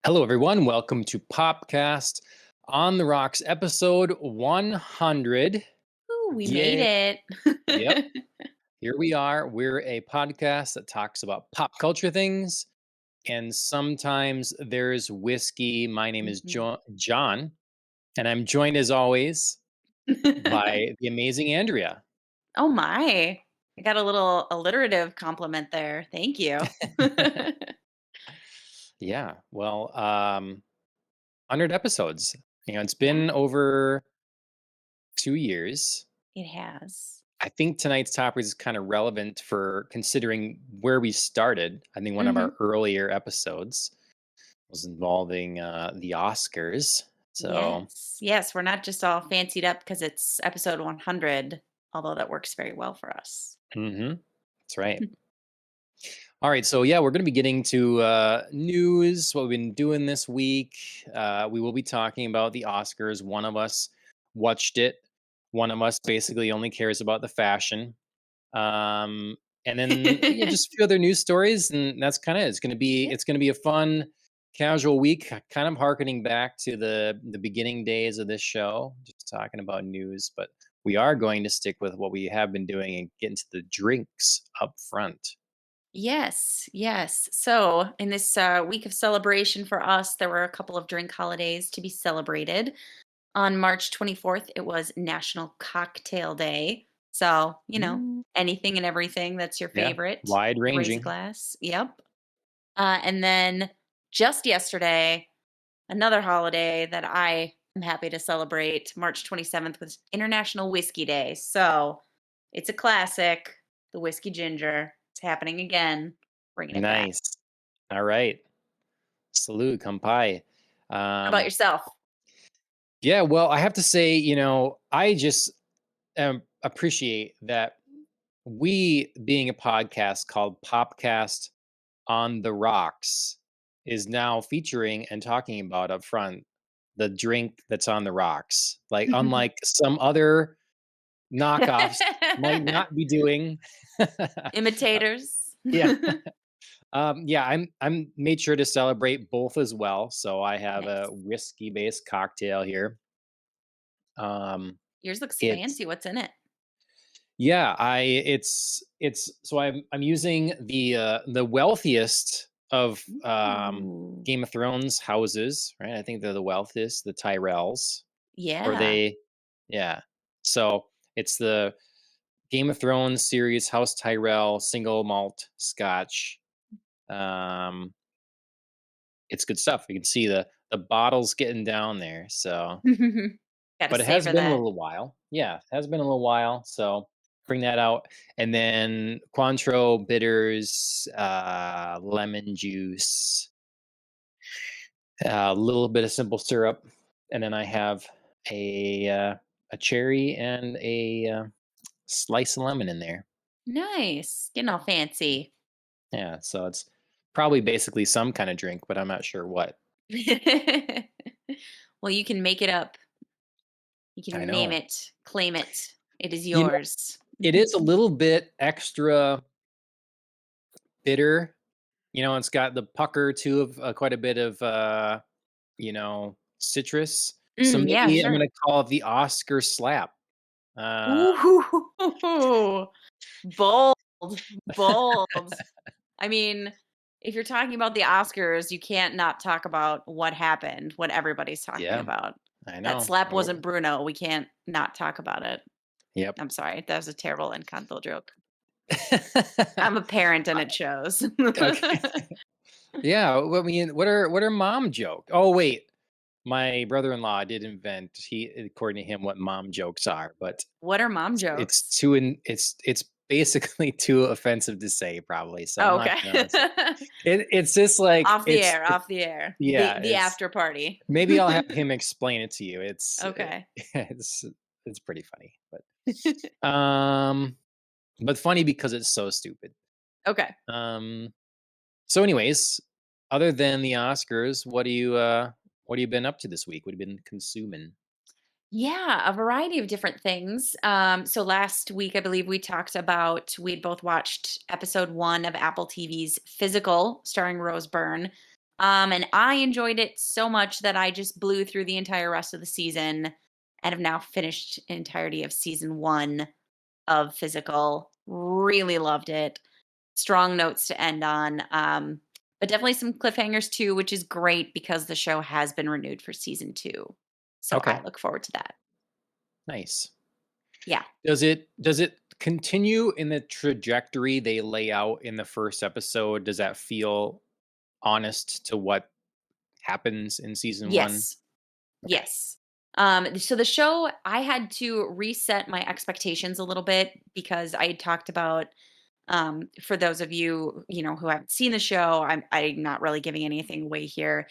Hello, everyone. Welcome to Popcast on the Rocks, episode 100. Ooh, we made Yay. Yep. it. Here we are. We're a podcast that talks about pop culture things, and sometimes there's whiskey. My name is Mhm. John, and I'm joined as always by the amazing Andrea. Oh my. I got a little alliterative compliment there. Thank you. Yeah. Well, 100 episodes. It's Yeah, been over 2 years. it has. I think tonight's topic is kind of relevant for considering where we started. I think one of our Mhm. earlier episodes was involving the Oscars. So, Yes. Yes, we're not just all fancied up because it's episode 100, although that works very well for us. that's right. All right. So, yeah, we're going to be getting to news, what we've been doing this week. We will be talking about the Oscars. One of us watched it, one of us basically only cares about the fashion. Um, and then just a few other news stories, and that's kind of it's going to be Yeah. it's going to be a fun, casual week, kind of harkening back to the beginning days of this show, just talking about news. But we are going to stick with what we have been doing and get into the drinks up front. Yes, yes. So, in this week of celebration for us, there were a couple of drink holidays to be celebrated. On March 24th, it was National Cocktail Day. So, Mm, anything and everything that's your yeah, favorite. wide Raise a ranging. glass. Yep. And then just yesterday, another holiday that I am happy to celebrate, March 27th, was International Whiskey Day. So, it's a classic, the Whiskey Ginger. It's happening again, bringing it back. Nice. All right. Salute, kampai. How about Um, yourself? yeah. Well, I have to say, I just appreciate that we being a podcast called Popcast on the Rocks is now featuring and talking about up front the drink that's on the rocks. Like unlike some other knockoffs might not be doing. Imitators. Yeah. Yeah, I'm made sure to celebrate both as well. So I have a Nice. whiskey based cocktail here. Um Yours looks it's fancy. What's in it? Yeah, it's so I'm using the wealthiest of Ooh. Game of Thrones houses, right? I think they're the wealthiest, the Tyrells, or Yeah. they yeah. So it's the Game of Thrones series House Tyrell single malt scotch. Um it's good stuff. You can see the bottles getting down there. So Gotta but it has savor been a that. little while. Yeah, it has been a little while, so bring that out, and then Cointreau bitters, lemon juice, a little bit of simple syrup, and then I have a cherry and a slice of lemon in there. Nice. Getting all fancy. Yeah, so it's probably basically some kind of drink, but I'm not sure what. Well, you can make it up. You I can name know. it, claim it. It is You know, yours. it is a little bit extra bitter. It's got the pucker too of quite a bit of citrus. So Yeah, maybe I'm sure. gonna call it the Oscar slap. Uh, Ooh, bold, bold. I mean, if you're talking about the Oscars, you can't not talk about what happened, what everybody's talking yeah, about. I That know. slap Oh, wasn't Bruno. We can't not talk about it. yep. I'm sorry. That was a terrible Encanto joke. I'm a parent and it shows. Okay. Yeah. I mean, what are mom joke? Oh wait, my brother-in-law did invent. According to him, what mom jokes are, but What are mom it's jokes? too in. It's basically too offensive to say, probably. So I'm Oh, not okay. gonna. It's just like Off the air, off the air. yeah. The It's after party. maybe I'll have him explain it to you. Okay. It's it's pretty funny, um, but funny because it's so stupid. Okay. Um, so anyways, other than the Oscars, what have you been up to this week? What have you been consuming? Yeah, a variety of different things. So last week, I believe we talked about we'd both watched episode 1 of Apple TV's Physical, starring Rose Byrne. And I enjoyed it so much that I just blew through the entire rest of the season and have now finished entirety of season 1 of Physical. Really loved it. Strong notes to end on. But definitely some cliffhangers too, which is great because the show has been renewed for season 2. So I Okay, look forward to that. nice. Yeah. Does it continue in the trajectory they lay out in the first episode? Does that feel honest to what happens in season 1? Yes. Okay. Yes. So the show, I had to reset my expectations a little bit because I had talked about, for those of you, who haven't seen the show, I'm not really giving anything away here.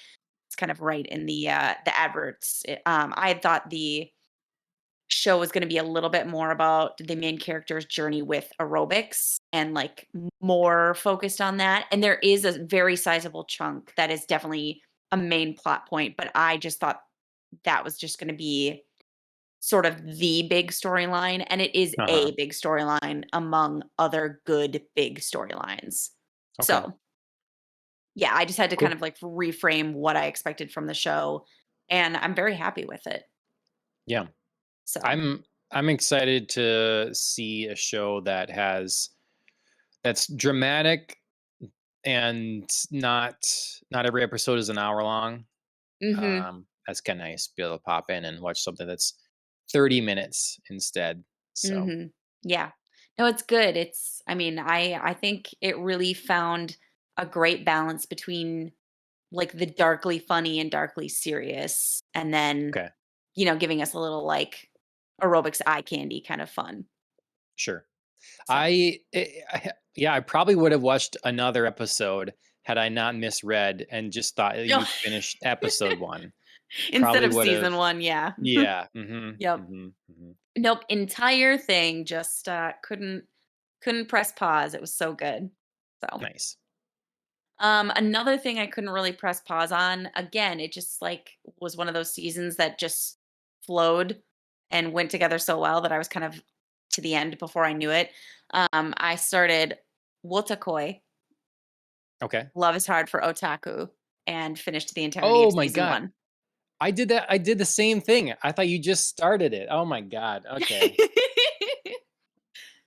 It's kind of right in the adverts. I had thought the show was going to be a little bit more about the main character's journey with aerobics and like more focused on that. And there is a very sizable chunk that is definitely a main plot point, but I just thought that was just going to be sort of the big storyline, and it is Uh-huh. a big storyline among other good big storylines. Okay. So, yeah, I just had to kind Cool. of like reframe what I expected from the show, and I'm very happy with it. Yeah. So, I'm excited to see a show that's dramatic and not every episode is an hour long. mhm, That's kind of nice to be able to pop in and watch something that's 30 minutes instead. So, mhm. Yeah. No, it's good. I mean, I think it really found a great balance between like the darkly funny and darkly serious, and then, okay, giving us a little like aerobics eye candy kind of fun. sure. So, Yeah, I probably would have watched another episode had I not misread and just thought that you finished episode 1. instead Probably of would have. season 1, yeah. Yeah. Mhm. Yep. Mhm. Mhm. Nope, entire thing just, couldn't press pause, it was so good. So, Nice. another thing I couldn't really press pause on, again, it just, like, was one of those seasons that just flowed and went together so well that I was kind of to the end before I knew it. I started Wotakoi, Okay. Love is Hard for Otaku, and finished the entirety of Oh my season god. 1. I did that. I did the same thing. I thought you just started it. Oh my god. Okay.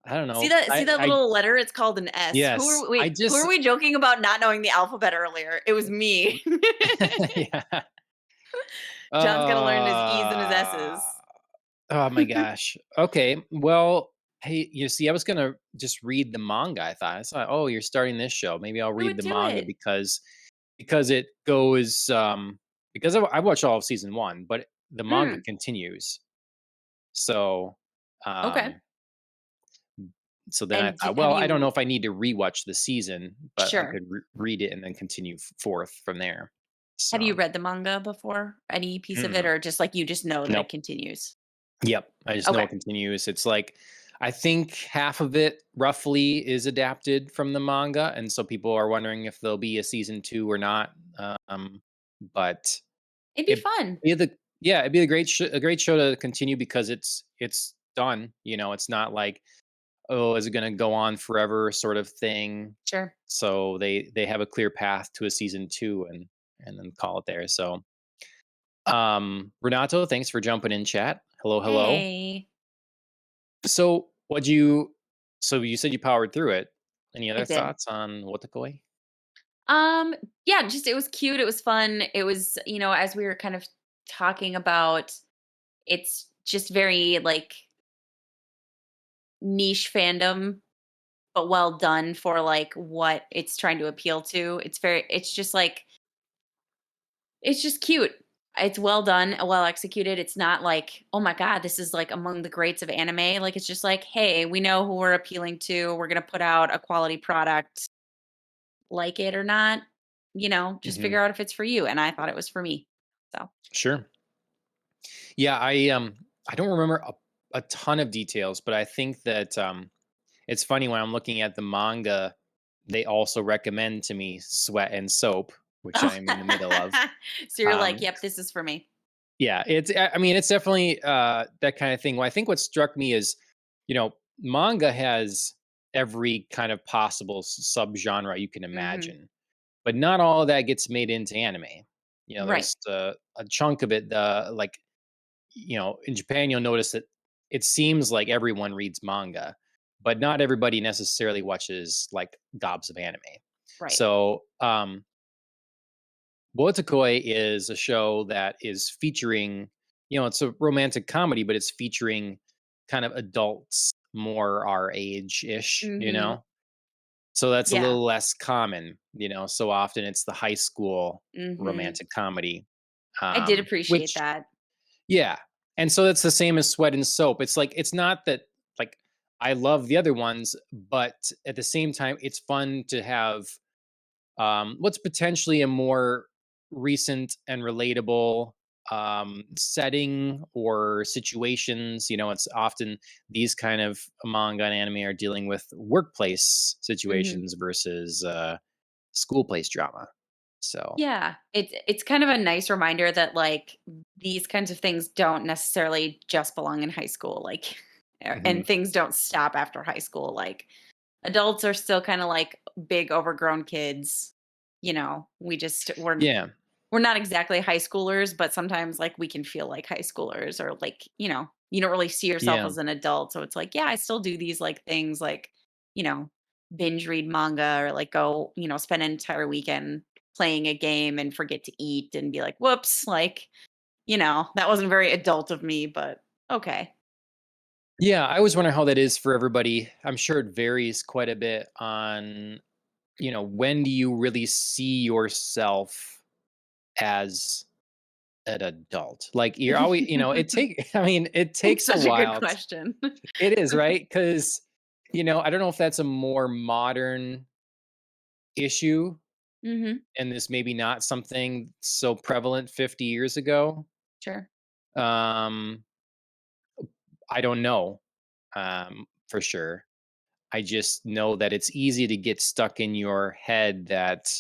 I don't See know. that see that I little letter? It's called an S. yes. I Who just are we joking about not knowing the alphabet earlier? It was me. yeah. John's gotta learn his E's and his Uh, S's. oh my gosh. Okay. Well, hey, you see, I was gonna just read the manga. I thought, oh, you're starting this show. Maybe I'll Do read it, the do manga it. because it goes because I watched all of season 1, but the manga Mm, continues. So okay. um so then I And thought, have well, I don't know you if I need to rewatch the season, but I sure. could read it and then continue forth from there. Have you So, read the manga before? Any piece of it, mm-mm. or just, like, you just know that it Nope. continues? Yep. I just know Okay. it continues. It's like I think half of it roughly is adapted from the manga, and so people are wondering if there'll be a season 2 or not. But It'd be it fun. be the yeah, it'd be a great show to continue because it's done. It's not like, oh, is it going to go on forever sort of thing. Sure. So they have a clear path to a season 2 and then call it there. So Renato, thanks for jumping in chat. Hello, hello. Hey. So what you so you said you powered through it. Any I other did. thoughts on Wotakoi? Um, yeah, just it was cute, it was fun. It was, as we were kind of talking about, it's just very, like, niche fandom, but well done for, like, what it's trying to appeal to. It's just cute. It's well done, well executed. It's not like, "Oh my god, this is, like, among the greats of anime." Like, it's just like, "Hey, we know who we're appealing to. We're gonna put out a quality product. Like it or not, just Hmm. figure out if it's for you." And I thought it was for me. So, Sure. Yeah, I don't remember a ton of details, but I think that it's funny when I'm looking at the manga, they also recommend to me Sweat and Soap, which oh. I'm in the middle of. So you're like, Um, "Yep, this is for me." yeah, I mean, it's definitely that kind of thing. Well, I think what struck me is, manga has every kind of possible subgenre you can Mhm. imagine. but not all of that gets made into anime. Right. There's a chunk of it, like, in Japan, you'll notice that it seems like everyone reads manga, but not everybody necessarily watches like gobs of anime. Right. So, Wotakoi is a show that is featuring, it's a romantic comedy, but it's featuring kind of adults more our age ish. Mhm. So that's a Yeah. little less common. So often it's the high school Mhm. romantic comedy, I did appreciate which, that. yeah. And so it's the same as Sweat and Soap. It's like, it's not that, like, I love the other ones, but at the same time, it's fun to have what's potentially a more recent and relatable setting or situations. It's often these kind of manga and anime are dealing with workplace Mhm. situations versus school place drama. So, Yeah, it's kind of a nice reminder that, like, these kinds of things don't necessarily just belong in high school, like, mhm. and things don't stop after high school, like, adults are still kinda like big overgrown kids, we just Yeah, we're not exactly high schoolers, but sometimes, like, we can feel like high schoolers or, like, you don't really see yourself yeah, as an adult, so it's like, yeah, I still do these, like, things like, you know, binge read manga or, like, go, spend an entire weekend playing a game and forget to eat and be like, "Whoops," like, "That wasn't very adult of me, but okay." yeah. I always wonder how that is for everybody. I'm sure it varies quite a bit on, when do you really see yourself as an adult? Like, you're always, I mean, it It's takes a such a good while. question. It is, right? Because, I don't know if that's a more modern issue Mhm. and this maybe not something so prevalent 50 years ago. Sure. Um, I don't know for sure. I just know that it's easy to get stuck in your head that,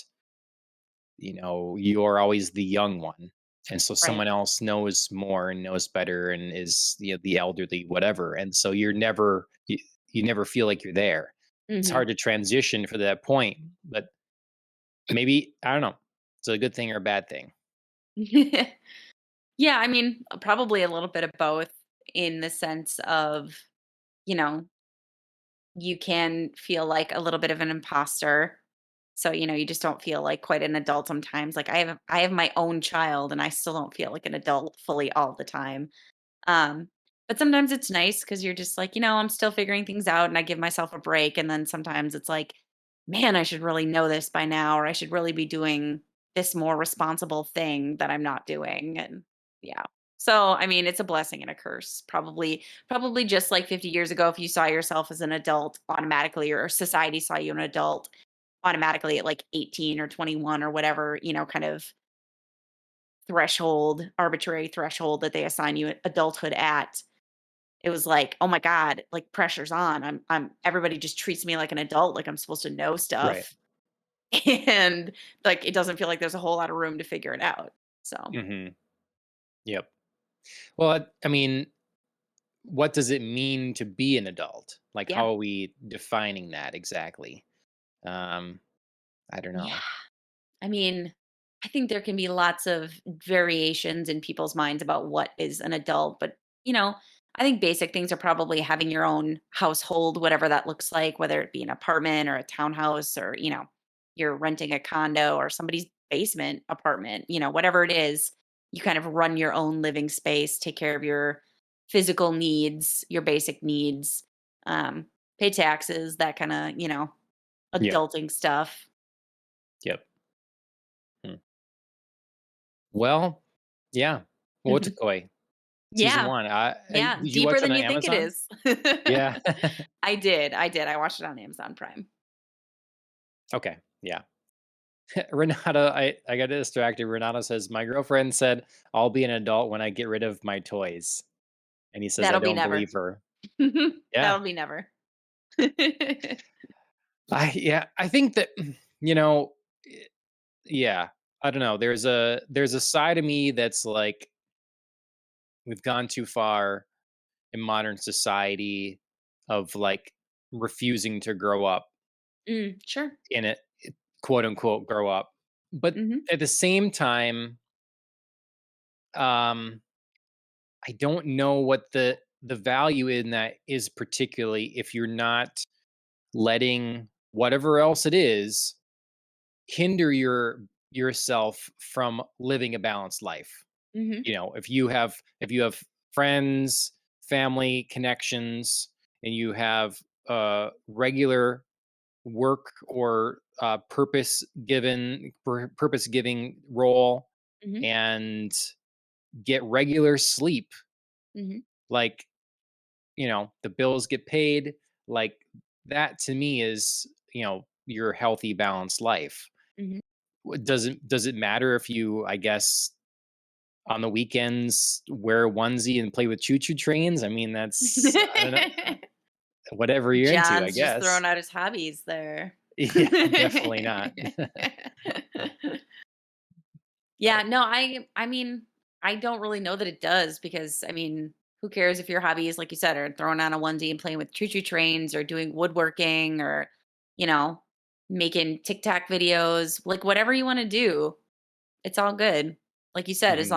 you're always the young one. And so Right. someone else knows more and knows better and is, the elderly, whatever. And so you never feel like you're there. It's Mhm. hard to transition for that point, but maybe, I don't know. It's a good thing or a bad thing. Yeah, I mean, probably a little bit of both in the sense of, you know, you can feel like a little bit of an imposter. So, you just don't feel like quite an adult sometimes. Like I have my own child and I still don't feel like an adult fully all the time. Um, but sometimes it's nice because you're just like, I'm still figuring things out and I give myself a break. And then sometimes it's like, man, I should really know this by now, or I should really be doing this more responsible thing that I'm not doing. And yeah. So, I mean, it's a blessing and a curse. Probably just like 50 years ago, if you saw yourself as an adult automatically, or society saw you an adult automatically at like 18 or 21 or whatever, kind of arbitrary threshold that they assign you adulthood at. It was like, "Oh my god, like pressure's on. Everybody just treats me like an adult, like I'm supposed to know Right. stuff." And like it doesn't feel like there's a whole lot of room to figure it out. So, Hmm. Yep. Well, I mean, what does it mean to be an adult? Like, yeah. how are we defining that exactly? Um, I don't Yeah. know. I mean, I think there can be lots of variations in people's minds about what is an adult, but I think basic things are probably having your own household, whatever that looks like, whether it be an apartment or a townhouse, or you're renting a condo or somebody's basement apartment, whatever it is, you kind of run your own living space, take care of your physical needs, your basic needs, um, pay taxes, that kind of, Yeah. adulting stuff. Yep. Hmm. Well, yeah. Wotakoi season Yeah. one. Yeah, Did you deeper watch it than on you think it Amazon? is. Yeah. I did. I watched it on Amazon Prime. Okay. Yeah. Renata, I got distracted. Renata says, "My girlfriend said I'll be an adult when I get rid of my toys." And he says, "I That'll be don't never. believe her." Yeah. That'll be never. I think that, you know, eh, yeah, I don't know. There's a side of me that's like, we've gone too far in modern society of like refusing to grow up Sure. in it, quote unquote grow up. but Mhm. at the same time, um, I don't know what the value in that is, particularly if you're not letting whatever else it is hinder yourself from living a balanced life. Mhm. If you have friends, family connections, and you have regular work or purpose giving role, Mhm. and get regular sleep, Mhm. like, the bills get paid, like, that to me is, your healthy balanced life. Mhm. Does it matter if you, I guess, on the weekends wear a onesie and play with choo choo trains? I mean, that's, I don't know, whatever you're into, I John's just guess. throwing out his hobbies there. Yeah, definitely not. Yeah, But no, I mean, I don't really know that it does because I mean, who cares if your hobbies, like you said, are throwing on a onesie and playing with choo-choo trains or doing woodworking or, you know, making TikTok videos, like whatever you want to do, it's all good. Like you said, mhm, as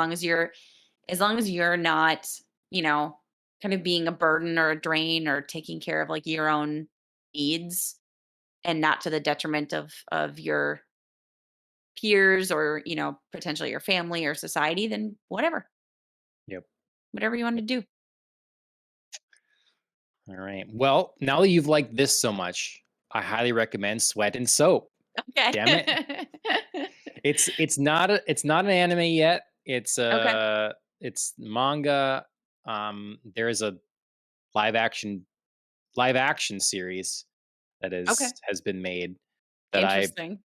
long as you're not, you know, kind of being a burden or a drain or taking care of like your own needs and not to the detriment of your peers or, potentially your family or society, then yep. whatever you want to do. All right. Well, now that you've liked this so much, I highly recommend Sweat and Soap. Damn it. Okay. It's not an anime yet. Okay. It's manga. There's a live action live action series that Okay. has been made that Interesting.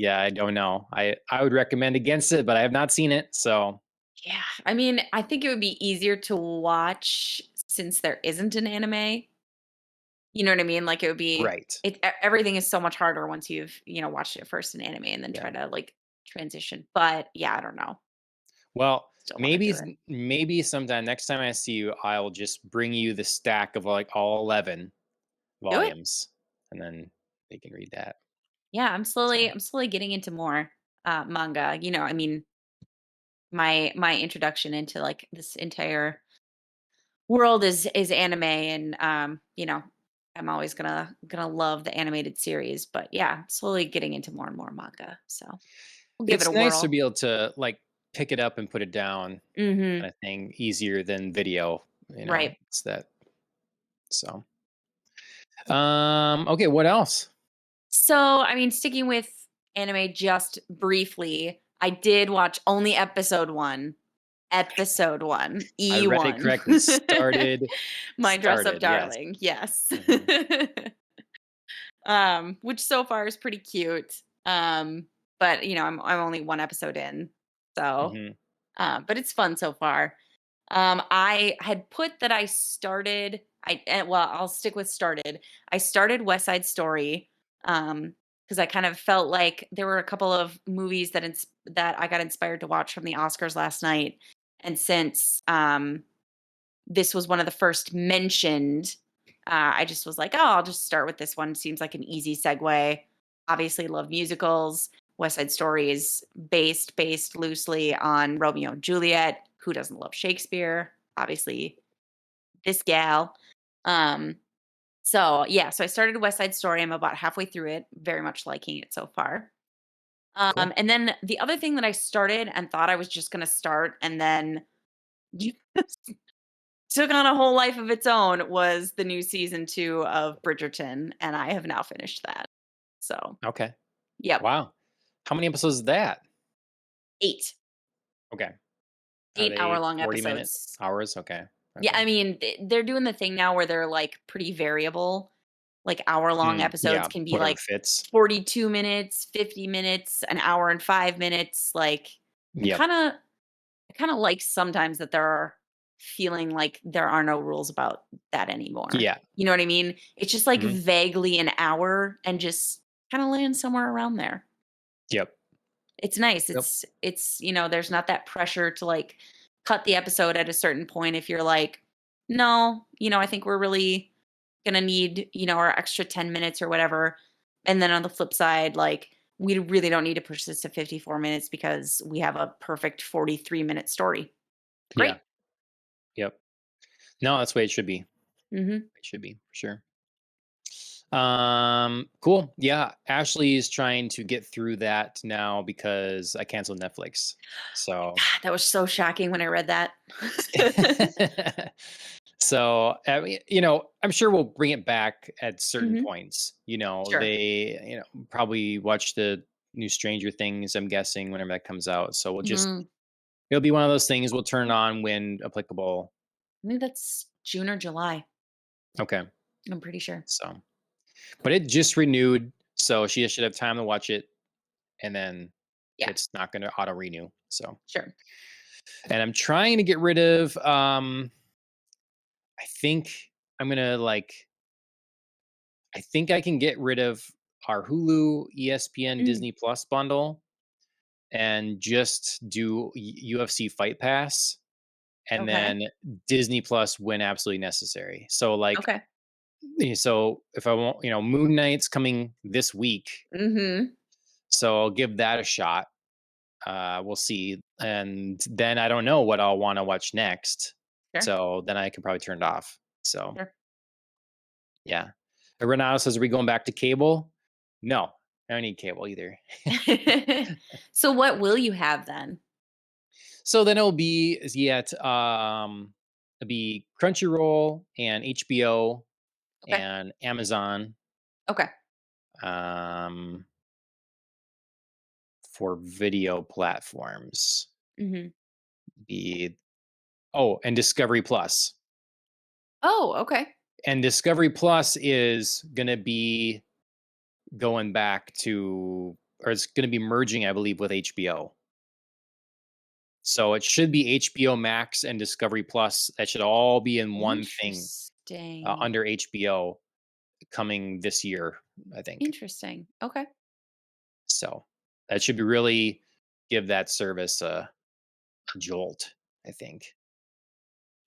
I don't know. I would recommend against it, but I have not seen it. So Yeah. I mean, I think it would be easier to watch since there isn't an anime. You know what I mean? Like it would be right. everything is so much harder once you've, watched it first in anime and then Yeah. try to like transition. But yeah, I don't know. Well, Still want to maybe do it. maybe sometime next time I see you, I'll just bring you the stack of like all 11 Do it. volumes, and then they can read that. Yeah, So, I'm slowly getting into more manga. I mean, my introduction into like this entire world is anime and I'm always gonna love the animated series, but yeah, slowly getting into more and more manga, so we'll give it it's a nice to whirl. be able to like pick it up and put it down, Mhm. kind of thing, easier than video. Right. It's that. So, okay, what else? So I mean, sticking with anime just briefly, I did watch only episode 1, I read it E1. correctly. My Dress Up Yes. Darling, yes. Hmm. Which so far is pretty cute. But I'm only one episode in, so Hmm. but it's fun so far. I had put that I started. Well, I'll stick with started. I started West Side Story, because I kind of felt like there were a couple of movies that I got inspired to watch from the Oscars last night, and since this was one of the first mentioned. I just was like, oh, I'll just start with this one. Seems like an easy segue. Obviously, love musicals. West Side Story is based loosely on Romeo and Juliet. Who doesn't love Shakespeare? Obviously, this gal. Um, so yeah, so I started West Side Story. I'm about halfway through it. Very much liking it so far. Cool. And then the other thing that I started and thought I was just gonna start, and then took on a whole life of its own was the new season 2 of Bridgerton, and I have now finished that. So, Okay. yep, Wow. How many episodes is that? 8, Okay. Are 8 they hour-long 40-minute episodes. hours? Okay. Yeah, Okay. I mean, they're doing the thing now where they're, like, pretty variable. Like, hour-long episodes Yeah. can be, Whatever like, fits. 42 minutes, 50 minutes, an hour and 5 minutes, like, I'm Yep. kinda I kinda like sometimes that there are feeling like there are no rules about that anymore. Yeah. You know what I mean? It's just, like, Hmm. vaguely an hour and just kinda land somewhere around there. Yep. It's nice. Yep. There's not that pressure to, like, cut the episode at a certain point if you're like, "No, I think we're really gonna need, our extra 10 minutes or whatever." And then on the flip side, like, we really don't need to push this to 54 minutes because we have a perfect 43-minute story. Great. Yeah. Yep. No, that's the way it should be. Mhm. It should be for sure. Cool. Yeah, Ashley is trying to get through that now because I canceled Netflix. So God, that was so shocking when I read that. so I'm sure we'll bring it back at certain Mhm. points. You know, Sure. they probably watch the new Stranger Things, I'm guessing, whenever that comes out. So Mm. it'll be one of those things we'll turn on when applicable. I think that's June or July. Okay. I'm pretty sure. So but it just renewed, so she should have time to watch it, and then Yeah, it's not gonna auto renew. So sure. and I'm trying to get rid of I think I'm gonna like I think I can get rid of our Hulu, ESPN, Mm, Disney Plus bundle and just do UFC Fight Pass and okay. then Disney Plus when absolutely necessary. So like Okay. so if I want, Moon Knight's coming this week, Mhm. so I'll give that a shot. We'll see, and then I don't know what I'll want to watch next. Sure, So then I can probably turn it off. So sure. yeah. Renato says, "Are we going back to cable?" No, I don't need cable either. So what will you have then? So then it'll be Crunchyroll and HBO Okay. and Amazon Okay. um, for video platforms. Mhm. Be and Discovery Plus. Oh, okay. And Discovery Plus is gonna be going back to, or it's gonna be merging, I believe, with HBO. So it should be HBO Max and Discovery Plus. That should all be in one thing Interesting. under HBO coming this year, I think. Interesting. Okay. So that should be really give that service a jolt, I think.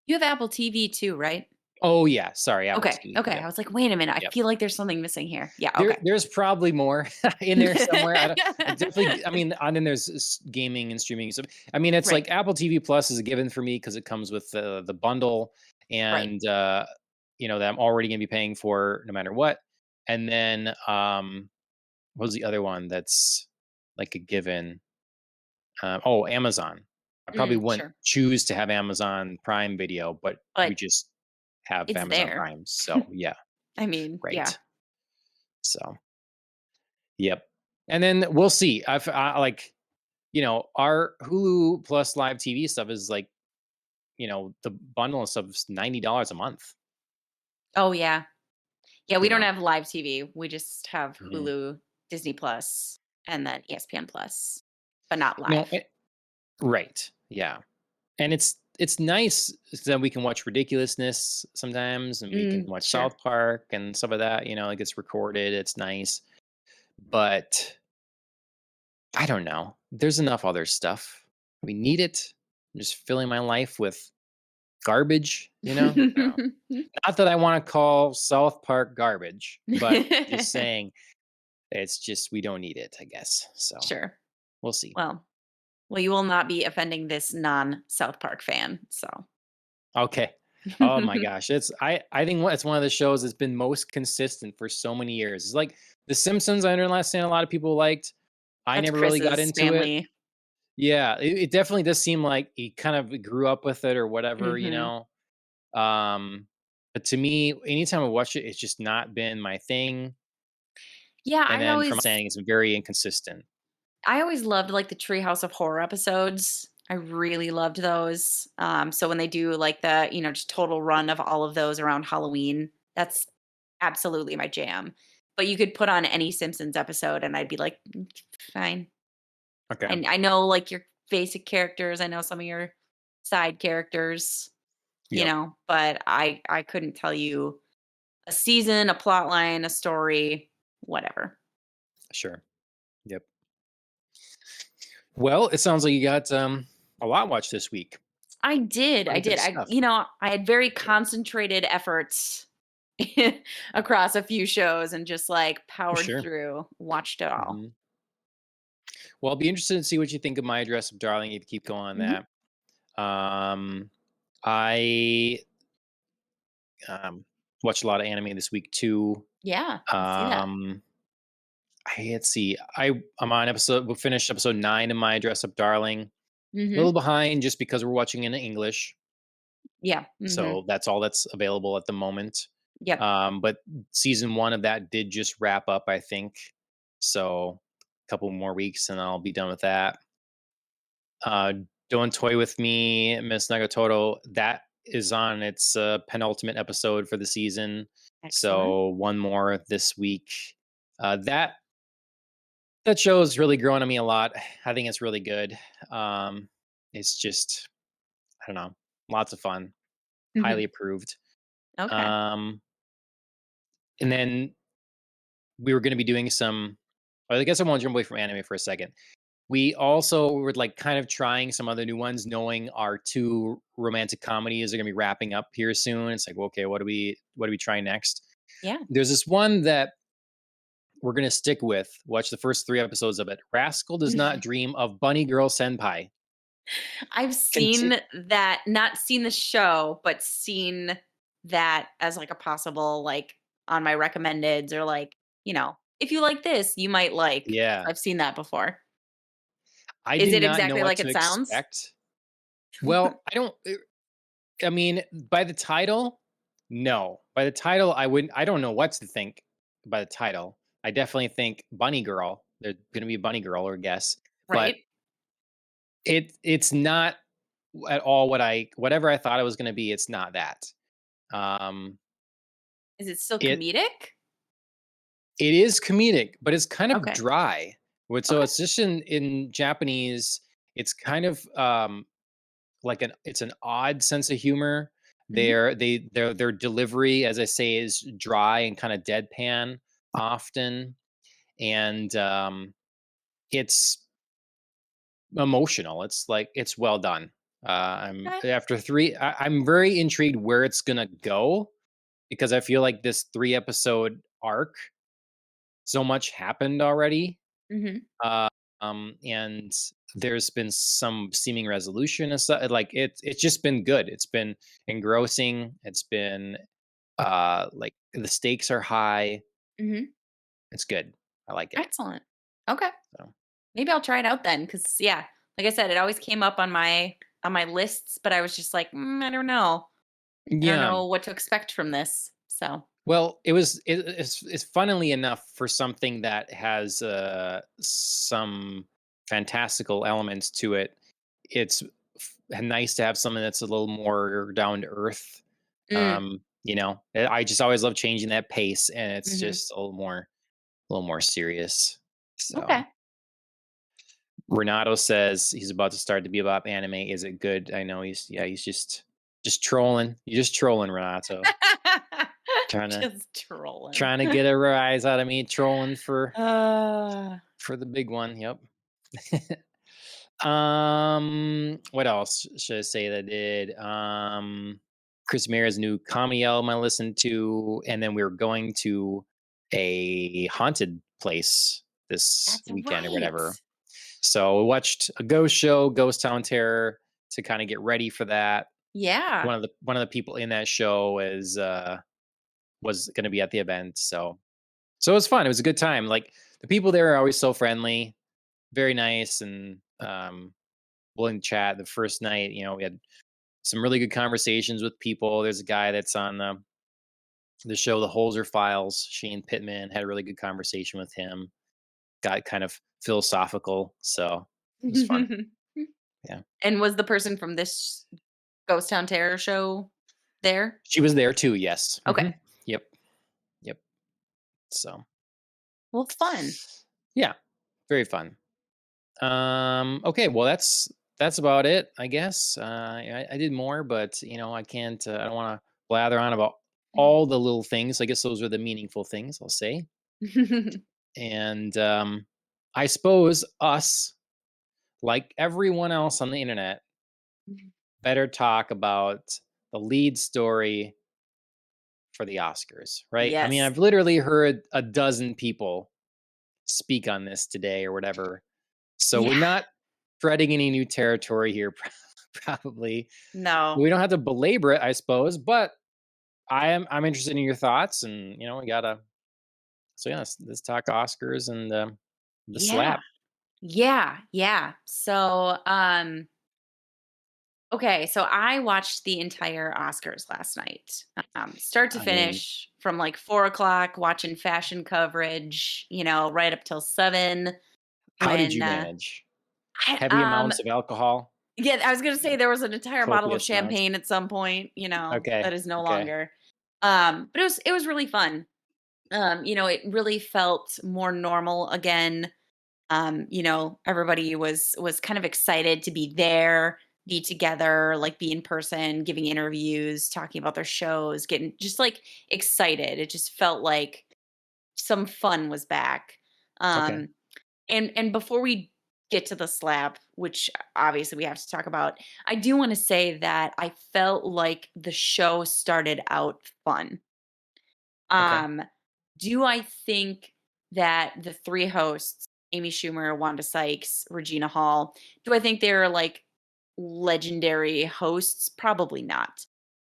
You have Apple TV too, right? Oh yeah, sorry, Apple Okay. TV. Okay. Yep, I was like, "Wait a minute. I yep. feel like there's something missing here." Yeah, okay. There's probably more in there somewhere. I definitely. I mean, and then there's gaming and streaming. So I mean, it's Right. like Apple TV Plus is a given for me because it comes with the bundle, Right. and that I'm already going to be paying for no matter what. And then what was the other one that's like a given? Amazon. I probably Mm, wouldn't sure. choose to have Amazon Prime Video, but we But just have it's Amazon there. Prime. So yeah, I mean, yeah. right. So yep. And then we'll see. Like, our Hulu plus live TV stuff is like, the bundle and stuff is $90 a month, Oh, yeah. Yeah, we you don't know? have live TV. We just have Mhm. Hulu, Disney Plus, and then ESPN Plus, but not No, live. right. Yeah. And it's nice that we can watch ridiculousness sometimes and we can Mm, watch sure. South Park and stuff like that, it gets recorded. It's nice. But I don't know. There's enough other stuff. We need it. I'm just filling my life with garbage, Not that I wanna call South Park garbage, but just saying it's just we don't need it, I guess. So, Sure. we'll see. Well well, you will not be offending this non-South Park fan, so. Okay. Oh my gosh, I think it's one of the shows that's been most consistent for so many years. It's like The Simpsons, I understand a lot of people liked. I That's never really got Chris's into it. family. Yeah, it definitely does seem like he kind of grew up with it or whatever, Mhm. But to me, anytime I watch it, it's just not been my thing. Yeah, And then from saying it's very inconsistent. I always loved, like, the Treehouse of Horror episodes. I really loved those. So when they do, like, just total run of all of those around Halloween, that's absolutely my jam. But you could put on any Simpsons episode, and I'd be like, "Mm, fine." Okay. And I know, like, your basic characters, I know some of your side characters, Yep. but I couldn't tell you a season, a plot line, a story, whatever. Sure. Yep. Well, it sounds like you got a lot watched this week. I did, I Pretty good did. stuff. I had very Yep. concentrated efforts across a few shows and just, like, For powered sure. through, watched it all. Mhm. Well, I'll be interested to see what you think of My Dress Up Darling if you keep going on Mhm. that. Um, I watched a lot of anime this week too. Yeah, I see that. Um, let's see. I'm on episode. We'll finish episode 9 of My Dress Up Darling. A little Mhm. behind just because we're watching in English, Yeah. Mhm. so that's all that's available at the moment. Yep. But season 1 of that did just wrap up, I think. So a couple more weeks and I'll be done with that. Uh, Don't Toy With Me, Miss Nagatoro, that is on its penultimate episode for the season. Excellent. So one more this week. That show is really growing on me a lot. I think it's really good. Um, it's just I don't know, lots of fun, highly Mhm. approved. Okay. Um, and then we were going to be doing some. Well, I guess I want to jump away from anime for a second. We also were like kind of trying some other new ones, knowing our 2 romantic comedies are gonna be wrapping up here soon. It's like, well, okay, what do we try next? Yeah. There's this one that we're gonna stick with. Watch the first 3 episodes of it. Rascal Does Not Dream of Bunny Girl Senpai. I've Conti- seen that, not seen the show, but seen that as like a possible like on my recommendeds or like, if you like this, you might like. yeah, I've seen that before. I Is did it not know exactly what like to it sounds? expect. Well, I don't. I mean, by the title, no. By the title, I wouldn't. I don't know what to think by the title. I definitely think Bunny Girl. There's going to be a Bunny Girl, or guess, but Right? it's not at all whatever I thought it was going to be. It's not that. Um, Is it still it comedic? it is comedic, but it's kind of Okay. dry. So Okay. it's just in Japanese. It's kind of like it's an odd sense of humor. Mhm. Their delivery, as I say, is dry and kind of deadpan often, and it's emotional. It's like it's well done. I'm Okay. after 3. I'm very intrigued where it's gonna go because I feel like this 3 episode arc, so much happened already. Mhm. Uh, and there's been some seeming resolution and stuff. Like it's just been good. It's been engrossing. It's been like the stakes are high. Mhm. It's good. I like it. Excellent. Okay. So Maybe I'll try it out then, cuz yeah, like I said, it always came up on my lists, but I was just like, I don't know. I don't yeah. know what to expect from this." So, Well, it's funnily enough for something that has some fantastical elements to it. It's nice to have something that's a little more down to earth. mm, I just always love changing that pace, and it's mhm. just a little more serious. Okay. So Renato says he's about to start the Bebop anime. Is it good? I know he's just trolling. You're just trolling, Renato. Trying to Just trolling. Trying to get a rise out of me, trolling Uh, for the big one. Yep. What else should I say that I did? Chris Mira's new comedy album I listened to, and then we were going to a haunted place this that's weekend or whatever. right. So we watched a ghost show, Ghost Town Terror, to kind of get ready for that. Yeah. One of the people in that show is was going to be at the event, so it was fun. It was a good time. Like the people there are always so friendly, very nice, and willing to chat. The first night, we had some really good conversations with people. There's a guy that's on the show, The Holzer Files. Shane Pittman had a really good conversation with him. Got kind of philosophical, so it was fun. Yeah, And was the person from this Ghost Town Terror show there? she was there too. Yes. Okay. Yep. Yep. So Well, fun. yeah, very fun. Okay, well that's about it, I guess. I did more, but I can't. I don't want to blather on about all the little things. I guess those are the meaningful things I'll say. And I suppose us, like everyone else on the internet, better talk about the lead story for the Oscars, right? I mean, Yes. I've literally heard a dozen people speak on this today or whatever. So we're Yeah. not treading any new territory here, probably. No. We don't have to belabor it, I suppose, but I'm interested in your thoughts, and we gotta. So yeah, let's talk Oscars and the Yeah. slap. Yeah. Yeah. So, okay, so I watched the entire Oscars last night, start to I mean, finish, from like 4 o'clock, watching fashion coverage, right up till 7. how did When you manage? I, Heavy amounts of alcohol, yeah, I was gonna say there was an entire bottle of copious amounts. champagne at some point, Okay, that is no okay, longer. But it was really fun. It really felt more normal again. Everybody was kind of excited to be there, be together, like be in person, giving interviews, talking about their shows, getting just like excited. It just felt like some fun was back. okay, Um and before we get to the slap, which obviously we have to talk about, I do want to say that I felt like the show started out fun. okay, Um, do I think that the three hosts, Amy Schumer, Wanda Sykes, Regina Hall, do I think they're like legendary hosts? Probably not.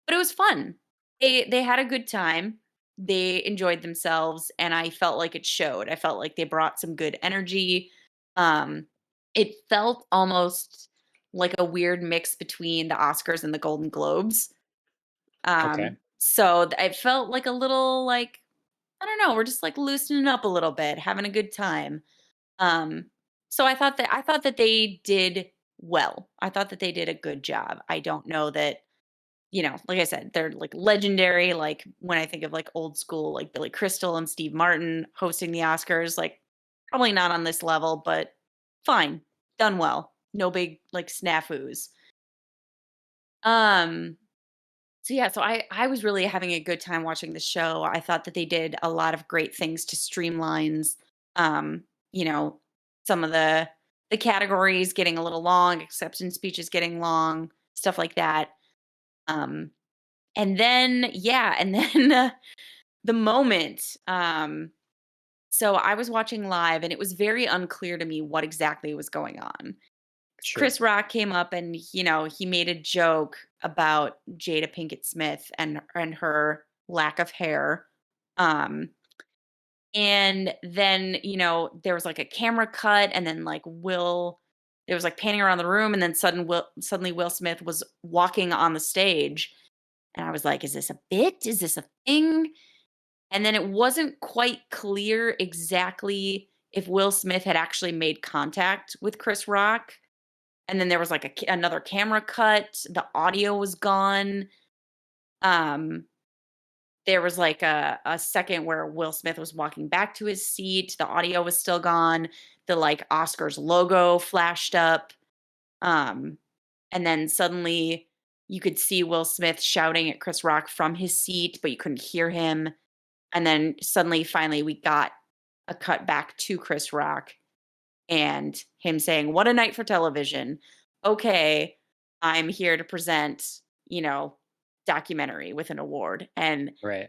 But it was fun. They had a good time. They enjoyed themselves, and I felt like it showed. I felt like they brought some good energy. Um, it felt almost like a weird mix between the Oscars and the Golden Globes. okay, It felt like a little like, I don't know, we're just like loosening up a little bit, having a good time. Um, so I thought that they did well. I thought that they did a good job. I don't know that, like I said, they're like legendary. Like when I think of like old school, like Billy Crystal and Steve Martin hosting the Oscars, like probably not on this level, but fine, done well. No big like snafus. Um, so I was really having a good time watching the show. I thought that they did a lot of great things to streamlines, um, you know, some of the categories getting a little long, acceptance speeches getting long, stuff like that. Um, and then yeah, and then the moment. So I was watching live, and it was very unclear to me what exactly was going on. sure, Chris Rock came up and, he made a joke about Jada Pinkett Smith and her lack of hair. Um and then, there was like a camera cut, and then like Will there was like panning around the room, and then suddenly Will Smith was walking on the stage, and I was like, is this a bit? Is this a thing? And then it wasn't quite clear exactly if Will Smith had actually made contact with Chris Rock, and then there was like another camera cut, the audio was gone. um there was like a second where Will Smith was walking back to his seat, the audio was still gone, the like Oscars logo flashed up. um and then suddenly you could see Will Smith shouting at Chris Rock from his seat, but you couldn't hear him. And then suddenly finally we got a cut back to Chris Rock and him saying, "What a night for television. Okay, I'm here to present, you know, documentary with an award." And right,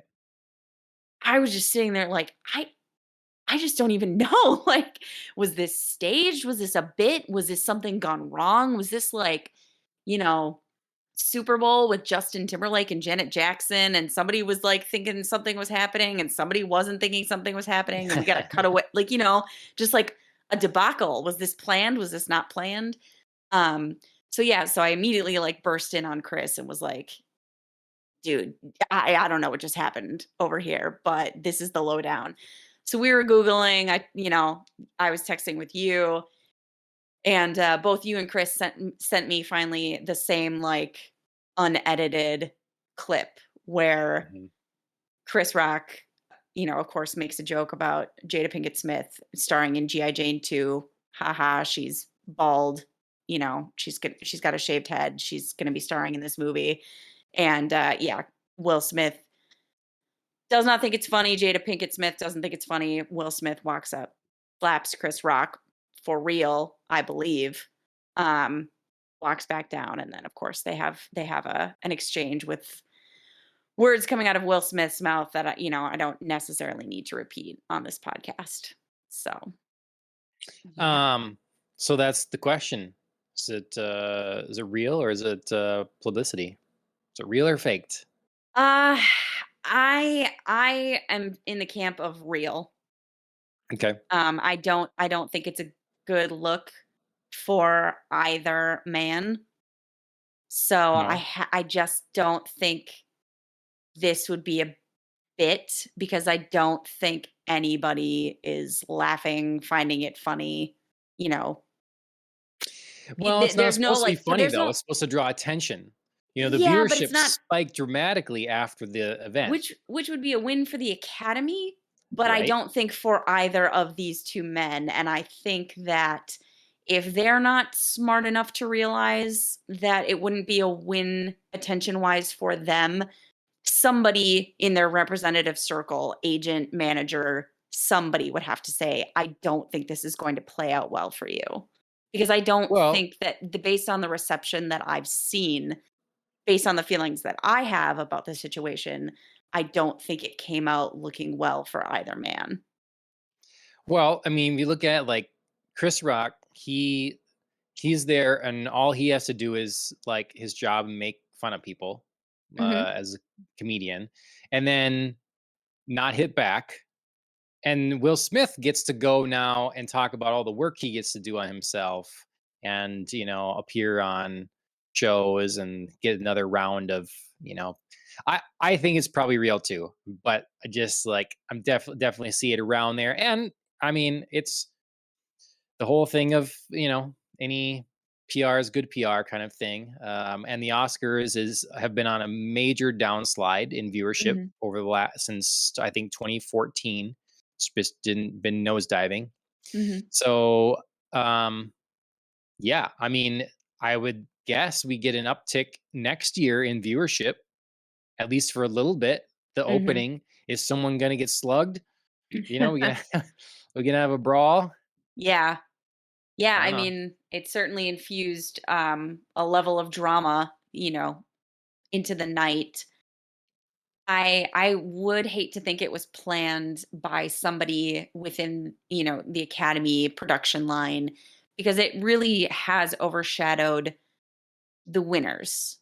I was just sitting there like, I just don't even know. Like, was this staged? Was this a bit? Was this something gone wrong? Was this like, you know, Super Bowl with Justin Timberlake and Janet Jackson, and somebody was like thinking something was happening and somebody wasn't thinking something was happening, and we got to cut away, like, just like a debacle. Was this planned? Was this not planned? Um so yeah, so I immediately like burst in on Chris and was like, dude, I don't know what just happened over here, but this is the lowdown. So we were googling, I was texting with you, and both you and Chris sent me finally the same like unedited clip where mhm, Chris Rock, of course, makes a joke about Jada Pinkett Smith starring in GI Jane 2. Haha, she's bald. She's got a shaved head. She's going to be starring in this movie. And yeah, Will Smith does not think it's funny. Jada Pinkett Smith doesn't think it's funny. Will Smith walks up, slaps Chris Rock for real, I believe. Um, Walks back down, and then of course they have an exchange with words coming out of Will Smith's mouth that I don't necessarily need to repeat on this podcast. So yeah. um So that's the question. Is it real or is it publicity? Is it real or faked? Uh I am in the camp of real. Okay. I don't think it's a good look for either man. So No. I just don't think this would be a bit because I don't think anybody is laughing, finding it funny, you know. Well, it's not There's no supposed to be like funny there's though. no It's supposed to draw attention. The yeah, but it's viewership not spiked dramatically after the event, which would be a win for the Academy, but I right? don't think for either of these 2 men, and I think that if they're not smart enough to realize that it wouldn't be a win attention-wise for them, somebody in their representative circle, agent, manager, somebody would have to say, "I don't think this is going to play out well for you." Because I don't Well, think that based on the reception that I've seen, based on the feelings that I have about the situation, I don't think it came out looking well for either man. I mean, we look at like Chris Rock. He's there, and all he has to do is like his job and make fun of people Mhm. as a comedian, and then not hit back. And Will Smith gets to go now and talk about all the work he gets to do on himself and, appear on shows and get another round of, you know, I think it's probably real too, but I just like I'm definitely see it around there. And I mean, it's the whole thing of, any PR is good PR kind of thing. And the Oscars have been on a major downslide in viewership Mhm. over the last since I think 2014. It's just didn't been nosediving. Mhm. So yeah, I mean, I would guess we get an uptick next year in viewership, at least for a little bit. The Mhm. opening, is someone gonna get slugged? We gonna we gonna have a brawl? Yeah. Yeah, I I don't know. mean, it certainly infused, a level of drama, into the night. I would hate to think it was planned by somebody within, the Academy production line because it really has overshadowed the winners.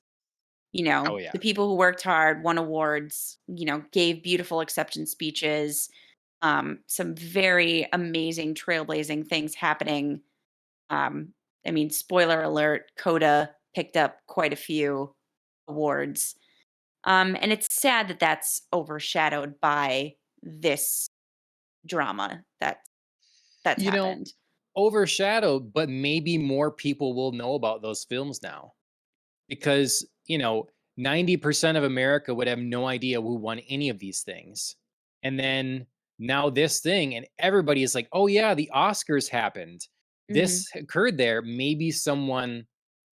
Oh yeah. The people who worked hard, won awards, gave beautiful acceptance speeches, some very amazing trailblazing things happening. Um, I mean, spoiler alert, Coda picked up quite a few awards. And it's sad that that's overshadowed by this drama that's You know, happened. overshadowed, but maybe more people will know about those films now because, 90% of America would have no idea who won any of these things. And then now this thing, and everybody is like, oh, yeah, the Oscars happened. Mhm. This occurred there. Maybe someone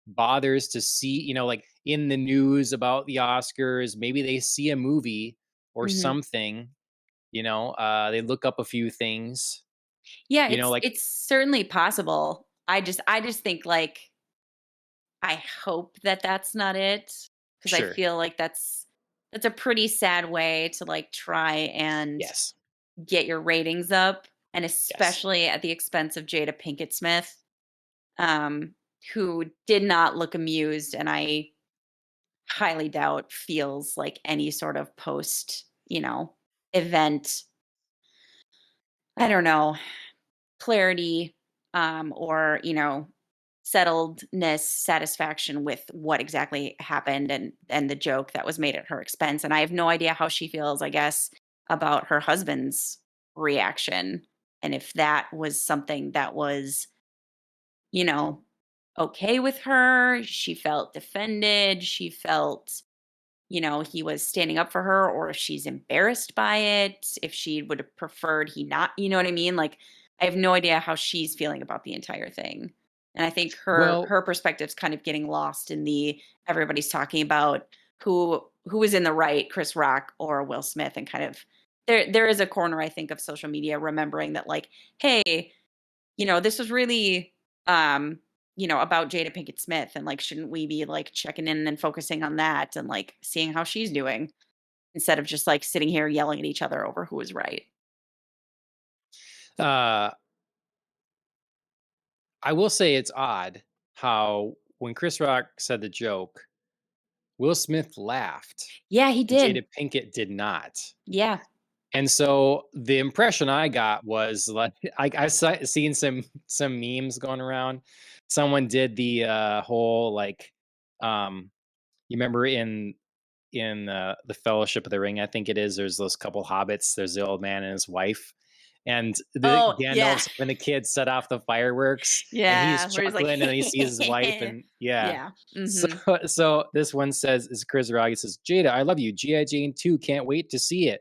bothers to see, like in the news about the Oscars. Maybe they see a movie or Mhm. something, they look up a few things, Yeah, like, it's certainly possible. I just think like I hope that that's not it because I sure. feel like that's a pretty sad way to like try and Yes. get your ratings up, and Yes. especially at the expense of Jada Pinkett Smith, um, who did not look amused, and I highly doubt feels like any sort of post, event, I don't know, clarity, or, settledness, satisfaction with what exactly happened and the joke that was made at her expense. And I have no idea how she feels, I guess, about her husband's reaction. And if that was something that was, you know, okay with her, she felt defended, she felt he was standing up for her, or if she's embarrassed by it, if she would have preferred he not, you know what I mean? Like, I have no idea how she's feeling about the entire thing. And I think her Well, her perspective's kind of getting lost in the everybody's talking about who is in the right, Chris Rock or Will Smith, and kind of there is a corner I think of social media remembering that like, hey, this was really, about Jada Pinkett Smith, and like, shouldn't we be like checking in and focusing on that and like seeing how she's doing instead of just like sitting here yelling at each other over who is right? uh, I will say it's odd how when Chris Rock said the joke, Will Smith laughed Yeah, he and did. Jada Pinkett did not. Yeah. And so the impression I got was like I saw seen some memes going around. Someone did the whole like you remember in the Fellowship of the Ring, I think it is. There's those couple hobbits. There's the old man and his wife, and the Oh, yeah. Gandalf's when the kids set off the fireworks, and he's Yeah, where he's like, chuckling, and then he sees his wife, and yeah. yeah. So Mhm. so this one says is Chris Rock. He says, "Jada, I love you. GI Jane 2, can't wait to see it."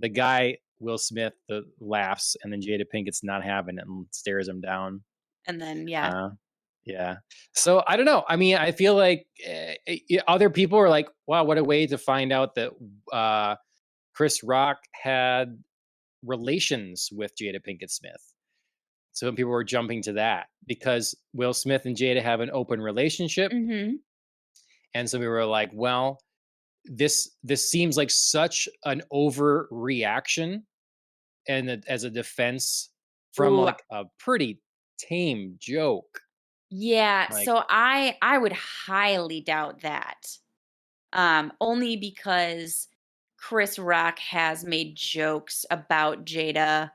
The guy Will Smith laughs, and then Jada Pinkett's not having it and stares him down. And then yeah. Uh, yeah. So I don't know. I mean, I feel like other people are like, "Wow, what a way to find out that uh, Chris Rock had relations with Jada Pinkett Smith." So people were jumping to that because Will Smith and Jada have an open relationship, Mhm. and so we were like, "Well, this seems like such an overreaction and as a defense from Ooh, like a pretty tame joke." yeah, Like, so I would highly doubt that. Only because Chris Rock has made jokes about Jada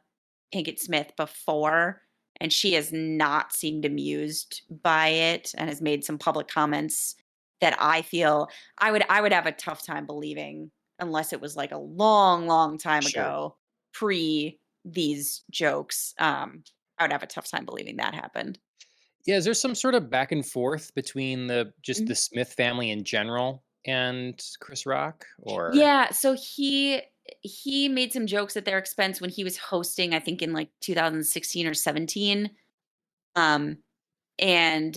Pinkett Smith before, and she has not seemed amused by it and has made some public comments that I feel I would have a tough time believing unless it was like a long, long time sure. ago, pre these jokes. I would have a tough time believing that happened. Yeah, is there some sort of back and forth between the just Mhm. the Smith family in general and Chris Rock? Or Yeah, so he made some jokes at their expense when he was hosting, I think in like 2016 or 17. Um, and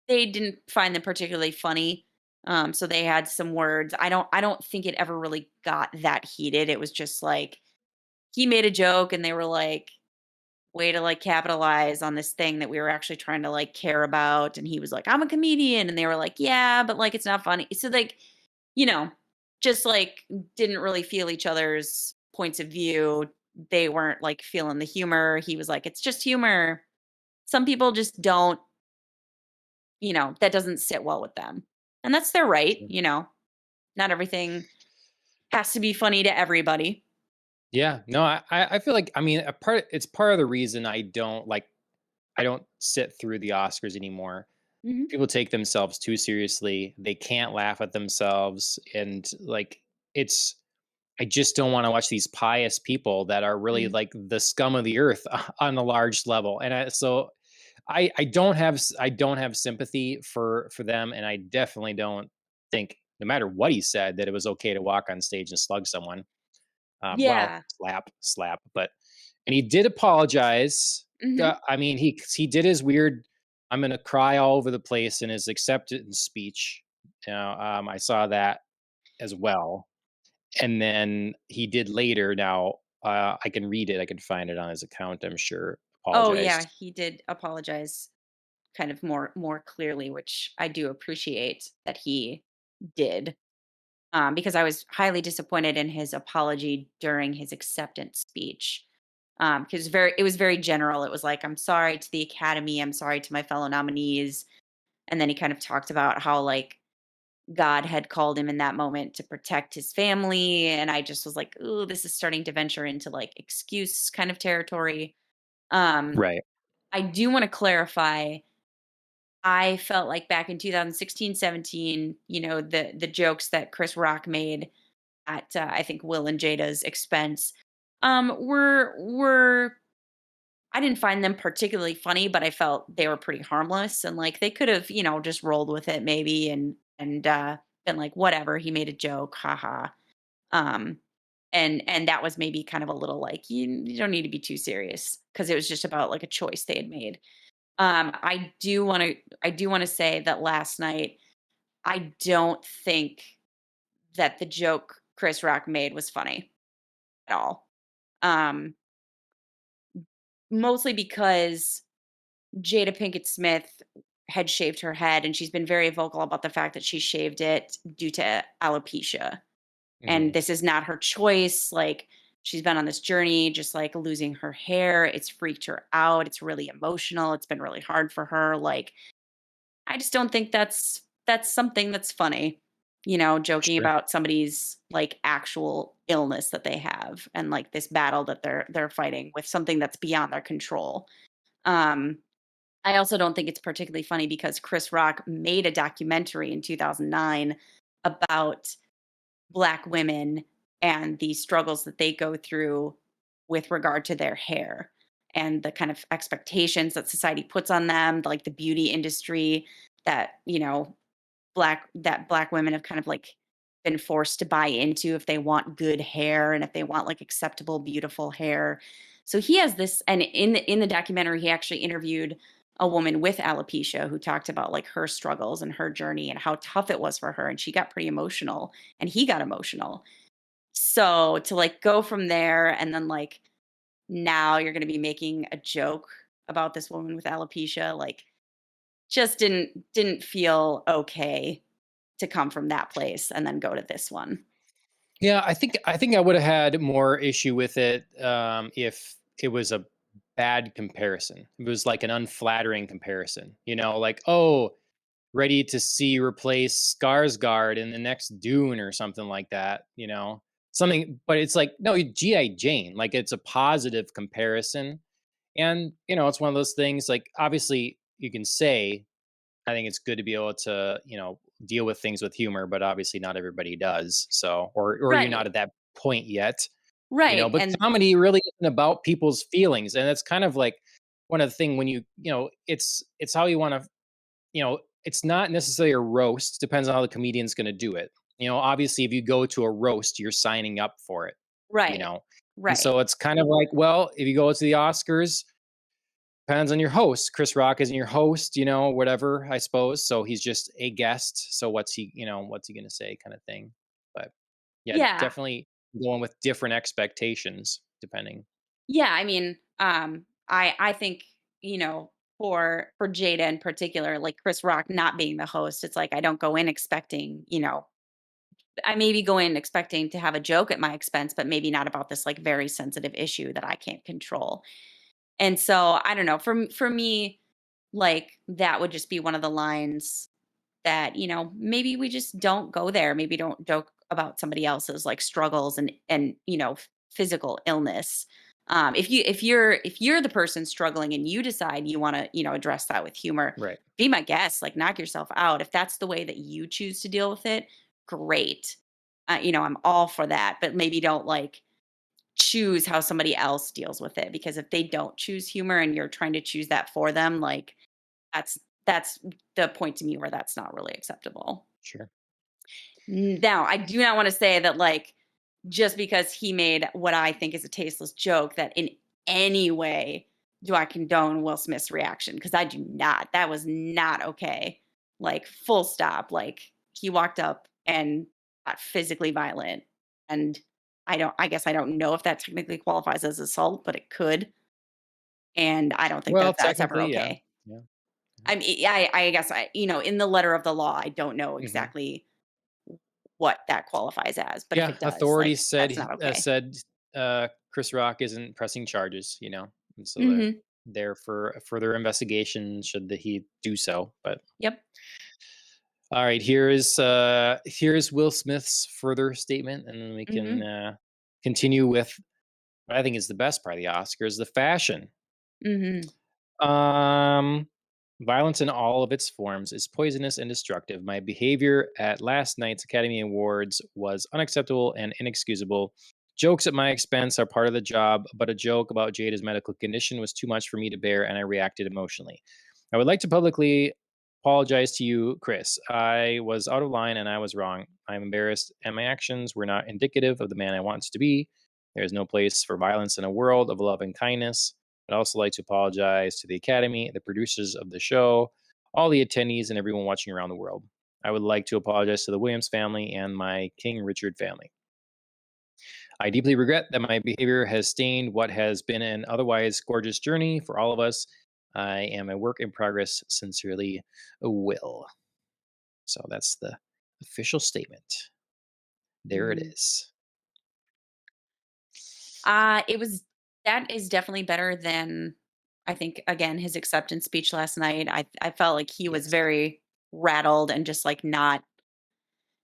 they didn't find them particularly funny. So they had some words. I don't think it ever really got that heated. It was just like he made a joke and they were like, way to like capitalize on this thing that we were actually trying to like care about. And he was like, I'm a comedian. And they were like, yeah, but like it's not funny. So like, you know, just like didn't really feel each other's points of view. They weren't like feeling the humor. He was like, it's just humor. Some people just don't, that doesn't sit well with them. And that's their right. Not everything has to be funny to everybody. yeah, no, I feel like I mean it's part of the reason I don't sit through the Oscars anymore. Hmm. People take themselves too seriously. They can't laugh at themselves, and like it's I just don't want to watch these pious people that are really Hmm. like the scum of the earth on a large level. And so I don't have I don't have sympathy for them, and I definitely don't think no matter what he said that it was okay to walk on stage and slug someone. Well, Yeah. slap, but and he did apologize. Hmm. I mean, he did his weird "I'm gonna cry all over the place" in his acceptance speech. I saw that as well, and then he did later. Now I can read it. I can find it on his account. I'm sure. Oh yeah, Apologized. he did apologize kind of more clearly, which I do appreciate that he did. Because I was highly disappointed in his apology during his acceptance speech. Because it was very general. It was like, I'm sorry to the Academy, I'm sorry to my fellow nominees. And then he kind of talked about how like God had called him in that moment to protect his family. And I just was like, ooh, this is starting to venture into like excuse kind of territory. Um, Right. I do want to clarify. I felt like back in 2016, 17, the jokes that Chris Rock made at I think Will and Jada's expense were I didn't find them particularly funny, but I felt they were pretty harmless and like they could have, just rolled with it maybe and been like whatever, he made a joke, haha. Um and that was maybe kind of a little like you don't need to be too serious because it was just about like a choice they had made. I do want to say that last night I don't think that the joke Chris Rock made was funny at all. Um, Mostly because Jada Pinkett Smith had shaved her head, and she's been very vocal about the fact that she shaved it due to alopecia. And Mhm. this is not her choice. Like, she's been on this journey, just like losing her hair. It's freaked her out. It's really emotional. It's been really hard for her. Like, I just don't think that's something that's funny, joking Sure. about somebody's like actual illness that they have and like this battle that they're fighting with something that's beyond their control. Um, I also don't think it's particularly funny because Chris Rock made a documentary in 2009 about Black women and the struggles that they go through with regard to their hair and the kind of expectations that society puts on them, like the beauty industry that, black women have kind of like been forced to buy into if they want good hair and if they want like acceptable beautiful hair. So he has this, and in the documentary he actually interviewed a woman with alopecia who talked about like her struggles and her journey and how tough it was for her, and she got pretty emotional and he got emotional. So to like go from there and then like now you're going to be making a joke about this woman with alopecia, like just didn't feel okay to come from that place and then go to this one. Yeah, I think I would have had more issue with it if it was a bad comparison. It was like an unflattering comparison. Like, oh, ready to see replace Skarsgård in the next Dune or something like that. Something, but it's like no, GI Jane. Like it's a positive comparison, and it's one of those things. Like obviously, you can say I think it's good to be able to, deal with things with humor, but obviously not everybody does. So, or you're not Right. at that point yet, Right. but And comedy really isn't about people's feelings. And it's kind of like one of the thing when it's how you want to, it's not necessarily a roast. Depends on how the comedian's going to do it. Obviously if you go to a roast, you're signing up for it, you right. know? And Right. so it's kind of like, well, if you go to the Oscars, depends on your host. Chris Rock isn't your host, whatever, I suppose. So he's just a guest. So what's he going to say kind of thing. But yeah, Yeah. definitely going with different expectations depending. Yeah, I mean, I think, for Jada in particular, like Chris Rock not being the host, it's like I don't go in expecting, I maybe go in expecting to have a joke at my expense, but maybe not about this like very sensitive issue that I can't control. And so I don't know. For me, like that would just be one of the lines that, maybe we just don't go there. Maybe don't joke about somebody else's like struggles and physical illness. If you're the person struggling and you decide you want to address that with humor, Right. be my guest. Like knock yourself out. If that's the way that you choose to deal with it, great. I'm all for that. But maybe don't like choose how somebody else deals with it, because if they don't choose humor and you're trying to choose that for them, like that's the point to me where that's not really acceptable. Sure. Now, I do not want to say that like just because he made what I think is a tasteless joke that in any way do I condone Will Smith's reaction, because I do not. That was not okay. Like full stop. Like he walked up and got physically violent, and I guess I don't know if that technically qualifies as assault, but it could, and I don't think Well, that that's ever technically, yeah. okay. Yeah. I mean, I guess in the letter of the law, I don't know Hmm. exactly what that qualifies as, but if Yeah. it does, like, Authorities said that's not uh, okay. said Chris Rock isn't pressing charges, and so they're Mhm. there for a further investigation should he do so. But Yep. all right, here's Will Smith's further statement, and then we can Mhm. continue with what I think is the best part of the Oscars, the fashion. Mhm. Um, Violence in all of its forms is poisonous and destructive. My behavior at last night's Academy Awards was unacceptable and inexcusable. Jokes at my expense are part of the job, but a joke about Jada's medical condition was too much for me to bear, and I reacted emotionally. I would like to publicly apologize to you, Chris. I was out of line and I was wrong. I'm embarrassed, and my actions were not indicative of the man I want to be. There is no place for violence in a world of love and kindness. I'd also like to apologize to the Academy, the producers of the show, all the attendees, and everyone watching around the world. I would like to apologize to the Williams family and my King Richard family. I deeply regret that my behavior has stained what has been an otherwise gorgeous journey for all of us. I am a work in progress. Sincerely, Will. So that's the official statement. There it Mhm. is. It was that is definitely better than I think again his acceptance speech last night. I felt like he was Yes. very rattled and just like not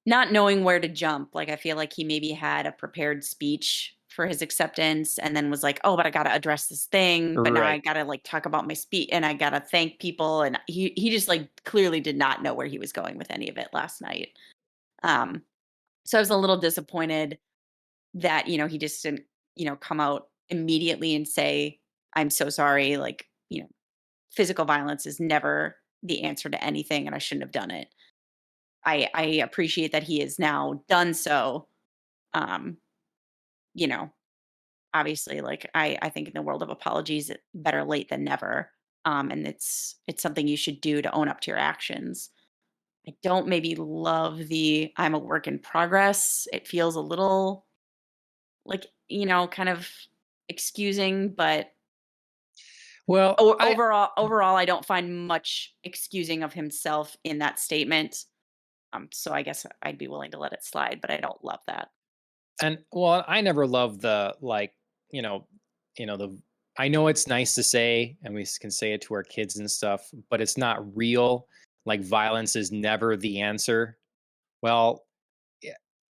knowing where to jump. Like I feel like he maybe had a prepared speech for his acceptance and then was like, "Oh, but I got to address this thing, but now I Right. got to like talk about my speech and I got to thank people." And he just like clearly did not know where he was going with any of it last night. Um so I was a little disappointed that, he just didn't, come out immediately and say, "I'm so sorry." Like, physical violence is never the answer to anything and I shouldn't have done it. I appreciate that he has now done so. Um, you know, Obviously, like I think in the world of apologies, better late than never. And it's something you should do to own up to your actions. I don't maybe love the "I'm a work in progress." It feels a little like, kind of excusing, but Well, I overall, I don't find much excusing of himself in that statement. So I guess I'd be willing to let it slide, but I don't love that. and well, I never loved the like, you know, the I know it's nice to say and can say it to our kids and stuff, but it's not real. Like violence is never the answer. Well,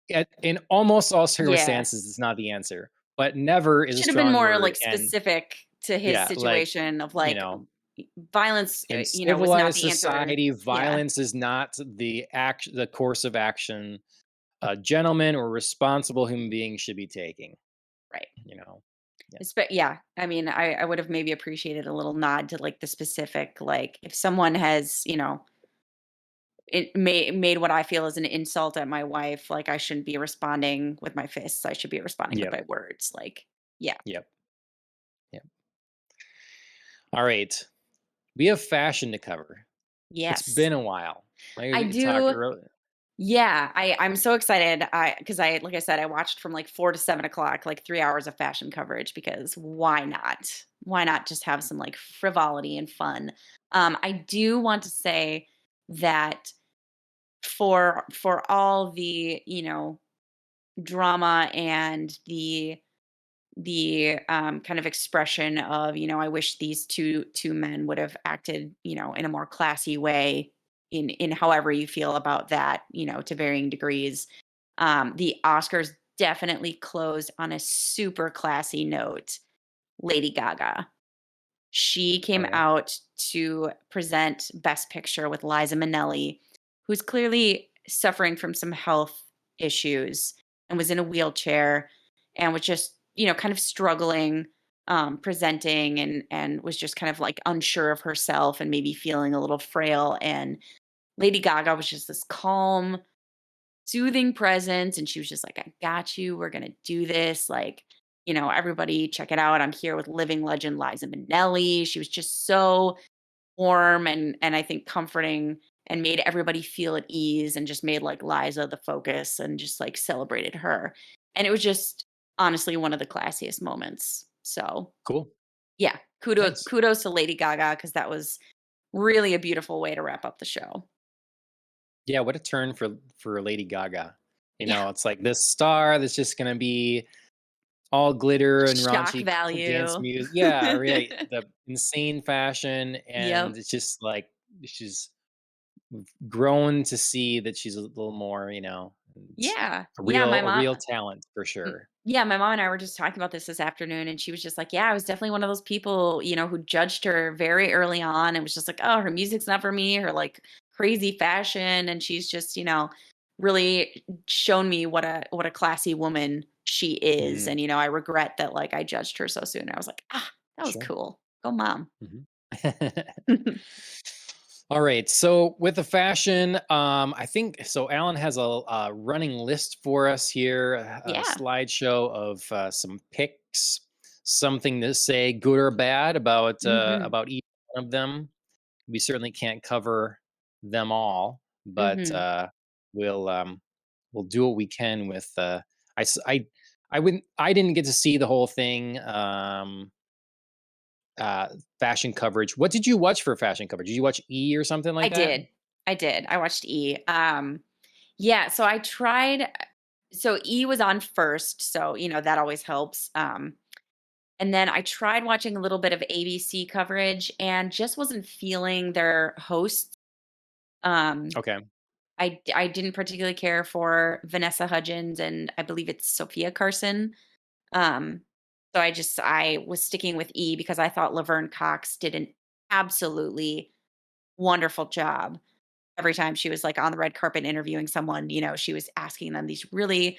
yeah, in almost all Yeah. circumstances, it's not the answer, but never is a Should have been strong more word. like And specific to his yeah, like, situation of you like know, violence, in was not civilized the answer. society, Yeah. violence is not the course of action a gentleman or responsible human being should be taking, Right. you know. Yeah. Yeah. I mean, I would have maybe appreciated a little nod to like the specific, like if someone has, it made what I feel is an insult at my wife, like I shouldn't be responding with my fists. I should be responding with Yep. my words. Like, yeah. Yep. Yep. All right. We have fashion to cover. It's Yes. been a while. Like I we talked do. earlier. Yeah, I'm so excited. Because like I said, I watched from like 4 to 7 o'clock, like 3 hours of fashion coverage. Because why not? Why not just have some like frivolity and fun? I do want to say that for all the drama and the kind of expression of, I wish these two men would have acted, in a more classy way in however you feel about that, to varying degrees. The Oscars definitely closed on a super classy note. Lady Gaga. She Oh came yeah. out to present Best Picture with Liza Minnelli, who's clearly suffering from some health issues and was in a wheelchair and was just, kind of struggling presenting and was just kind of like unsure of herself and maybe feeling a little frail. And Lady Gaga was just this calm, soothing presence, and she was just like, "I got you. We're gonna do this." Like, everybody check it out. I'm here with living legend Liza Minnelli. She was just so warm and I think comforting and made everybody feel at ease and just made like Liza the focus and just like celebrated her. And it was just honestly one of the classiest moments. So Cool. yeah, kudos Nice. kudos to Lady Gaga because that was really a beautiful way to wrap up the show. Yeah, what a turn for Lady Gaga. Yeah. It's like this star that's just gonna be all glitter and Shock raunchy dance value. music. Yeah, right. The insane fashion, and Yep. it's just like she's grown to see that she's a little more, it's Yeah. a Yeah, real a real talent for sure. yeah, my mom and I were just talking about this afternoon, and she was just like, "Yeah, I was definitely one of those people, who judged her very early on and was just like, oh, her music's not for me, her like crazy fashion, and she's just, really shown me what a classy woman she is, Mhm. and I regret that like I judged her so soon." I was like, "Ah, that was Sure. cool. Go mom." Mhm. All right. So with the fashion, I think so. Alan has a running list for us here, a Yeah. slideshow of some picks, something to say, good or bad, Mhm. about each one of them. We certainly can't cover them all, but Mhm. we'll do what we can with. I s- I wouldn't. I didn't get to see the whole thing. Uh, Fashion coverage. What did you watch for fashion coverage? Did you watch E or something I like that? did. I did. I watched E. Yeah, so I tried. So E was on first, so, that always helps. And then I tried watching a little bit of ABC coverage and just wasn't feeling their hosts. Um, Okay. I didn't particularly care for Vanessa Hudgens and I believe it's Sophia Carson. Um, so I was sticking with E because I thought Laverne Cox did an absolutely wonderful job. Every time she was like on the red carpet interviewing someone, she was asking them these really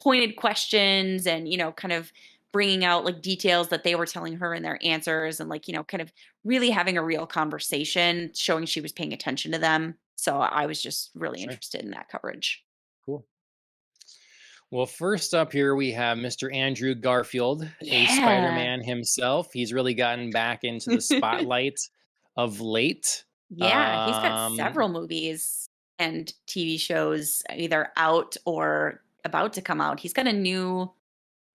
pointed questions and, kind of bringing out like details that they were telling her in their answers and like, kind of really having a real conversation, showing she was paying attention to them. So I was just really Sure. interested in that coverage. Cool. Well, first up here we have Mr. Andrew Garfield, a Yeah. Spider-Man himself. He's really gotten back into the spotlight of late. Yeah, he's got Um, several movies and TV shows either out or about to come out. He's got a new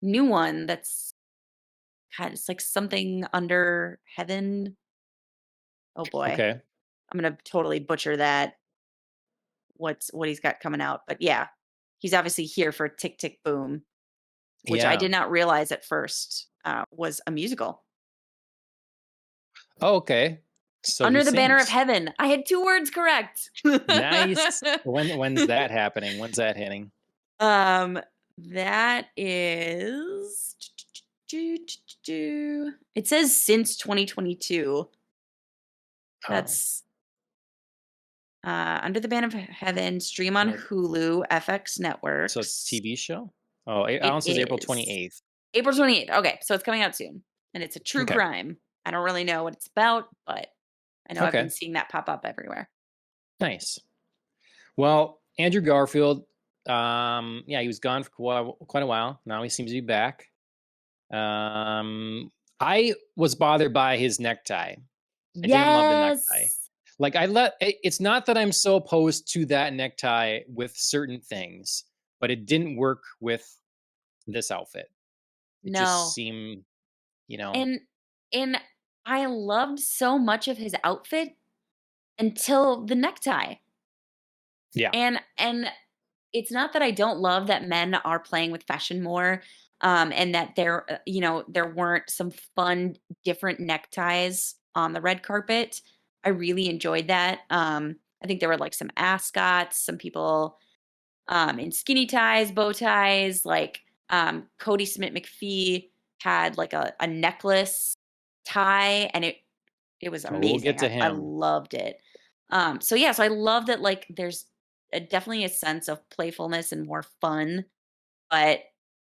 one that's God, it's like something under heaven. Oh boy. okay. I'm gonna totally butcher that. What he's got coming out. But yeah, he's obviously here for Tick Tick Boom, which I Yeah. did not realize at first was a musical. Oh, okay. So he Under the Banner of sings. Heaven. I had two words correct. Nice. When's that happening? When's that hitting? um, that is. It says since 2022. Oh, That's Under the Banner of Heaven. Stream on oh, Hulu, FX so it's networks. TV show? Oh, It Alan says April is 28th. April 28th. Okay, so it's coming out soon, and it's a true Okay. crime. I don't really know what it's about, but I know I've been Okay. seeing that pop up everywhere. Nice. Well, Andrew Garfield, yeah, he was gone for quite a while. Now he seems to be back. I was bothered by his necktie. I didn't love the necktie. Yes. Like it's not that I'm so opposed to that necktie with certain things, but it didn't work with this outfit. It just No. seemed, you know, And and I loved so much of his outfit until the necktie. yeah, And it's not that I don't love that men are playing with fashion more, and that there weren't some fun different neckties on the red carpet. I really enjoyed that. I think there were like some ascots, some people in skinny ties, bow ties, like Cody Smith McPhee had like a necklace tie, and it was well, we'll get amazing. to I him. loved it. So yeah, so I love that like there's definitely a sense of playfulness and more fun. But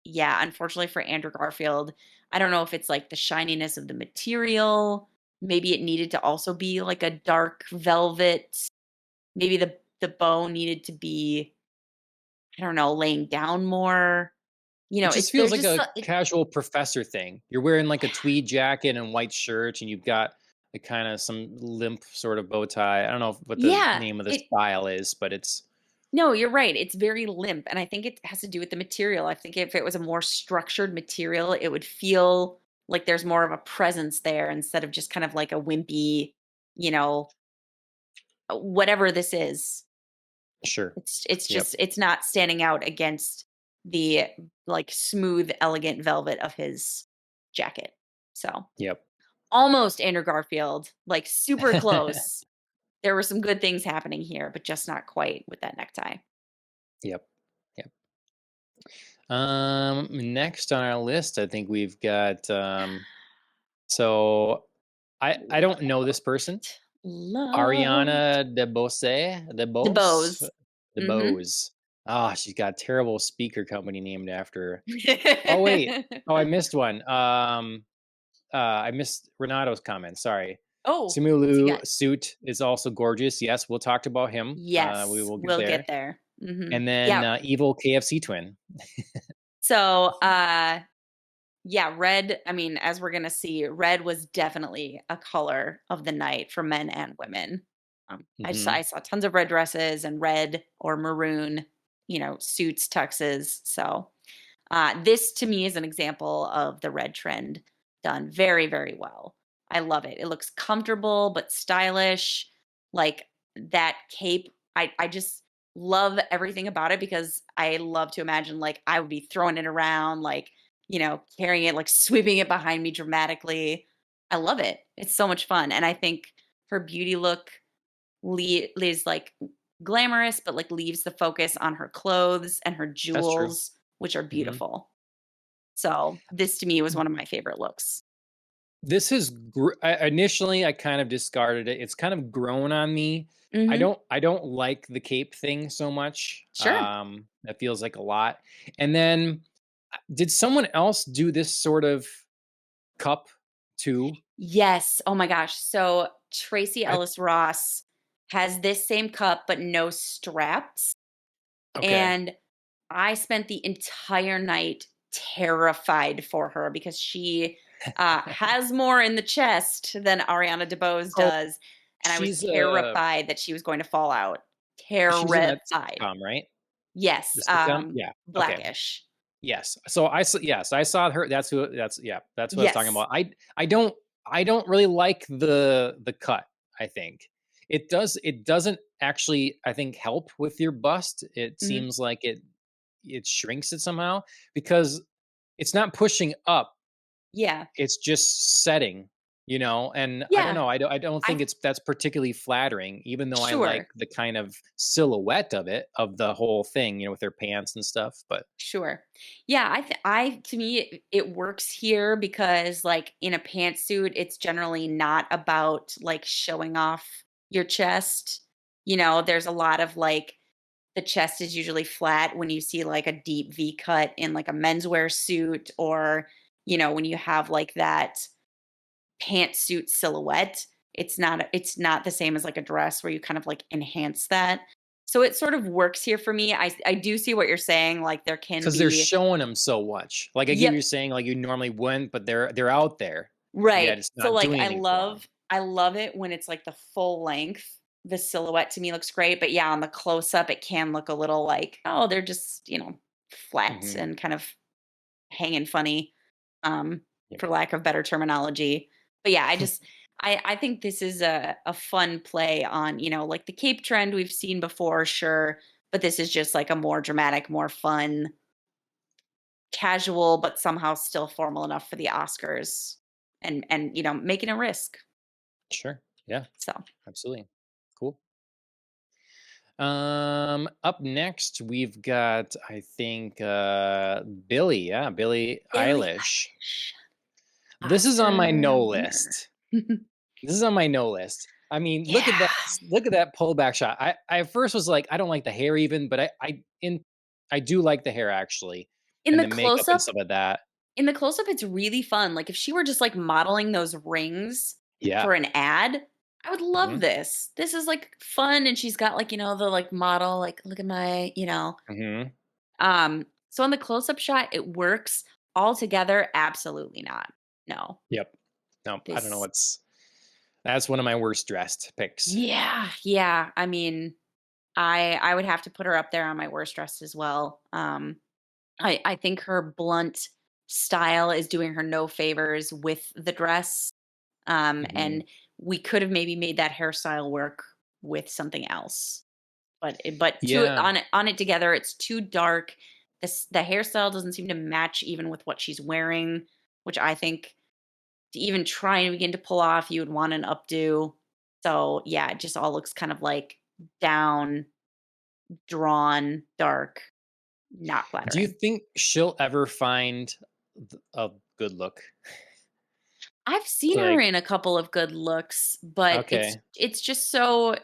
yeah, unfortunately for Andrew Garfield, I don't know if it's like the shininess of the material. Maybe it needed to also be like a dark velvet. Maybe the bow needed to be, I don't know, laying down more. It just It's feels there's like just a casual professor thing. You're wearing like a yeah. tweed jacket and white shirt, and you've got like kind of some limp sort of bow tie. I don't know what the Yeah, name of the it style is, but it's no, you're right. It's very limp, and I think it has to do with the material. I think if it was a more structured material, it would feel like there's more of a presence there instead of just kind of like a wimpy, you know, whatever this is. sure. It's Yep. just it's not standing out against the like smooth, elegant velvet of his jacket. So Yep. almost Andrew Garfield, like super close. There were some good things happening here, but just not quite with that necktie. Yep. Yep. Next on our list, I think we've got so I don't know Love this person. Loved Ariana DeBose, the DeBose, bows. Mhm. DeBose. Ah, she's got a terrible speaker company named after her. Oh wait. Oh, I missed one. I missed Renato's comment. Sorry. Oh, what's he got? Simulu suit is also gorgeous. Yes, we'll talk about him. We Yes, will get we'll get there. there. Mhm. And then Yeah. evil KFC twin. So, yeah, red, I mean, as we're gonna see, red was definitely a color of the night for men and women. Hmm. I saw tons of red dresses and red or maroon, suits, tuxes. So, this to me is an example of the red trend done very, very well. I love it. It looks comfortable but stylish. Like that cape, I just love everything about it because I love to imagine like I would be throwing it around, like, carrying it, like sweeping it behind me dramatically. I love it. It's so much fun. And I think her beauty look is like glamorous, but like leaves the focus on her clothes and her That's true. jewels, which are Mhm. beautiful. So this to me was one of my favorite looks. This is initially I kind of discarded it. It's kind of grown on me. Hmm. I don't like the cape thing so much. Sure. That feels like a lot. And then did someone else do this sort of cup too? Yes. Oh my gosh. So Tracy I Ellis Ross has this same cup, but no straps. okay. And I spent the entire night terrified for her because she has more in the chest than Ariana DeBose Oh, does. And I was she's terrified that she was going to fall out. she was in that Terrified. sitcom, right? Yes. The sitcom? Yeah. Okay. Blackish. Yes. So yes, I saw her. That's what I was talking Yes. about. I don't really like the cut, I think. It doesn't actually, I think, help with your bust. It Mhm. seems like it shrinks it somehow because it's not pushing up, Yeah. it's just setting, and I don't Yeah. know, I don't I think that's particularly flattering, even though I like Sure. the kind of silhouette of it, of the whole thing, with their pants and stuff, but Sure. Yeah, I to me it works here because like in a pantsuit it's generally not about like showing off your chest. There's a lot of like the chest is usually flat when you see like a deep V cut in like a menswear suit or when you have like that pantsuit silhouette. It's not the same as like a dress where you kind of like enhance that. So it sort of works here for me. I do see what you're saying. Like there can 'cause they're be. showing them so much. Like, I get what Yep. you're saying, like, you normally wouldn't, but they're out there, Right. yet it's So not like doing anything for them. I love it when it's like the full length. The silhouette to me looks great, but yeah, on the close up it can look a little like, oh, they're just, flat Mhm. and kind of hanging funny, um, Yep. for lack of better terminology. But yeah, I think this is a fun play on, like the cape trend we've seen before, sure, but this is just like a more dramatic, more fun, casual, but somehow still formal enough for the Oscars and making a risk. Sure. Yeah, So absolutely. Cool. Up next, we've got, I think, Billie Billie Eilish. Eilish, This is on my Oscar no winner. list. This is on my no list. I mean, Yeah. look at that pullback shot. I at first was like, I don't like the hair even, but I do like the hair actually, In and the the makeup and close-up stuff like that. in the close-up, it's really fun. Like, if she were just, like, modeling those rings Yeah. for an ad, I would love Mhm. this. This is, like, fun, and she's got, like, the, like, model, like, "Look at my" Mhm. So on the close-up shot, it works. All together, absolutely not. No. Yep. No, I don't know This what's that's one of my worst dressed picks. Yeah, yeah. I mean, I would have to put her up there on my worst dressed as well. I think her blunt style is doing her no favors with the dress. Mhm. And we could have maybe made that hairstyle work with something else. But Yeah. on it together, it's too dark. The hairstyle doesn't seem to match even with what she's wearing, which I think to even try and begin to pull off, you would want an updo. So yeah, it just all looks kind of like down, drawn, dark, not Do you flattering. think she'll ever find a good look? I've seen her Like, in a couple of good looks, but it's okay. it's just so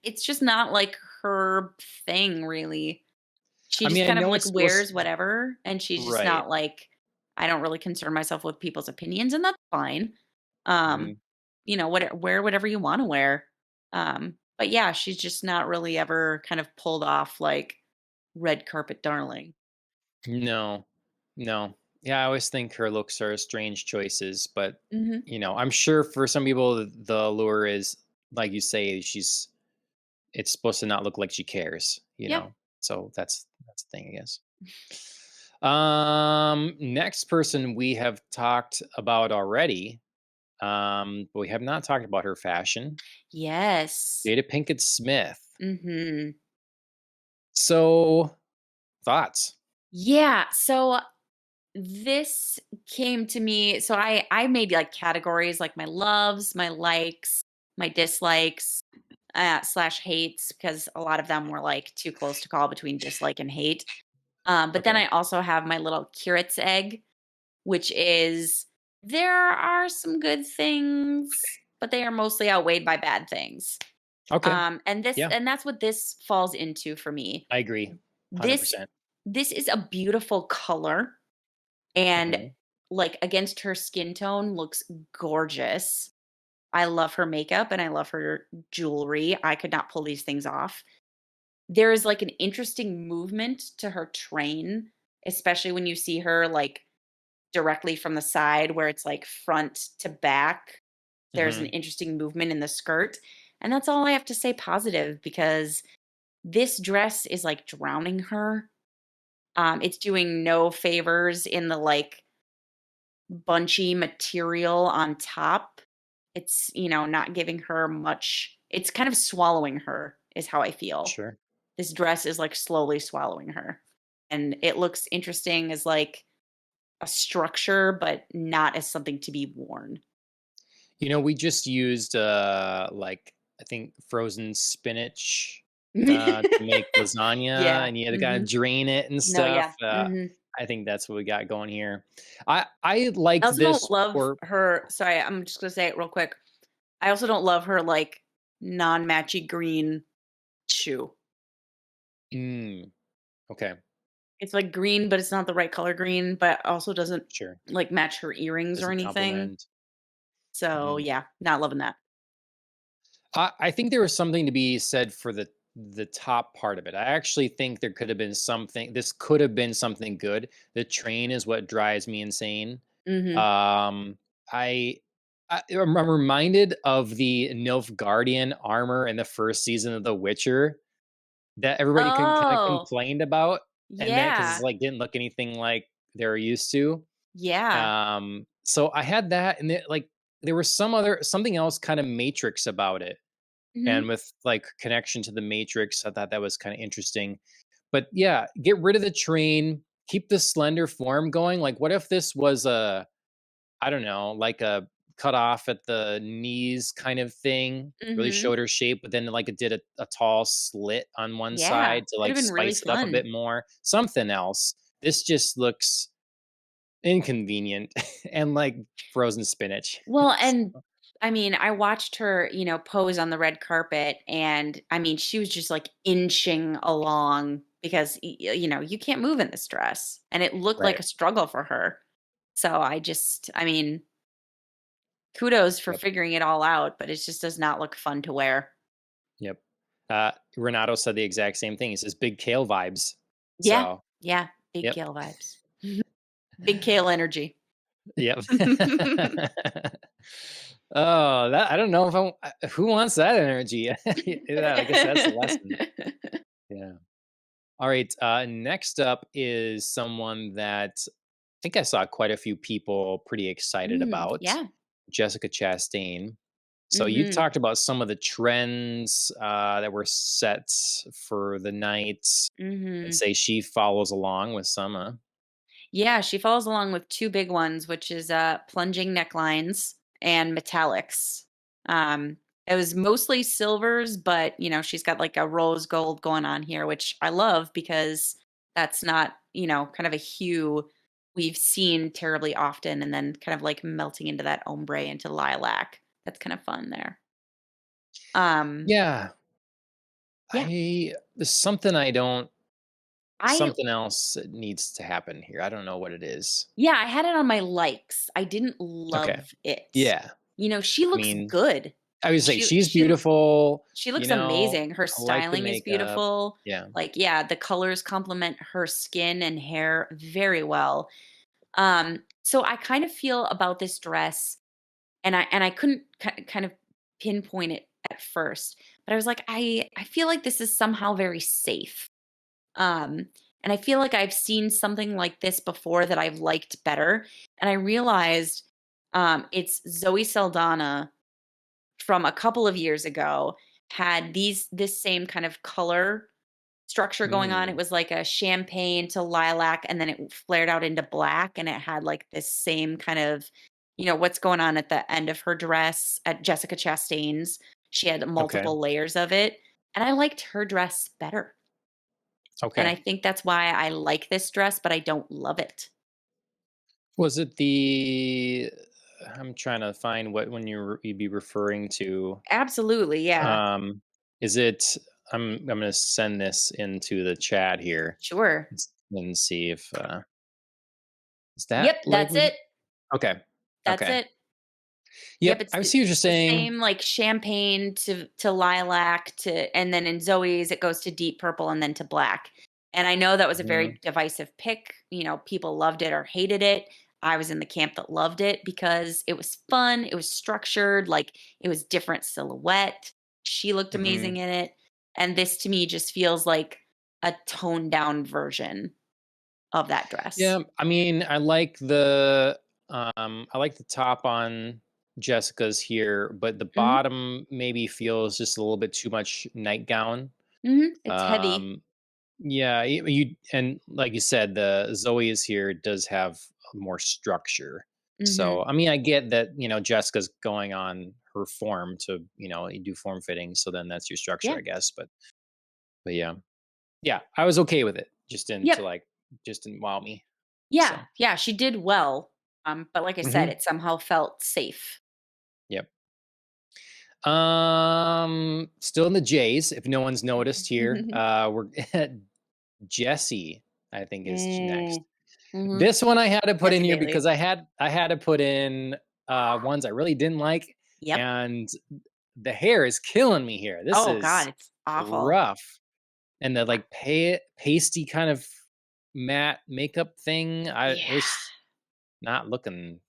it's just not like her thing really. She I just mean, I kind of know like it's supposed wears whatever and she's just right. not like I don't really concern myself with people's opinions and that's fine. Um Mhm. wear whatever you want to wear. But yeah, she's just not really ever kind of pulled off like red carpet darling. No. No. Yeah, I always think her looks are strange choices, but, Mhm. I'm sure for some people, the allure is, like you say, it's supposed to not look like she cares, you Yeah. know? So that's the thing, I guess. Next person we have talked about already, but we have not talked about her fashion. Yes. Jada Pinkett Smith. Mhm. So, thoughts? Yeah, so this came to me, so I made like categories like my loves, my likes, my dislikes, slash hates, because a lot of them were like too close to call between dislike and hate. But then Okay. I also have my little curate's egg, which is there are some good things, but they are mostly outweighed by bad things. Okay. And Yeah, that's what this falls into for me. I agree. This 100%. this is a beautiful color, and Mhm. like against her skin tone looks gorgeous. I love her makeup and I love her jewelry. I could not pull these things off. There is like an interesting movement to her train, especially when you see her like directly from the side where it's like front to back. There's an Mhm. interesting movement in the skirt. And that's all I have to say positive, because this dress is like drowning her. It's doing no favors in the like bunchy material on top. It's, not giving her much. It's kind of swallowing her, is how I feel. Sure. This dress is like slowly swallowing her. And it looks interesting as like a structure, but not as something to be worn. We just used, like, I think frozen spinach, to make lasagna, Yeah. and you had to kinda drain it and No, stuff. yeah. Hmm. I think that's what we got going here. I I liked also don't this love for her. Sorry, I'm just gonna say it real quick. I also don't love her like non-matchy green shoe. mm, okay, It's like green, but it's not the right color green, but also doesn't sure. like match her earrings Does or it anything. complement? So Mhm. yeah, not loving that. I think there was something to be said for the top part of it. I actually think there could have been something. This could have been something good. The train is what drives me insane. Mhm. Um, I, I'm reminded of the Nilfgaardian armor in the first season of The Witcher that everybody kind of Oh, complained about, and that because it's yeah. like didn't look anything like they're used to. Yeah. So I had that, and like there was something else kind of Matrix about it, and Mhm. with like connection to the Matrix, I thought that was kind of interesting. But yeah, get rid of the train, keep the slender form going. Like, what if this was a, I don't know, like a cut off at the knees kind of thing? Really Mhm. showed her shape, but then like it did a tall slit on one Yeah. side to Could like have been really spice it up a bit fun. more. Something else. This just looks inconvenient and like frozen spinach. Well, and I mean, I watched her, pose on the red carpet, and I mean, she was just like inching along because you can't move in this dress, and it looked like Right. a struggle for her. So I mean, kudos for Yep. figuring it all out, but it just does not look fun to wear. Yep. Renato said the exact same thing. He says big kale vibes. Yeah. So, Yeah. Big yep. kale vibes. Big kale energy. Yep. Oh, that I don't know if who wants that energy? Yeah, I guess that's a lesson. Yeah. All right. Next up is someone that I think I saw quite a few people pretty excited about, Yeah. Jessica Chastain. So you Mhm. talked about some of the trends that were set for the night. I'd Mhm. say she follows along with some. Yeah, she follows along with 2 big ones, which is, plunging necklines and metallics. Um, it was mostly silvers, but, she's got, like, a rose gold going on here, which I love because that's not, kind of a hue we've seen terribly often, and then kind of, like, melting into that ombre into lilac. That's kind of fun there. Um, Yeah, yeah. there's something I don't I something else that needs to happen here. I don't know what it is. Yeah, I had it on my likes. I didn't Okay. love it. Yeah. She I looks mean, good. I would say She she's she l beautiful, she looks amazing. Her I like the styling is makeup. beautiful. Yeah. Like, yeah, the colors complement her skin and hair very well. So I kind of feel about this dress, and I couldn't kind of pinpoint it at first, but I was like, I feel like this is somehow very safe. Um, and I feel like I've seen something like this before that I've liked better. And I realized it's Zoe Saldana from a couple of years ago had this same kind of color. structure going on. It Mm, was like a champagne to lilac, and then it flared out into black, and it had like this same kind of, what's going on at the end of her dress at Jessica Chastain's. She had okay. multiple layers of it, and I liked her dress better. And I Okay. think that's why I like this dress, but I don't love it. Was it the I'm trying to find what when you'd be referring to. Absolutely, yeah. Um, is it I'm gonna send this into the chat here Sure. and see if is that Yep, that's likely? it. Okay. That's Okay. it. Yep, Yep. I see what you're it's the saying. same like champagne to lilac to, and then in Zoe's it goes to deep purple and then to black. And I know that was a Mhm, very divisive pick. People loved it or hated it. I was in the camp that loved it because it was fun, it was structured, like it was different silhouette. She looked mhm. amazing in it. And this to me just feels like a toned down version of that dress. Yeah, I mean, I like the top on Jessica's here, but the Mhm. bottom maybe feels just a little bit too much nightgown. Mhm. It's heavy. Um yeah, you and like you said, the Zoe's here does have more structure. Mhm. So, I mean, I get that, Jessica's going on her form to, you do form fitting, so then that's your structure, Yeah. I guess, but yeah. Yeah, I was okay with it. Yep. Just didn't wow me. Yeah, So, yeah, she did well, but like I said, mhm. it somehow felt safe. Yep. Still in the J's, if no one's noticed here. We're Jesse, I think is next. Mm, mhm. This one I had to put in Jessie here Bailey. because I had to put in ones I really didn't like, Yep. and the hair is killing me here. This Oh god, is it's awful. rough. And the like pasty kind of matte makeup thing, I Yeah. it's not looking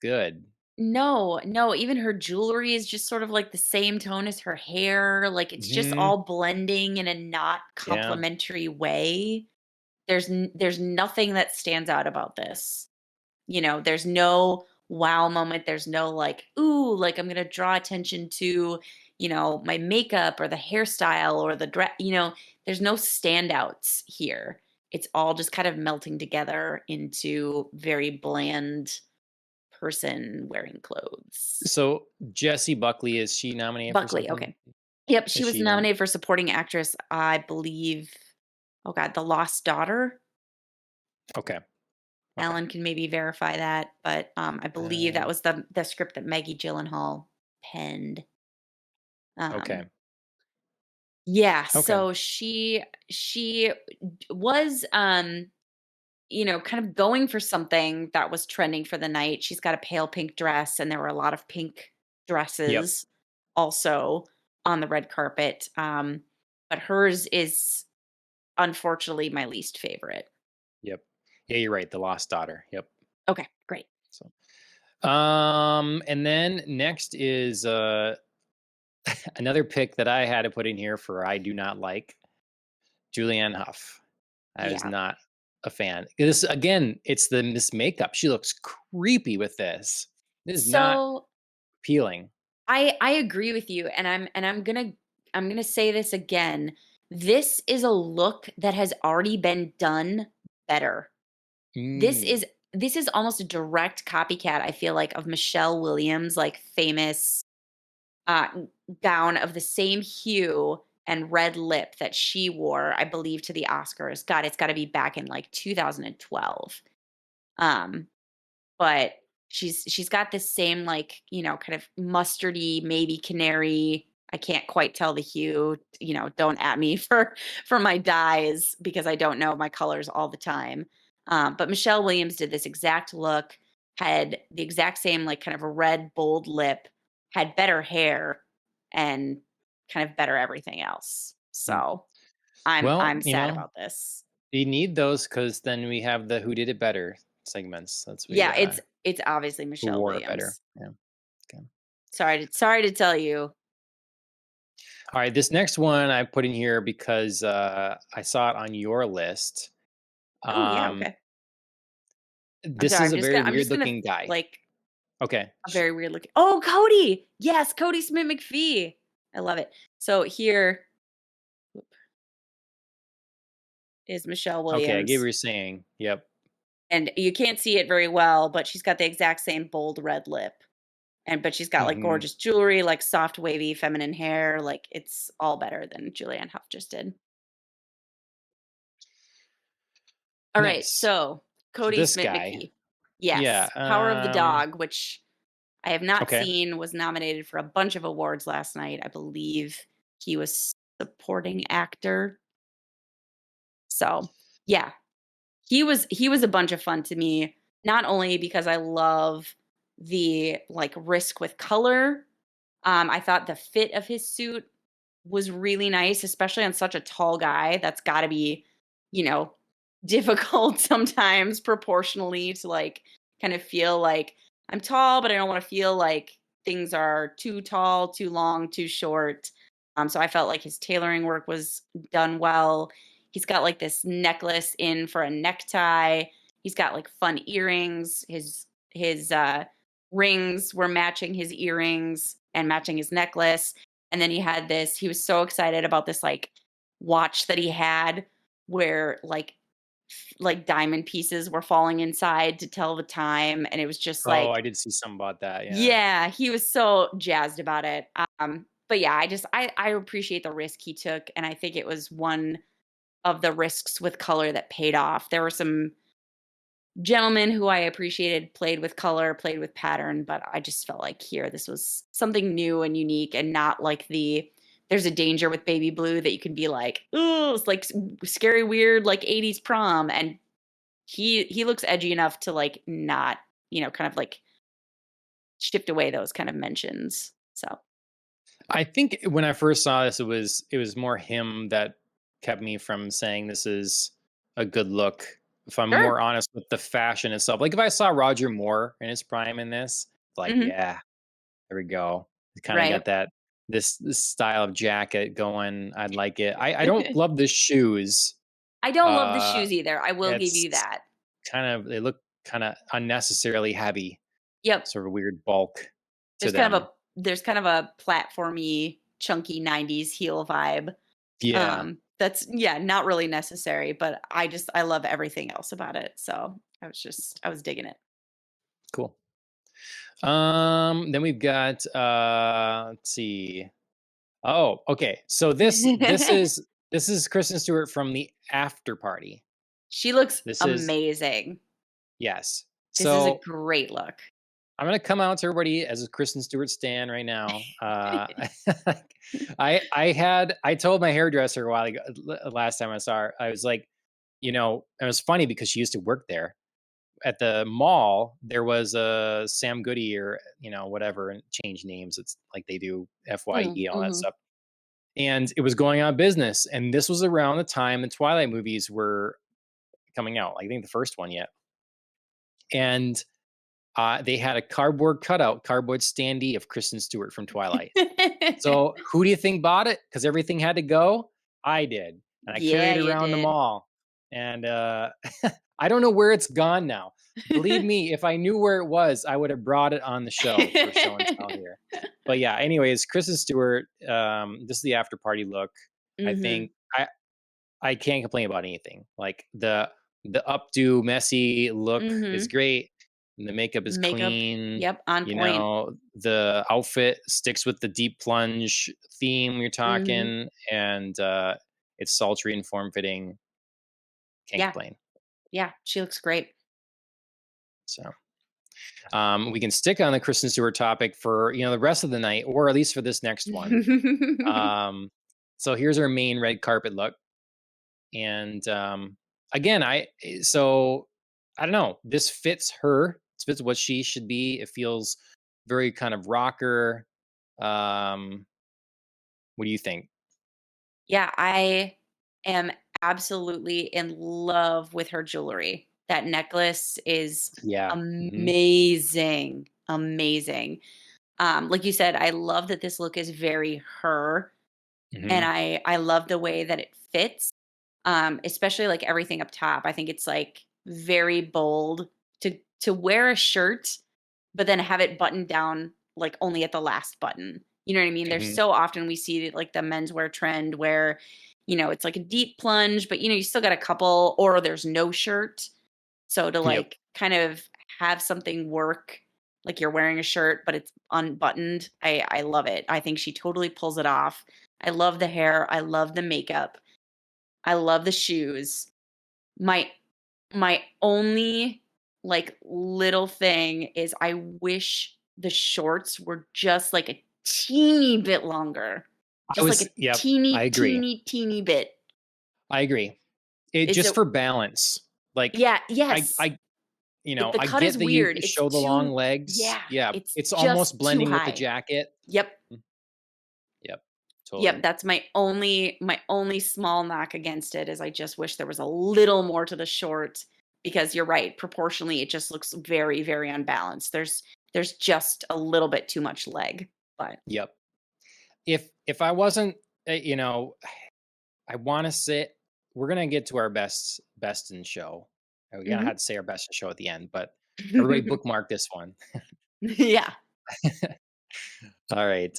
good. No, no, even her jewelry is just sort of like the same tone as her hair, like, it's just Mhm. all blending in a not Yeah. complimentary way. There's nothing that stands out about this. There's no wow moment. There's no like, ooh, like I'm gonna draw attention to, my makeup or the hairstyle or the dress. There's no standouts here. It's all just kind of melting together into very bland person wearing clothes. So Jessie Buckley, is she nominated for Buckley, something? okay. Yep, she Is was she nom nominated for supporting actress, I believe. Oh God, The Lost Daughter. Okay. Okay. Alan can maybe verify that, but, I believe that Uh, was the script that Maggie Gyllenhaal penned. Um, okay. yeah, Okay. so she was, kind of going for something that was trending for the night. She's got a pale pink dress, and there were a lot of pink Yep. dresses also on the red carpet, but hers is unfortunately my least favorite. Yep. Yeah, you're right, The Lost Daughter. Yep. Okay, great. So, and then next is another pick that I had to put in here for I do not like Julianne Hough. I was Yeah. not a fan. This again, it's this makeup. She looks creepy with this. This is not So appealing. I agree with you, and I'm gonna say this again. This is a look that has already been done better. This Mm, is this is almost a direct copycat, I feel like, of Michelle Williams' like famous uh gown of the same hue and red lip that she wore, I believe, to the Oscars. God, it's got to be back in like 2012. Um, but she's got this same like, kind of mustardy, maybe canary. I can't quite tell the hue. Don't at me for my dyes because I don't know my colors all the time. But Michelle Williams did this exact look, had the exact same like kind of a red bold lip, had better hair, and kind of better everything else. mm. So I'm Well, sad about this. you need those because then we have the "Who Did It Better" segments. That's we Yeah, it's obviously who Michelle wore it better. Williams. Yeah. Okay. Sorry to tell you. All right. This next one I put in here because I saw it on your list. Oh, yeah, Um, okay. I'm this sorry, is a very I'm weird just gonna, looking guy. like, Okay. a very weird looking. Oh, Cody! Yes, Cody Smith McPhee. I love it. So here is Michelle Okay, I get what Williams. you're saying. Yep. And you can't see it very well, but she's got the exact same bold red lip. But she's got like Mhm. gorgeous jewelry, like soft, wavy, feminine hair. Like it's all better than Julianne Hough just did. All right, Nice. so So Cody this Smith guy. McKee. Yeah, Yes, Power of the Dog, which I have not okay. seen, was nominated for a bunch of awards last night. I believe he was supporting actor. So, yeah, he was a bunch of fun to me, not only because I love the like risk with color. I thought the fit of his suit was really nice, especially on such a tall guy. That's got to be, you know, difficult sometimes proportionally to like kind of feel like I'm tall, but I don't want to feel like things are too tall, too long, too short. So I felt like his tailoring work was done well. He's got like this necklace in for a necktie. He's got like fun earrings. His rings were matching his earrings and matching his necklace. And then he was so excited about this like watch that he had where like diamond pieces were falling inside to tell the time. And it was just Oh, like, I did see something about that, yeah. yeah, he was so jazzed about it. But yeah, I appreciate the risk he took. And I think it was one of the risks with color that paid off. There were some gentlemen who I appreciated played with color, played with pattern, but I just felt like here this was something new and unique and not like there's a danger with baby blue that you can be like, "Ooh, it's like scary weird like 80s prom." And he looks edgy enough to like not, kind of like shift away those kind of mentions. So, I think when I first saw this, it was more him that kept me from saying this is a good look. If I'm more sure. honest with the fashion itself, like if I saw Roger Moore in his prime in this, like Mhm. yeah, there we go. Kind of Right. got that this style of jacket going. I'd like it. I don't love the shoes. I don't love the Uh, shoes either. I will give you it's that. kind of they look kind of unnecessarily heavy, Yep. sort of weird bulk to There's kind of a them. there's kind of a platformy, chunky 90s heel vibe. Yeah, That's yeah, not really necessary, but I love everything else about it. So I was digging it. cool. Then we've got let's see. Oh, okay. So this is Kristen Stewart from the after party. She looks This is amazing. yes. This is a So great look. I'm gonna come out to everybody as a Kristen Stewart stan right now. I told my hairdresser a while ago, last time I saw her, I was like, it was funny because she used to work there at the mall. There was a Sam Goody or whatever, and change names. It's like they do FYE all that Mhm. stuff, and it was going out of business. And this was around the time the Twilight movies were coming out. I think the first one yet, and they had a cardboard standee of Kristen Stewart from Twilight. So who do you think bought it? Because everything had to go. I did, and I Yeah, carried it you around the did. mall. And I don't know where it's gone now. Believe me, if I knew where it was, I would have brought it on the show for show and tell here. But yeah, anyways, Kristen Stewart. This is the after party look. I Mhm. think I can't complain about anything. Like the updo messy look is Mhm. great. And the makeup is Makeup. clean. Yep, on point. The outfit sticks with the deep plunge theme you're Mhm. talking, and it's sultry and form fitting. Can't Yeah. complain. Yeah, she looks great. So we can stick on the Kristen Stewart topic for the rest of the night, or at least for this next one. Um, so here's our main red carpet look. And again, so I don't know. This fits her. This fits what she should be. It feels very kind of rocker. Um, what do you think? Yeah, I am absolutely in love with her jewelry. That necklace is Yeah. Hmm. amazing, amazing. Like you said, I love that this look is very her, and Hmm. I love the way that it fits. Especially like everything up top. I think it's like very bold to wear a shirt, but then have it buttoned down like only at the last button. You know what I mean? There's Hmm. so often we see like the menswear trend where it's like a deep plunge, but you still got a couple, or there's no shirt. So to Yep. like kind of have something work, like you're wearing a shirt, but it's unbuttoned. I love it. I think she totally pulls it off. I love the hair. I love the makeup. I love the shoes. My my only like little thing is I wish the shorts were just like a teeny bit longer. I Just like a was Yep, I teeny, agree. teeny, teeny bit. I agree. It Is just it for balance. Like, Yeah, I yes. I The I cut get is that you weird. It's show the long too legs. Yeah, Yeah, it's it's almost just too blending with the high. jacket. Yep. Mm, yep, Yep, totally. that's my only small knock against it is I just wish there was a little more to the short because you're right, proportionally it just looks very, very unbalanced. There's just a little bit too much leg, but Yep. If I wasn't, I wanna say we're gonna get to our best in show. And we gonna Mhm. have to say our best in show at the end, but everybody bookmark this one. Yeah. All right.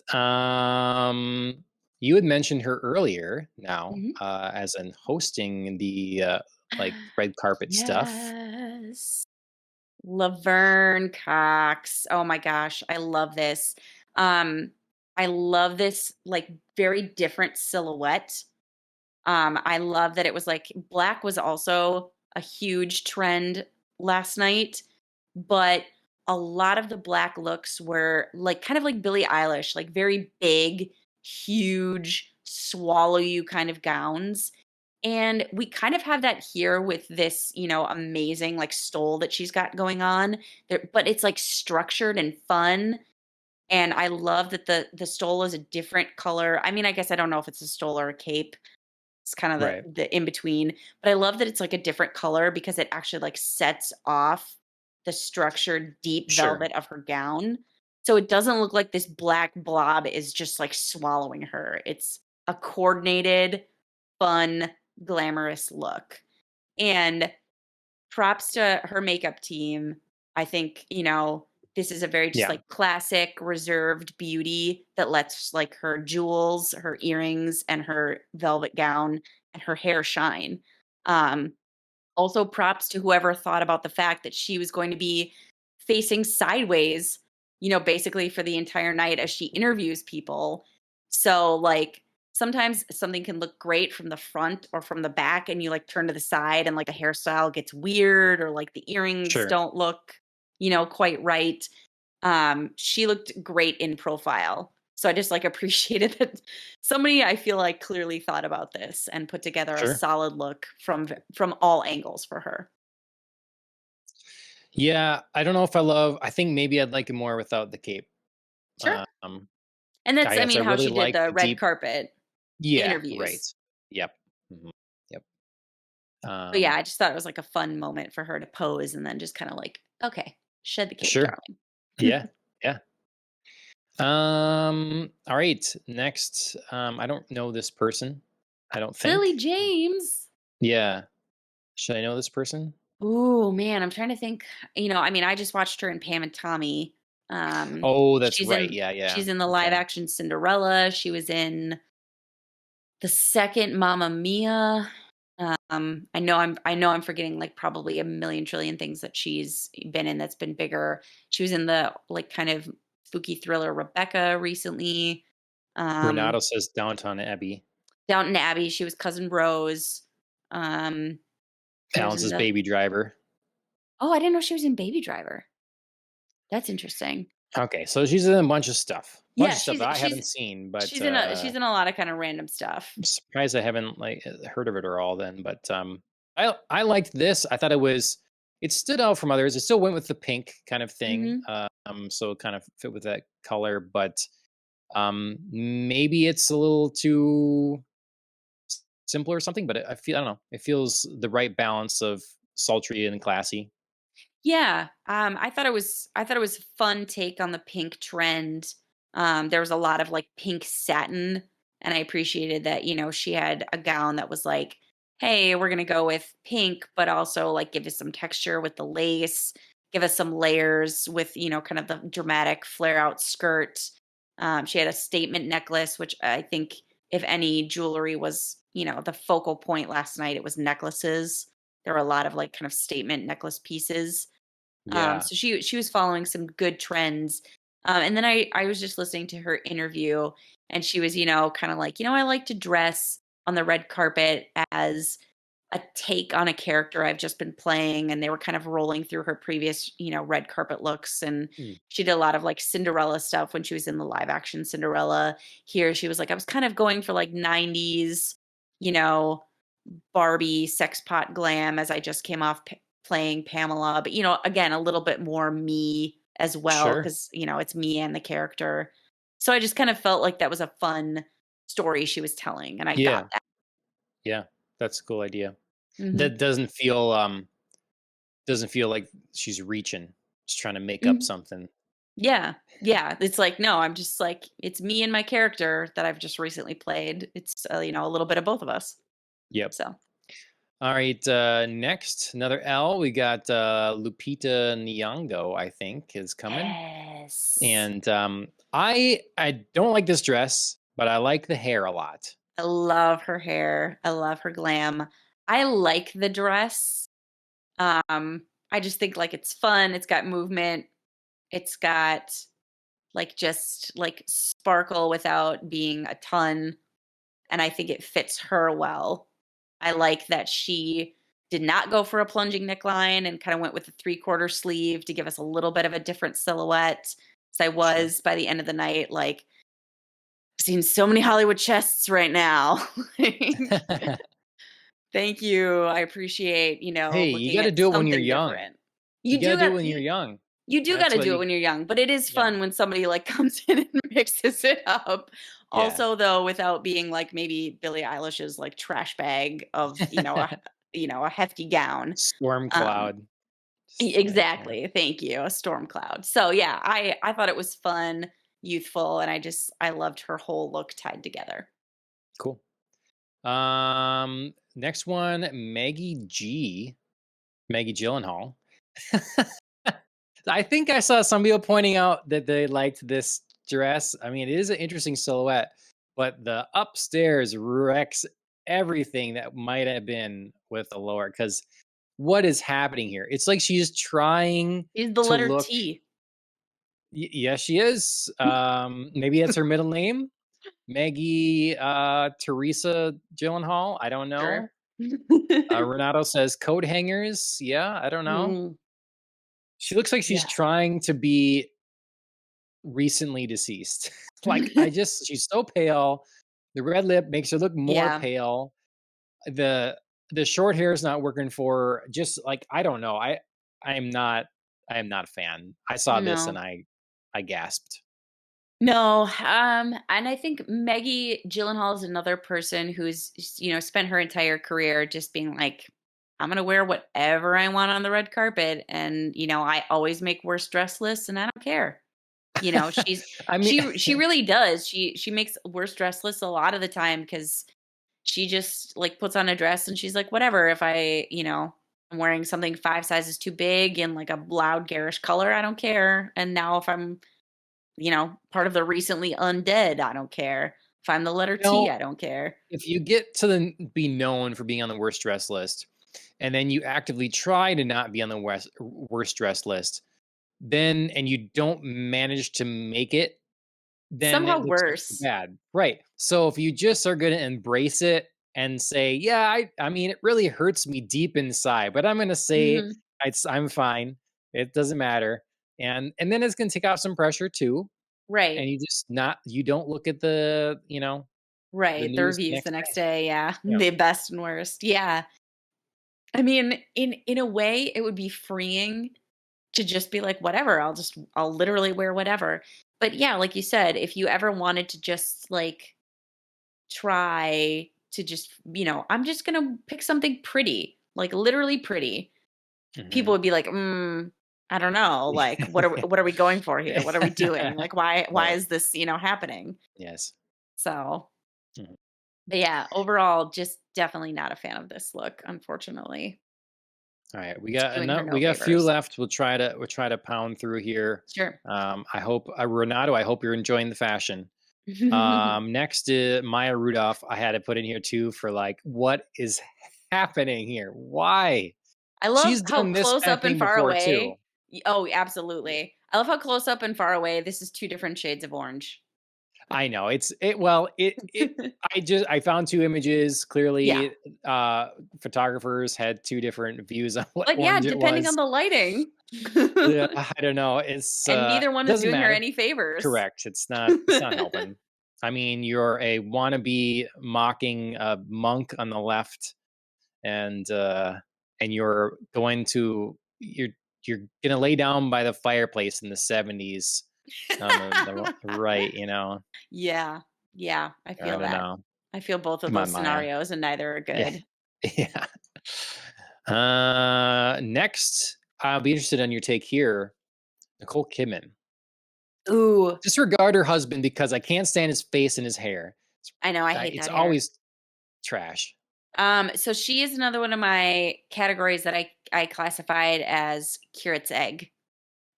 You had mentioned her earlier now, Mhm. as in hosting the like red carpet stuff. Yes. Laverne Cox. Oh my gosh, I love this. Um, I love this like very different silhouette. I love that it was like black was also a huge trend last night, but a lot of the black looks were like kind of like Billie Eilish, like very big, huge, swallow you kind of gowns. And we kind of have that here with this, amazing like stole that she's got going on. There, but it's like structured and fun. And I love that the stole is a different color. I mean, I guess I don't know if it's a stole or a cape. It's kind of Right. the in between, but I love that it's like a different color because it actually like sets off the structured deep Sure. velvet of her gown. So it doesn't look like this black blob is just like swallowing her. It's a coordinated, fun, glamorous look. And props to her makeup team. I think, this is a very just Yeah. like classic reserved beauty that lets like her jewels, her earrings, and her velvet gown and her hair shine. Um, Also, props to whoever thought about the fact that she was going to be facing sideways, basically for the entire night as she interviews people. So, like, sometimes something can look great from the front or from the back, and you like turn to the side, and like the hairstyle gets weird, or like the earrings Sure. don't look, quite right. She looked great in profile. So I just like appreciated that somebody I feel like clearly thought about this and put together a Sure. solid look from all angles for her. Yeah. I don't know if I love. I think maybe I'd like it more without the cape. Sure. Um, And I that's, I guess I mean, how really she did like the the red deep. carpet Yeah. Right. interviews. Yep. Mhm. Yep. But yeah, Um, I just thought it was like a fun moment for her to pose and then just kind of like, okay, shed the cape, sure. darling. Yeah. Yeah. All right. Next, I don't know this person. I don't Lily think. James. Yeah. Should I know this person? Ooh, man, I'm trying to think. I mean, I just watched her in Pam and Tommy. Oh, that's She's right. in Yeah. Yeah. she's in the live Okay. action Cinderella. She was in the second Mamma Mia. I know I'm forgetting like probably a million trillion things that she's been in that's been bigger. She was in the like kind of spooky thriller Rebecca recently. Um, Renato says Downton Abbey. Downton Abbey, she was cousin Rose. Um, she was Alan in says the Baby Driver. Oh, I didn't know she was in Baby Driver. That's interesting. Okay, so she's in a bunch of stuff. Bunch Yeah, of stuff she's that I she's haven't seen, but she's in a lot of kind of random stuff. I'm surprised I haven't like heard of it or all. Then, but I liked this. I thought it stood out from others. It still went with the pink kind of thing. Mhm. So it kind of fit with that color, but maybe it's a little too simpler or something. But I don't know. It feels the right balance of sultry and classy. Yeah, I thought it was a fun take on the pink trend. There was a lot of like pink satin, and I appreciated that. She had a gown that was like, "Hey, we're gonna go with pink, but also like give us some texture with the lace, give us some layers with kind of the dramatic flare out skirt." She had a statement necklace, which I think if any jewelry was, the focal point last night, it was necklaces. There were a lot of like kind of statement necklace pieces. Yeah. So she was following some good trends. And then I was just listening to her interview, and she was, kind of like, I like to dress on the red carpet as a take on a character I've just been playing. And they were kind of rolling through her previous, red carpet looks. And Mm. she did a lot of like Cinderella stuff when she was in the live action Cinderella. Here she was like, I was kind of going for like 90s, you know, Barbie sex pot glam as I just came off playing Pamela, but again, a little bit more me as well Sure. because it's me and the character. So I just kind of felt like that was a fun story she was telling, and I got Yeah. that. Yeah. That's a cool idea. Hmm. That doesn't feel like she's reaching, just trying to make up Hmm. something. Yeah, yeah. It's like no, I'm just like it's me and my character that I've just recently played. It's a little bit of both of us. Yep. So All right. Next, another L. We got Lupita Nyong'o, I think, is coming. yes, And I don't like this dress, but I like the hair a lot. I love her hair. I love her glam. I like the dress. I just think like it's fun, it's got movement, it's got like just like sparkle without being a ton, and I think it fits her well. I like that she did not go for a plunging neckline and kind of went with a three-quarter sleeve to give us a little bit of a different silhouette. So I Sure. was by the end of the night like I've seen so many Hollywood chests right now. Like, thank you. I appreciate, Hey, you looking got to at do it when you're something young. different. You You got to do do it got when you're you, young. you do got That's to what do it you. when you're young, but it is Yeah. fun when somebody like comes in and mixes it up. Yeah. Also, though, without being like maybe Billie Eilish's like trash bag of a hefty gown. Storm Um, cloud. Just, yeah. exactly. Thank you. A storm cloud. So yeah, I thought it was fun, youthful, and I loved her whole look tied together. Cool. Next one, Maggie Gyllenhaal. I think I saw some people pointing out that they liked this dress. I mean, it is an interesting silhouette, but the upstairs wrecks everything that might have been with the lower. Because what is happening here? It's like she's trying Is the to letter look. T. Yes, she is. Maybe that's her middle name, Maggie Teresa Gyllenhaal. I don't Sure. know. Renato says coat hangers. Yeah, I don't know. Mm, She looks like she's yeah. trying to be recently deceased. Like, I just she's so pale. The red lip makes her look more Yeah. pale. The the short hair is not working for her. Just like I don't know. I am not I am not a fan. I saw this and No. I gasped. No, and I think Maggie Gyllenhaal is another person who's spent her entire career just being like, I'm gonna wear whatever I want on the red carpet, and I always make worst dress lists, and I don't care. She's I mean, she really does. She makes worst dress lists a lot of the time because she just like puts on a dress and she's like, whatever. If I'm wearing something 5 sizes too big in like a loud garish color, I don't care. And now if I'm part of the recently undead, I don't care. If I'm the letter you T, know, I don't care. if you get to be known for being on the worst dress list, and then you actively try to not be on the worst dress list, then and you don't manage to make it, then Somehow it looks extra worse. bad. Right. So if you just are gonna embrace it and say, "Yeah, I mean, it really hurts me deep inside, but I'm gonna say Mhm. I'm fine. It doesn't matter." And then it's gonna take off some pressure too, Right. and you don't look at the Right. The news the reviews the next next day. day, yeah. Yeah. The best and worst. Yeah. I mean, in a way, it would be freeing to just be like, whatever, I'll literally wear whatever. But yeah, like you said, if you ever wanted to just like try to just, I'm just gonna pick something pretty, like literally pretty. People Mhm. would be like, I don't know, like what are we going for here? What are we doing? Like why Right. is this, happening? Yes. So, Mhm. but yeah, overall, just definitely not a fan of this look, unfortunately. Alright, It's doing her we no got a few favors. left. We'll try to pound through here. Sure. I hope Renato, I hope you're enjoying the fashion. Next to Maya Rudolph, I had to put in here too for like, what is happening here? Why? I love She's how done this close kind of up and thing far before too. away. Oh, Yeah. absolutely. I love how close up and far away. This is two different shades of orange. I know I found two images. Yeah. Clearly, uh, photographers had two different views on what But yeah, orange it depending on was. the lighting. Yeah, I don't know. It's And neither one is doesn't doing her matter. any favors. Correct. It's not helping. I mean, you're a wannabe mocking monk on the left, and you're you're gonna lay down by the fireplace in the 70s on the right. Yeah. Yeah, I I feel don't that. know. I feel both of Come on, those Maya. scenarios and neither are Yeah, good. yeah. Next, I'll be interested on your take here. Nicole Kidman. Ooh, Disregard her husband because I can't stand his face and his hair. I know, I hate It's that hair. always trash. So she is another one of my categories that I classified as curate's egg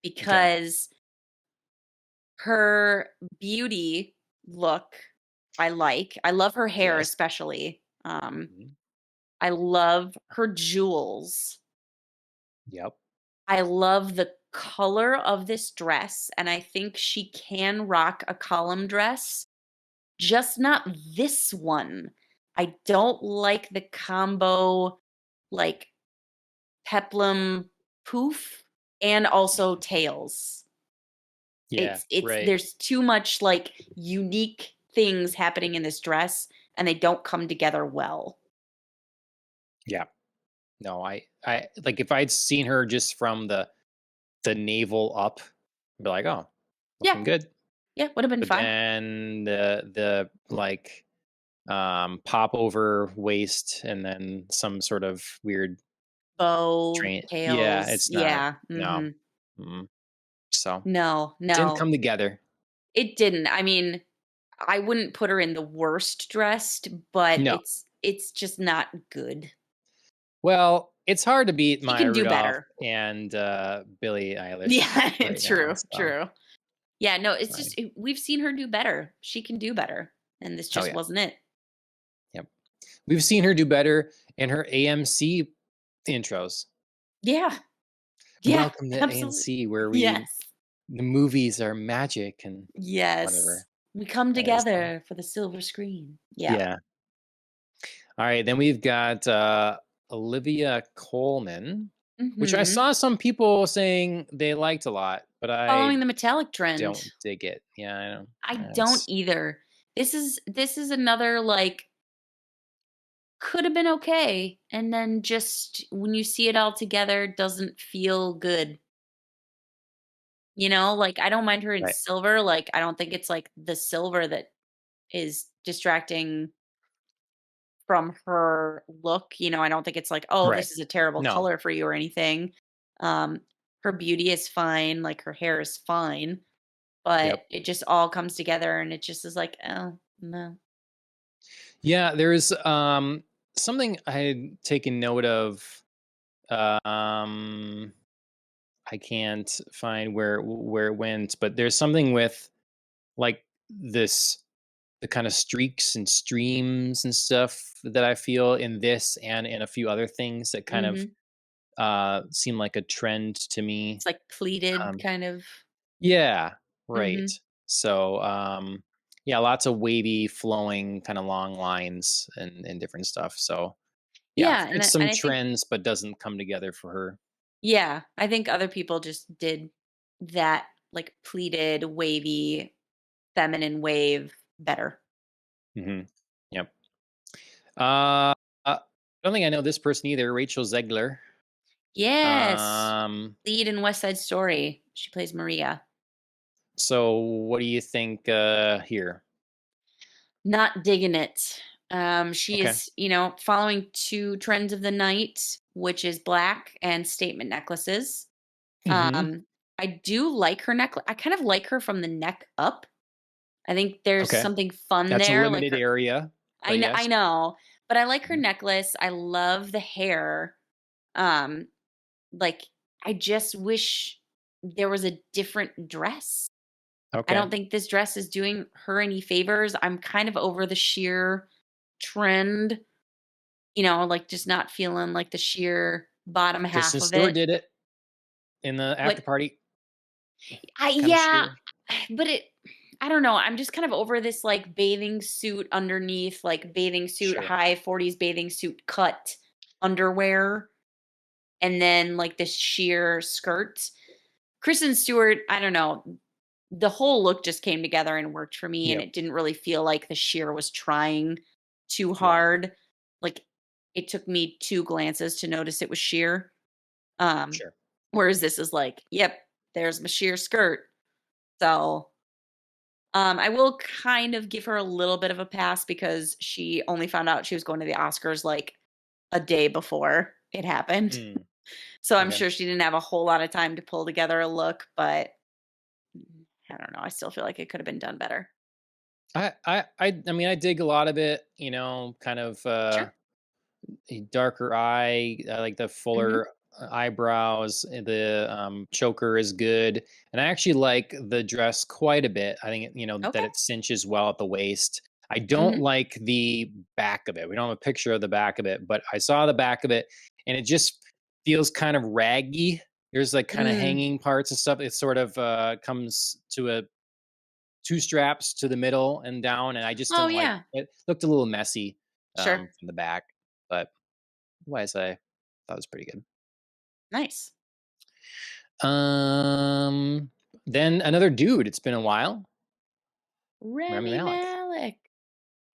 Okay. because her beauty look I like. I love her hair Yes. especially. Mhm. I love her jewels. Yep. I love the color of this dress, and I think she can rock a column dress, just not this one. I don't like the combo, like, peplum poof and also tails. Yeah. It's Right. there's too much, like, unique things happening in this dress, and they don't come together well. Yeah. No, I like if I'd seen her just from the navel up, I'd be like, oh, Yeah, looking good. yeah, would've been But fine. then the like pop over waist and then some sort of weird Bow, train. Yeah, tails, it's not. yeah, No. mhm. Mm. So No, didn't no, come together. it didn't. I mean, I wouldn't put her in the worst dressed, but No. it's just not good. Well, it's hard to beat She Maya can do Rudolph better. and Billie Eilish Yeah, right now. true, So true. Yeah, no, it's I, just we've seen her do better. She can do better, and this oh just yeah. wasn't it. Yep. We've seen her do better in her AMC intros. Yeah, yeah, Welcome to absolutely. ANC, where we Yes, the movies are magic and yes. whatever We come that is. together for the silver screen. Yeah. Yeah. All right, then we've got Olivia Colman, which I Mhm. saw some people saying they liked a lot, but I Following the metallic don't trend. dig it. Yeah, I don't. I don't It's either. This is another, like, could have been okay, and then just when you see it all together, doesn't feel good. Like, I don't mind her in right, silver, like, I don't think it's, like, the silver that is distracting from her look, I don't think it's like, "Oh, right. this is a terrible No. color for you," or anything. Um, Her beauty is fine, like, her hair is fine, but Yep. it just all comes together, and it just is like, "Oh, no." Yeah, there's something I had taken note of. Um, I can't find where it went, but there's something with like this the kind of streaks and streams and stuff that I feel in this and in a few other things that kind of Mhm. seem like a trend to me. It's, like, pleated Um, kind of. yeah, right. Mhm. So yeah, lots of wavy, flowing, kind of long lines and different stuff. So yeah, Yeah, and fits I some and I think trends, but doesn't come together for her. yeah, I think other people just did that, like, pleated, wavy, feminine wave better. Hmm. Yep. Uh, I don't think I know this person either. Rachel Zegler. Yes. Um, Lead in West Side Story. She plays Maria. so what do you think here? Not digging it. She Okay. is, following 2 trends of the night, which is black and statement necklaces. Hmm. Um, I do like her necklace. I kind of like her from the neck up. I think there's Okay. something fun That's a there, like limited her. area, but I yes. know, but I like her Mhm. necklace. I love the hair. Um, like, I just wish there was a different dress. I Okay. don't think this dress is doing her any favors. I'm kind of over the sheer trend, like just not feeling like the sheer bottom Kristen half of Stewart it. did it in the after What party, kind of yeah, sheer. but I don't know. I'm just kind of over this like bathing suit underneath, like bathing suit, Sure. high 40s bathing suit cut underwear, and then like this sheer skirt. Kristen Stewart, I don't know. The whole look just came together and worked for me, and Yep. it didn't really feel like the sheer was trying too Yeah. hard. Like it took me two glances to notice it was sheer. Um, Sure. Whereas this is like, yep, there's my sheer skirt. So I will kind of give her a little bit of a pass because she only found out she was going to the Oscars like a day before it happened. Mm, So I'm okay. sure she didn't have a whole lot of time to pull together a look, but I don't know. I still feel like it could have been done better. I mean, I dig a lot of it. Kind of Sure. a darker eye. I like the Hmm. fuller eyebrows. The choker is good, and I actually like the dress quite a bit. I think that Okay. it cinches well at the waist. I don't Hmm. like the back of it. We don't have a picture of the back of it, but I saw the back of it, and it just feels kind of raggy. There's like kind of Mm. hanging parts and stuff. It sort of comes to a two straps to the middle and down, and I just Oh didn't like yeah. it. Looked a little messy Sure. from the back, but otherwise, I thought it was pretty good. Nice. Um, then another dude. It's been a while. Rami Remy Malek. Malek.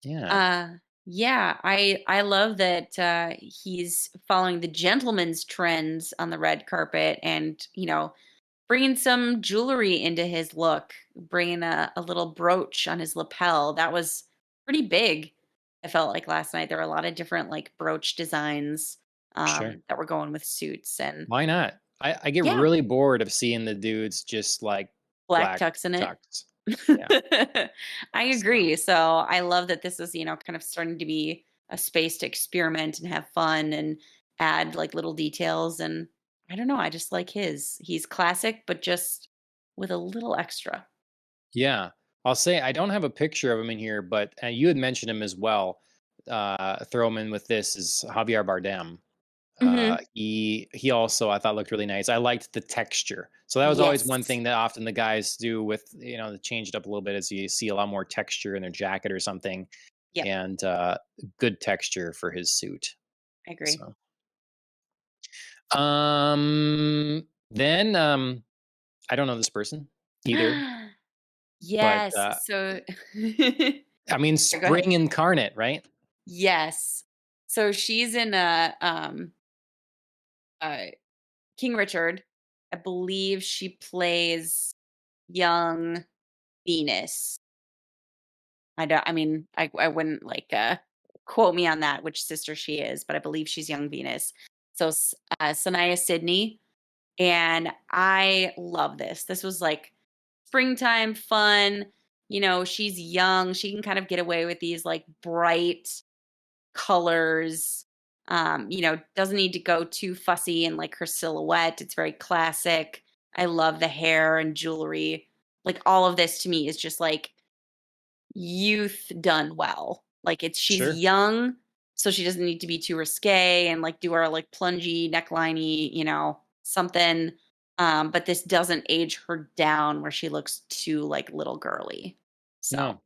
Yeah, Uh yeah, I love that he's following the gentleman's trends on the red carpet and, bringing some jewelry into his look, bringing a little brooch on his lapel. That was pretty big. I felt like last night there were a lot of different like brooch designs sure. that were going with suits and Why not? I get yeah, really bored of seeing the dudes just like black black tux in it. tux. Yeah. I So agree. So I love that this is, kind of starting to be a space to experiment and have fun and add like little details. And I don't know. I just like his. He's classic, but just with a little extra. yeah, I'll say I don't have a picture of him in here, but you had mentioned him as well. Throw him in with this is Javier Bardem. Hmm. He also I thought looked really nice. I liked the texture. So that was always one Yes. thing that often the guys do with to change it up a little bit is you see a lot more texture in their jacket or something, Yep. and good texture for his suit. I agree. So then I don't know this person either, but Yes. So I mean go ahead. spring incarnate, right? Yes. So she's in a King Richard. I believe she plays young Venus. I wouldn't like quote me on that which sister she is, but I believe she's young Venus. So Sanaya Sydney, and I love this. This was like springtime fun. She's young. She can kind of get away with these like bright colors. Doesn't need to go too fussy in like her silhouette. It's very classic. I love the hair and jewelry. Like all of this to me is just like youth done well. Like she's Sure. young, so she doesn't need to be too risque and like do our like plungy neckliney, something. But this doesn't age her down where she looks too like little girly. So No,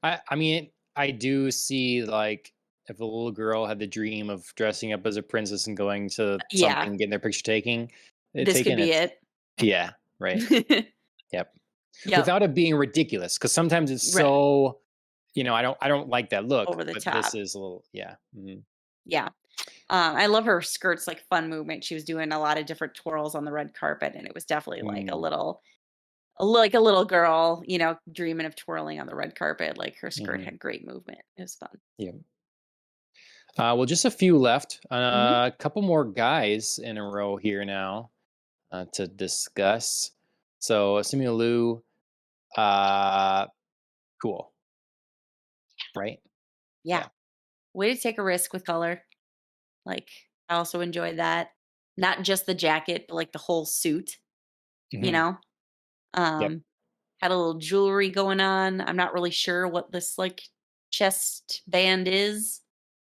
I mean, I do see like if a little girl had the dream of dressing up as a princess and going to yeah, something, getting their picture this could taken, be it's it. yeah, right. Yep. Yep, Without it being ridiculous, because sometimes it's right. so, I don't like that look, Over the but this top. is a little, yeah. Mhm. Yeah. I love her skirts, like fun movement. She was doing a lot of different twirls on the red carpet, and it was definitely like Mm, like a little girl, dreaming of twirling on the red carpet. Like her skirt mhm. had great movement. It was fun. Yeah. Well, just a few left. Hmm. A couple more guys in a row here now to discuss. So, Simu Liu, uh, cool, right? Yeah. Yeah. Way to take a risk with color. Like I also enjoyed that. Not just the jacket, but like the whole suit, you Mhm. know? Yep. Um, had a little jewelry going on. I'm not really sure what this like chest band is,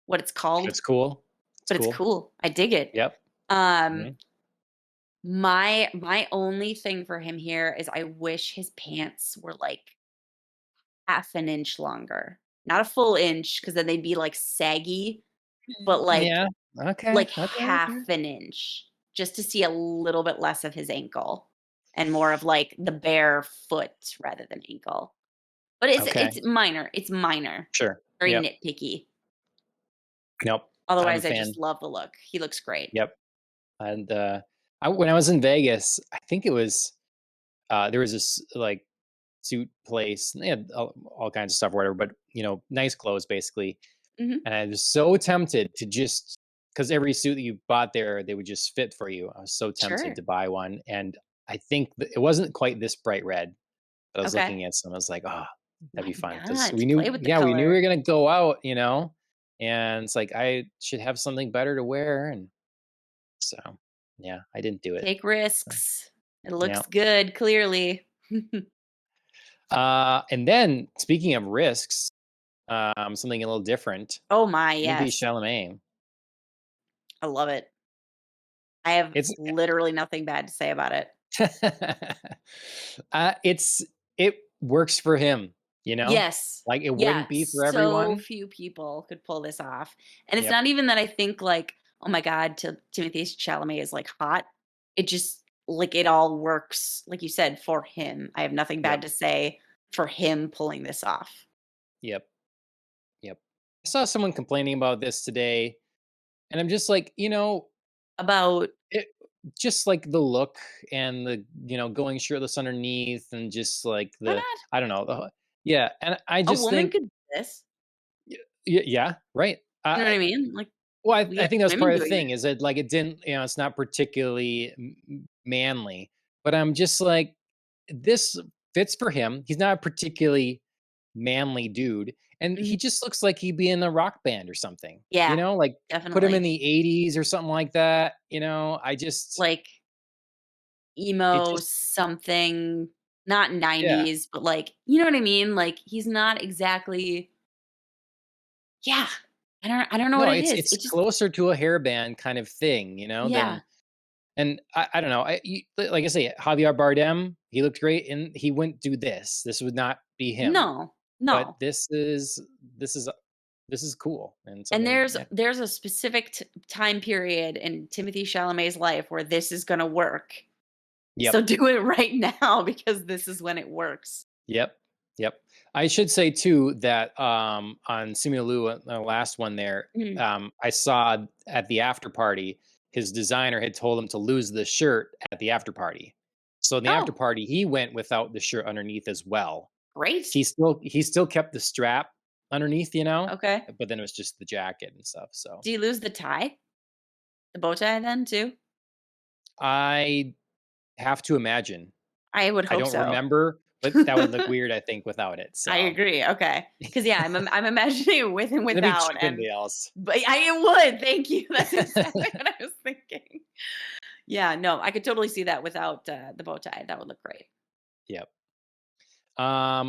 what it's It's called, cool. It's but it's cool. cool. I dig it. Yep. Um, Mhm. my only thing for him here is I wish his pants were like half an inch longer. Not a full inch, because then they'd be like saggy, but Yeah. Okay. like Okay. half Okay. an inch, just to see a little bit less of his ankle and more of like the bare foot rather than ankle. But Okay. it's minor, Sure. very Yep. nitpicky. Nope. I'm a Otherwise, I fan. just love the look. He looks great. Yep. And when I was in Vegas, I think it was there was this like suit place. And they had all kinds of stuff, or whatever. But nice clothes basically. Mhm. And I was so tempted to just because every suit that you bought there, they would just fit for you. I was so tempted Sure. to buy one, and I think it wasn't quite this bright red. But I was Okay. looking at some. I was like, oh, that'd Why be fun because not? Play with the we knew we color. were gonna go out, and it's like I should have something better to wear, and so yeah, I didn't do it. Take So, risks. It yeah. looks good, clearly. And then speaking of risks, something a little different. Oh my, Timothy yes. Chalamet. I love it. I have It's literally nothing bad to say about it. it's it works for him, Yes. like it Yeah, wouldn't be for so everyone. few people could pull this off. And it's Yep, not even that I think like, "Oh my god, Timothy Chalamet is, like, hot." It just like, it all works, like you said, for him. I have nothing bad yep, to say for him pulling this off. yep, yep. I saw someone complaining about this today, and I'm just like, About it just like the look and the going shirtless underneath, and just like why the not? I don't know yeah, and I A just woman think could do this. yeah, right. You know what I mean? Like, Well, we I got think that's women part of the doing thing this. is that like it didn't, it's not particularly manly, but I'm just like, this fits for him. He's not a particularly manly dude, and Mhm. he just looks like he'd be in a rock band or something. Yeah, Like put him in definitely. the '80s or something like that. I just Like, it emo just something, not yeah. 90s, but, like, you know what I mean? Like, he's not exactly. Yeah. I don't know what No, it it's is. it's It just. closer to a hairband kind of thing, Yeah. than. And I don't know. Like I say, Javier Bardem, he looked great, and he wouldn't do this. This would not be him. No. But No. this is this is cool and And something. there's Yeah. there's a specific time period in Timothy Chalamet's life where this is gonna work. So Yep. do it right now because this is when it works. Yep. Yep. I should say too that on Simu Liu, the last one there, Mhm. I saw at the after party, his designer had told him to lose the shirt at the after party. So in the after Oh, party, he went without the shirt underneath as well. great. He still kept the strap underneath, Okay. but then it was just the jacket and stuff. So Do you lose the tie? The bow tie then too? I have to imagine. I would I hope don't so. remember, but that would look weird, I think, without it. I So agree, okay. Because yeah, I'm imagining it with and it'd be without, and Chippendales. but I it would, thank you, that's exactly what I was thinking. Yeah, no, I could totally see that without, the bow tie, that would look great. Yep.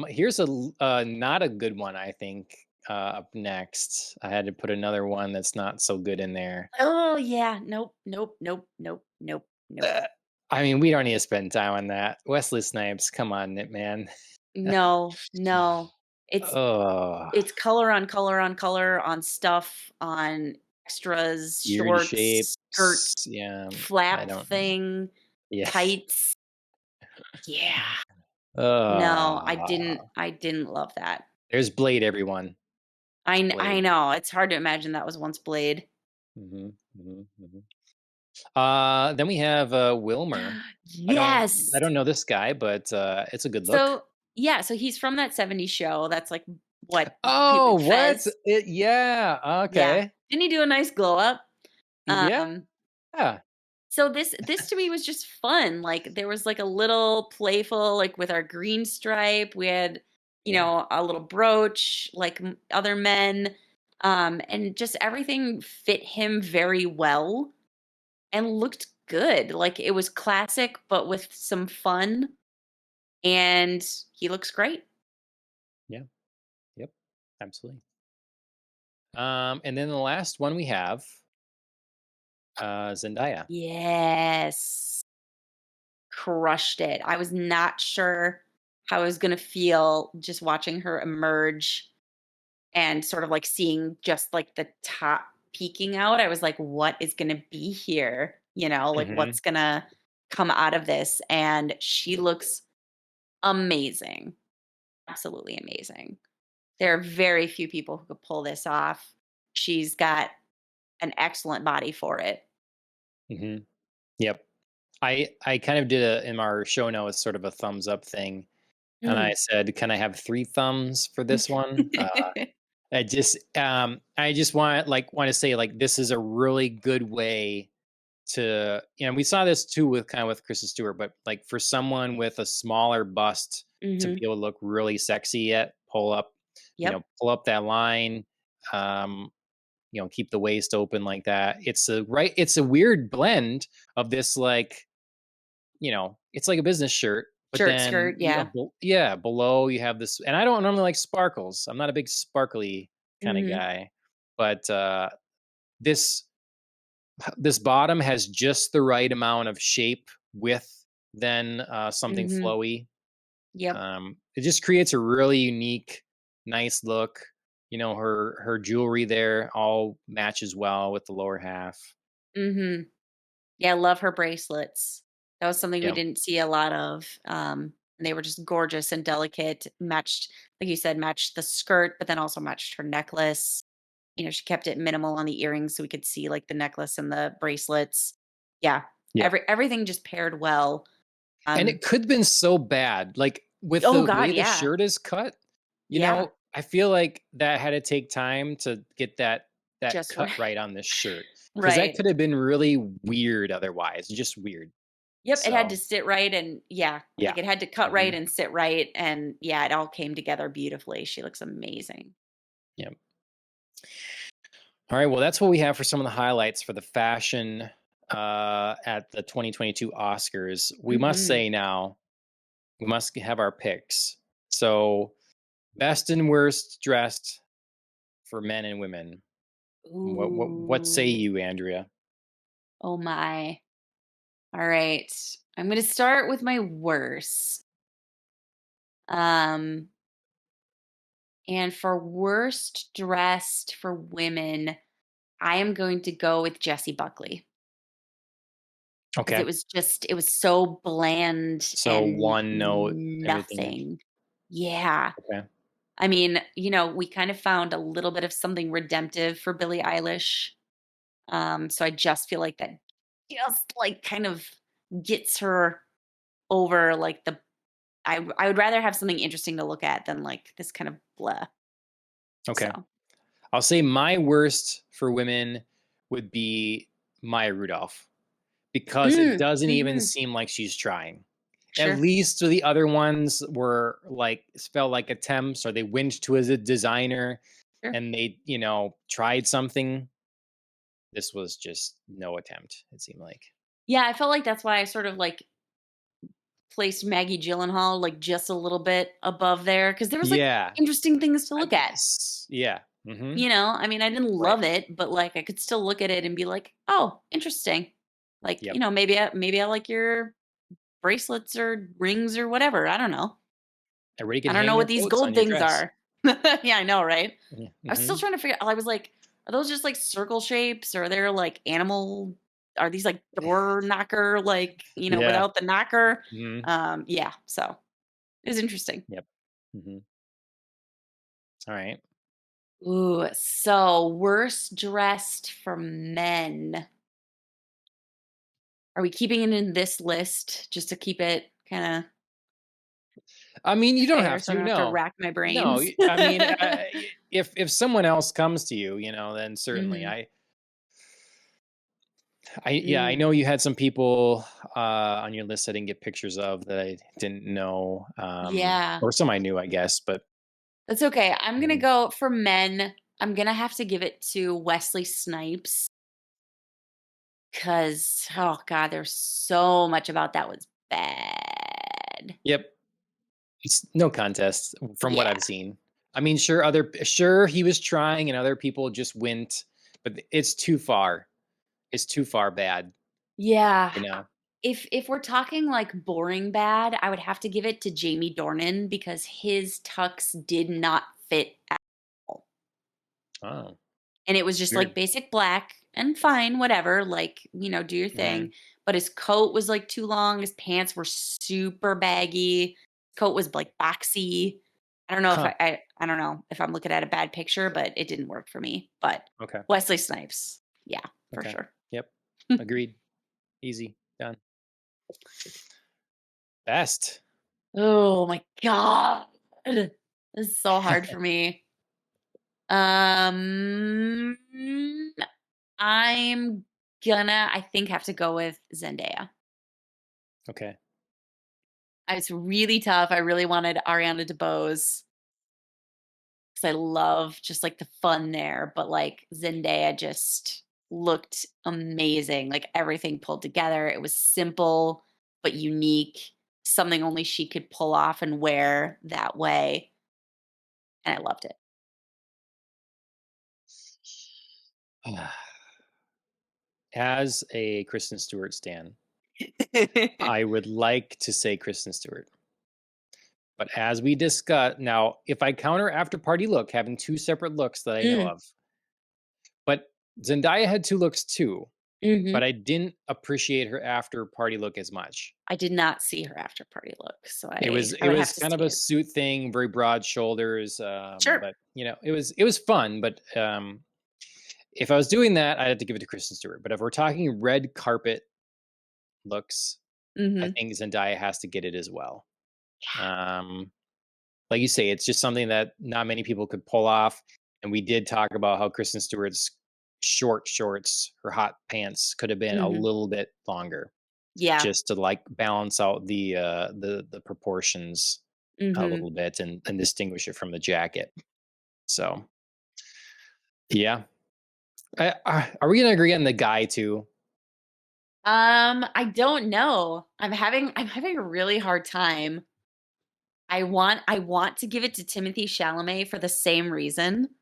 Here's not a good one, I think. Up next, I had to put another one that's not so good in there. Oh, yeah, nope, nope, nope, nope, nope, nope. Uh, I mean, we don't need to spend time on that. Wesley Snipes, come on, man. No, no. It's Oh, it's color on color on color on stuff, on extras, eerie shorts, skirt, shapes. Yeah, I flap don't. thing, Yeah. tights. Yeah. No, Oh, I didn't love that. there's Blade, everyone. It's I Blade. know, it's hard to imagine that was once Blade. Hmm. Hmm. Hmm. Then we have Wilmer. I Yes! don't know this guy, but it's a good look. So, yeah, so he's from that '70s show, that's, like, what Oh, people what? Fez. Yeah. Yeah. Okay. Didn't he do a nice glow up? Yeah. Um, so this to me was just fun, like, there was, like, a little playful like, with our green stripe, we had, Yeah. a little brooch, like, other men, and just everything fit him very well and looked good, like, it was classic, but with some fun, and he looks great. Yeah. Yep. Absolutely. And then the last one we have, Zendaya. Yes. Crushed it. I was not sure how I was gonna feel just watching her emerge and sort of like seeing just like the top peeking out. I was like, what is gonna be here? Like Hmm. what's gonna come out of this? And she looks amazing. Absolutely amazing. There are very few people who could pull this off. She's got an excellent body for it. Hmm. Yep. I kind of did in our show notes sort of a thumbs up thing, and I Mm. said, "Can I have 3 thumbs for this one?" I just want to say, like, this is a really good way to, we saw this too with kind of with Kristen Stewart, but like for someone with a smaller bust to be Mhm. able to look really sexy yet Yep. pull up that line, um, keep the waist open like that. It's a weird blend of this, like, it's like a business shirt, but Short then skirt, yeah. yeah, below you have this, and I don't normally like sparkles. I'm not a big sparkly kind of Mhm. guy, but this this bottom has just the right amount of shape, width, then something Mhm. flowy. Yep. It just creates a really unique, nice look. Her jewelry there all matches well with the lower half. Mhm. Yeah, I love her bracelets. That was something we Yeah, didn't see a lot of. And they were just gorgeous and delicate, matched, like you said, matched the skirt, but then also matched her necklace. She kept it minimal on the earrings so we could see like the necklace and the bracelets. Yeah. yeah. Everything just paired well. And Um it could have been so bad, like with oh the god, way the yeah. shirt is cut. Yeah. I feel like that had to take time to get that Just right. cut right on this shirt, because that Right. could have been really weird otherwise, just weird. Yep, it had to So sit right and yeah, yeah. like it had to cut right Hmm. and sit right and yeah, it all came together beautifully. She looks amazing. Yeah. All right. Well, that's what we have for some of the highlights for the fashion at the 2022 Oscars. We must Mhm. say now, we must have our picks. So, best and worst dressed for men and women. What say Ooh. you, Andrea? Oh my. All right. I'm going to start with my worst. Um and for worst dressed for women, I am going to go with Jessie Buckley because Okay. it was so bland So and one note, everything. nothing. Yeah. Okay. I mean, we kind of found a little bit of something redemptive for Billie Eilish. So I just feel like that just like kind of gets her over like I would rather have something interesting to look at than like this kind of blah. Okay. So I'll say my worst for women would be Maya Rudolph, because it doesn't even hmm seem like she's trying. At sure. least the other ones were like, felt like attempts, or they went to as a designer Sure. and they, tried something. This was just no attempt, it seemed like. Yeah, I felt like that's why I sort of like placed Maggie Gyllenhaal like just a little bit above there because there was like Yeah. interesting things to look at. Yeah. Hmm. I mean, I didn't Right. love it, but like I could still look at it and be like, "Oh, interesting." Like, Yep. maybe I like your bracelets or rings or whatever. I don't know. Everybody I can don't hang know their what these quotes on gold your things dress. are. Yeah, I know, right? I was still Hmm. trying to figure I was like, are those just like circle shapes? Or are there like animal are these like door knocker, like, Yeah. without the knocker? Hmm. Yeah, so it was interesting. Yep. Hmm. All right. Ooh, so worst dressed for men. Are we keeping it in this list just to keep it kind of I mean, you don't fair have so I to. don't have to No, rack my no. brains? I mean, if someone else comes to you, then certainly. Mhm. Yeah, I Mm, know you had some people on your list I didn't get pictures of that I didn't know, yeah. or some I knew, I guess. But That's okay. I'm gonna mm, go for men. I'm gonna have to give it to Wesley Snipes because oh god, there's so much about that was bad. yep, It's no contest from what Yeah. I've seen. I mean, sure he was trying and other people just went, but it's too far. It's too far bad, Yeah. you know? If we're talking, like, boring bad, I would have to give it to Jamie Dornan because his tux did not fit at all. Oh, And it was just, like, weird. basic black and fine, whatever, like, do your Mhm. thing, but his coat was, like, too long, his pants were super baggy, coat was, like, boxy. I don't know if Huh, I don't know if I'm looking at a bad picture, but it didn't work for me, but okay, Wesley Snipes, yeah, for okay. sure. Yep, agreed. Easy, done. Best. Oh my god. This is so hard for me. Um, I'm gonna, I think, have to go with Zendaya. Okay. It's really tough. I really wanted Ariana DeBose because I love just like the fun there, but like Zendaya just looked amazing. Like everything pulled together. It was simple but unique, something only she could pull off and wear that way. And I loved As a Kristen Stewart stan, it. I would like to say Kristen Stewart. But as we discussed, now, if I counter After Party look, having 2 separate looks that I know Mm, of, but Zendaya had 2 looks too, mhm. but I didn't appreciate her After Party look as much. I did not see her after party look, so It was I it would have was to kind of see a it. suit thing, very broad shoulders, Sure. but, it was fun, but, if I was doing that, I'd have to give it to Kristen Stewart, but if we're talking red carpet looks, I Mhm. think Zendaya has to get it as well. Um like you say, it's just something that not many people could pull off. And we did talk about how Kristen Stewart's short shorts, her hot pants could have been a Mhm. little bit longer Yeah. just to like balance out the proportions a Mhm. little bit and distinguish it from the jacket. So yeah. Are we gonna agree on the guy too? I don't know. I'm having a really hard time. I want to give it to Timothy Chalamet for the same reason.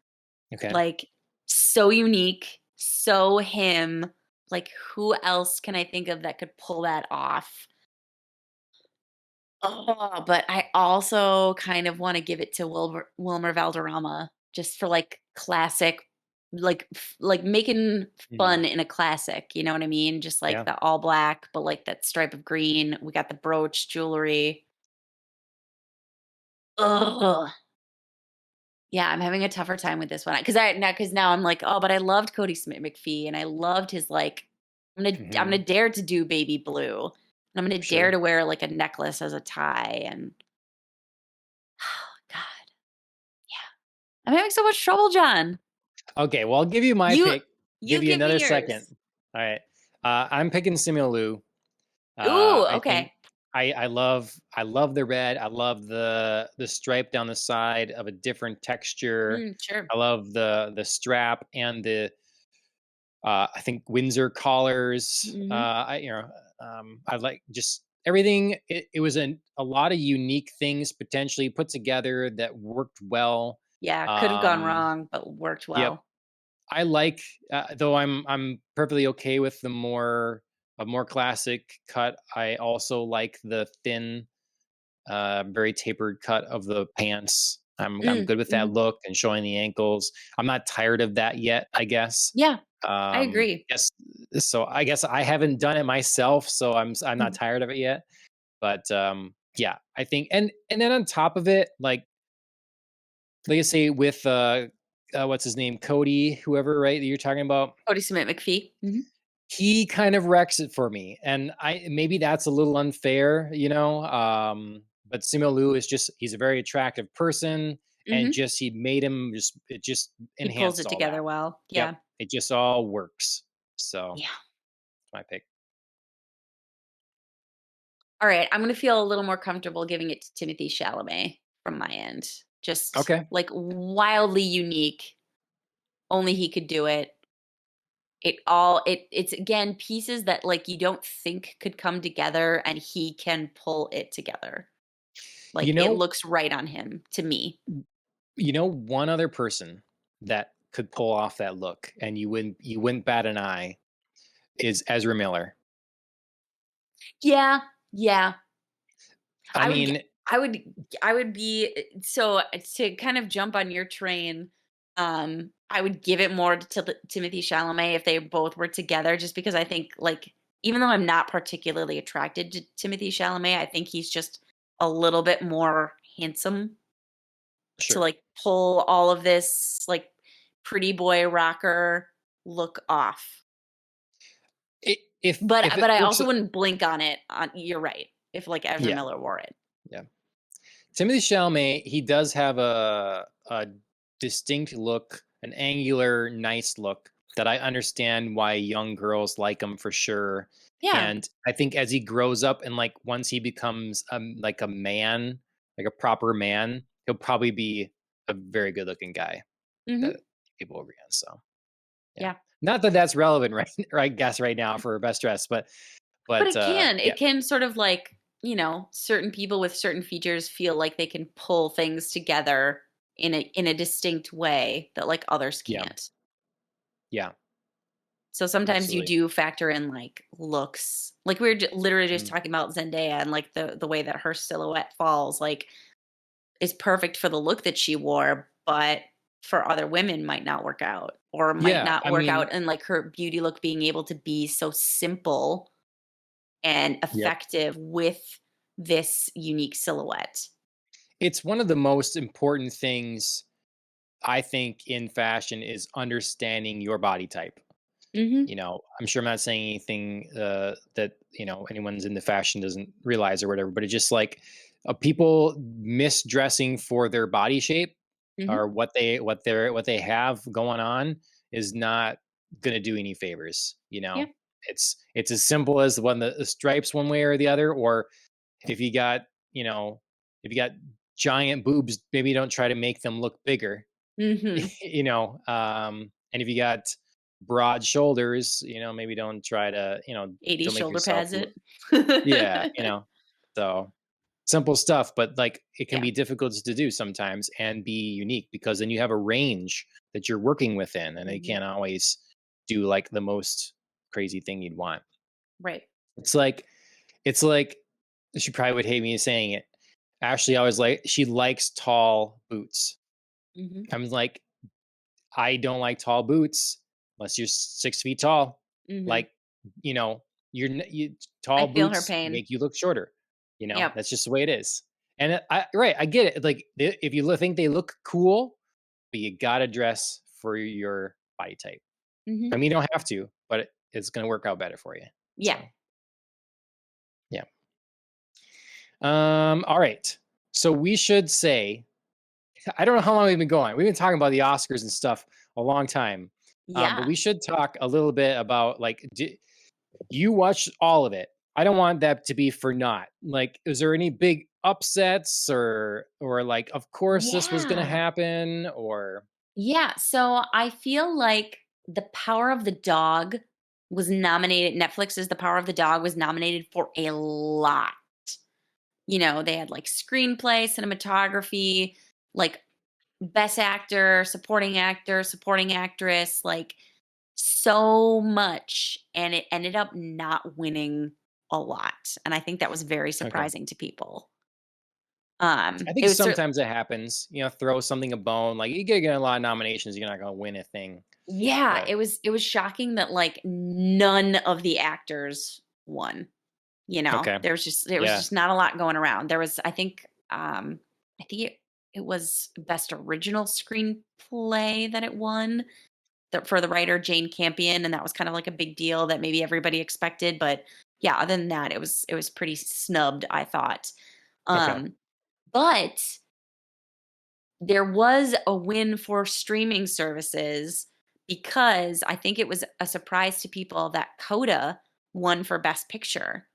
Okay. Like, so unique, so him. Like, who else can I think of that could pull that off? Oh, but I also kind of wanna give it to Wilmer Valderrama just for, like, classic, like, making Mhm. fun in a classic, you know what I mean? Just, like, Yeah. the all black, but, like, that stripe of green. We got the brooch jewelry. Ugh. Yeah, I'm having a tougher time with this one because now I'm like, "Oh, but I loved Cody Smith McPhee, and I loved his, like." I'm gonna Hmm. dare to do baby blue, and I'm gonna dare Sure. to wear, like, a necklace as a tie, and God. I'm having so much trouble, John. Okay. Well, I'll give you my You pick. Give you you give me another second. yours. All right. I'm picking Simu. Ooh, I think okay. I love the red. I love the stripe down the side of a different texture. Sure. I love the strap and the I think Windsor collars. Mhm. I like just everything. It was a lot of unique things potentially put together that worked well. Yeah, could have gone Um, wrong, but worked yep, well. I like, though I'm perfectly okay with a more classic cut. I also like the thin, very tapered cut of the pants. I'm good with that Mhm. look and showing the ankles. I'm not tired of that yet, I guess. Yeah, I agree. Yes, so I guess I haven't done it myself, so I'm not Mhm. tired of it yet. But yeah, I think and then on top of it, like I say with what's his name, Cody, whoever, right, that you're talking about, Cody Smith McPhee. Mhm. he kind of wrecks it for me, and I maybe that's a little unfair, but Simu Liu is just he's a very attractive person, and Mhm. just he made him just it just He pulls enhanced it all that. together well. Yep, Yeah. it just all works. So Yeah. my pick. All right, I'm gonna feel a little more comfortable giving it to Timothy Chalamet from my end. Just, Okay. like, wildly unique. Only he could do it. It's again pieces that like you don't think could come together and he can pull it together. Like, You it know, looks right on him to me. one other person that could pull off that look, and you wouldn't bat an eye, is Ezra Miller. Yeah, yeah. I I would g mean, I would I would be so to kind of jump on your train, I would give it more to Timothy Chalamet if they both were together just because I think, like, even though I'm not particularly attracted to Timothy Chalamet, I think he's just a little bit more handsome to, sure. like, pull all of this, like, pretty boy rocker look off. If But it I works, also wouldn't blink on it on you're right, if, like, Ezra yeah, Miller wore it. yeah. Timothy Chalamet, he does have a distinct look, an angular, nice look that I understand why young girls like him for sure. Yeah. And I think as he grows up and like once he becomes like a man, like a proper man, he'll probably be a very good looking guy that Mhm. people will agree on. So yeah, Yeah. not that that's relevant right, I guess right now for best dress, But yeah, it can sort of like, certain people with certain features feel like they can pull things together in a distinct way that like others yeah, can't. yeah, So sometimes you absolutely. do factor in like looks. Like we were literally just Mhm. talking about Zendaya and like the way that her silhouette falls like is perfect for the look that she wore, but for other women might not work out or might Yeah, not I work mean, out and like her beauty look being able to be so simple and yep. effective with this unique silhouette. It's one of the most important things I think in fashion is understanding your body type. Mhm. I'm sure I'm not saying anything that anyone's in the fashion doesn't realize or whatever, but it's just like people misdressing for their body shape Mhm. or what they have going on is not going to do any favors. Yeah. It's as simple as the stripes one way or the other, or if you got you know if you got giant boobs, maybe don't try to make them look bigger. Mhm. And if you got broad shoulders, maybe don't try to, 80 don't make shoulder yourself pads look. it. Yeah, so simple stuff, but like it can Yeah. be difficult to do sometimes and be unique because then you have a range that you're working within, and you Mhm. can't always do like the most crazy thing you'd want. Right. It's like it's like she probably would hate me saying it. Ashley always she likes tall boots. Mhm. I'm like, I don't like tall boots unless you're 6 feet tall. Mhm. Like, you know, I tall feel her boots pain. make you look shorter. Yep. That's just the way it is. And right, I get it. Like, if you think they look cool, but you gotta dress for your body type. I Mhm. mean, you don't have to, but it's gonna work out better for you. Yeah. So, yeah. All right. So we should say, I don't know how long we've been going. We've been talking about the Oscars and stuff a long time. But Yeah. we should talk a little bit about like, you watched all of it. I don't want that to be for naught. Like, is there any big upsets or like, of course this was gonna Yeah. happen or Yeah. So I feel like The Power of the Dog was nominated. Netflix's The Power of the Dog was nominated for a lot. They had like screenplay, cinematography, like best actor, supporting actress, like so much. And it ended up not winning a lot. And I think that was very okay. surprising to people. I It think was sometimes it happens. Throw something a bone. Like you get a lot of nominations, you're not gonna win a thing. yeah, But it was shocking that like none of the actors won. okay. There was just Yeah. not a lot going around. There was I think it was best original screenplay that it won for the writer Jane Campion, and that was kind of like a big deal that maybe everybody expected. But yeah, other than that, it was pretty snubbed, I thought. Okay. Um, but there was a win for streaming services because I think it was a surprise to people that Coda won for Best Picture,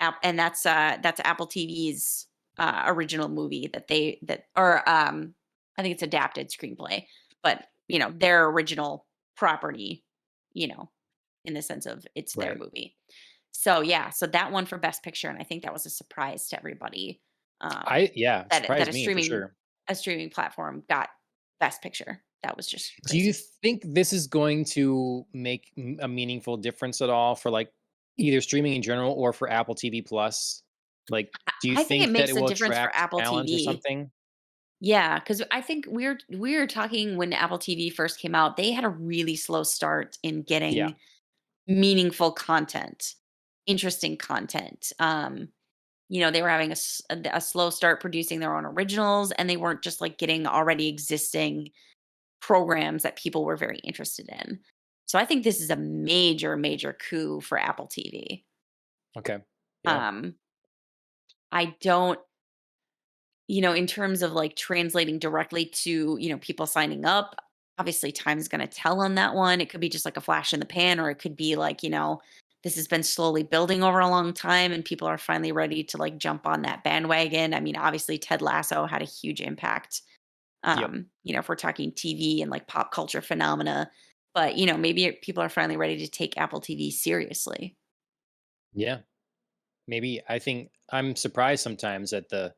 and that's Apple TV's original movie or I think it's adapted screenplay, but their original property, you know, in the sense of it's their Right. movie. So yeah, so that one for Best Picture, and I think that was a surprise to everybody. Yeah, that surprised me for sure. a streaming platform got Best Picture. That was just Do you crazy. think this is going to make a meaningful difference at all for like either streaming in general or for Apple TV Plus? Like, do you I think it think that it makes a will difference for attract Apple talent or TV. something? Yeah, because I think we were talking when Apple TV first came out, they had a really slow start in Yeah. getting meaningful content, interesting content. They were having a slow start producing their own originals, and they weren't just like getting already existing programs that people were very interested in. So I think this is a major, major coup for Apple TV. Okay. Yeah. Um, I don't, in terms of like translating directly to, people signing up, obviously time's going to tell on that one. It could be just like a flash in the pan, or it could be like, this has been slowly building over a long time and people are finally ready to like jump on that bandwagon. I mean, obviously Ted Lasso had a huge impact. Yep. If we're talking TV and like pop culture phenomena, but maybe people are finally ready to take Apple TV seriously. Yeah. Maybe I think I'm surprised sometimes at the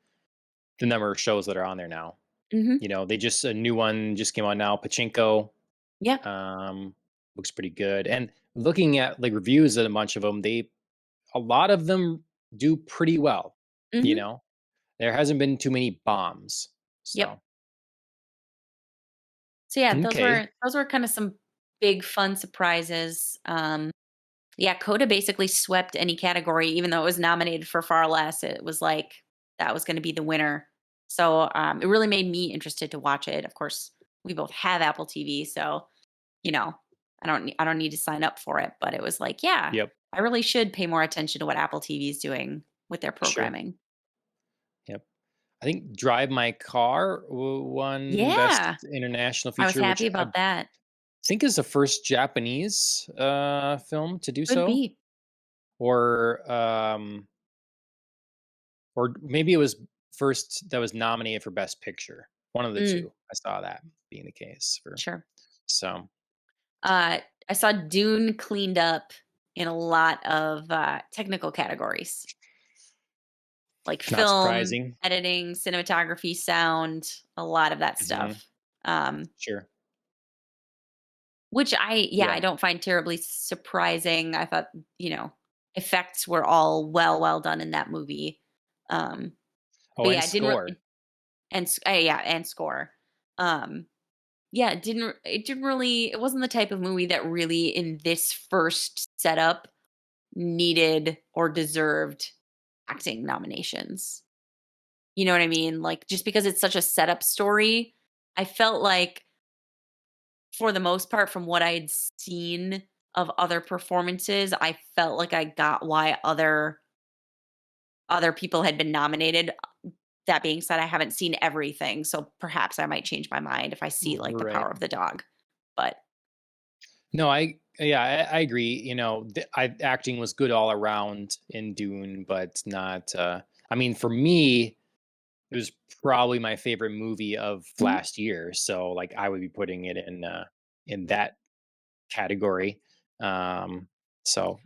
number of shows that are on there now. Hmm. They just a new one just came on now, Pachinko. Yeah. Um, looks pretty good. And looking at like reviews of a bunch of them, a lot of them do pretty well. You Hmm. know, there hasn't been too many bombs. Yep. So So yeah, those okay, were those were kind of some big fun surprises. Yeah, Coda basically swept any category, even though it was nominated for far less. It was like that was going to be the winner. So it really made me interested to watch it. Of course, we both have Apple TV, so you know, I don't need to sign up for it. But it was like, yeah, yep, I really should pay more attention to what Apple TV is doing with their sure, programming. yep. I think Drive My Car won Best Yeah, International I was Feature, which happy I about that. think is the first Japanese film to do Could so, be. or or maybe it was first that was nominated for Best Picture. One of the Mm, two. I saw that being the case for sure. so Uh, I saw Dune cleaned up in a lot of technical categories, like not film, surprising. editing, cinematography, sound, a lot of that Hmm. stuff. Um, Sure. which I Yeah. don't find terribly surprising. I thought, effects were all well done in that movie. Um, Oh, but and yeah, it didn't score. really, yeah, and score. Um, yeah, it wasn't the type of movie that really in this first setup needed or deserved acting nominations. You know what I mean? Like, just because it's such a setup story, I felt like, for the most part, from what I'd seen of other performances, I felt like I got why other people had been nominated. That being said, I haven't seen everything, so perhaps I might change my mind if I see like The Right. Power of the Dog. But No, I agree. Acting was good all around in Dune, but not. I mean, for me, it was probably my favorite movie of mhm. last year. So, like, I would be putting it in that category. Um,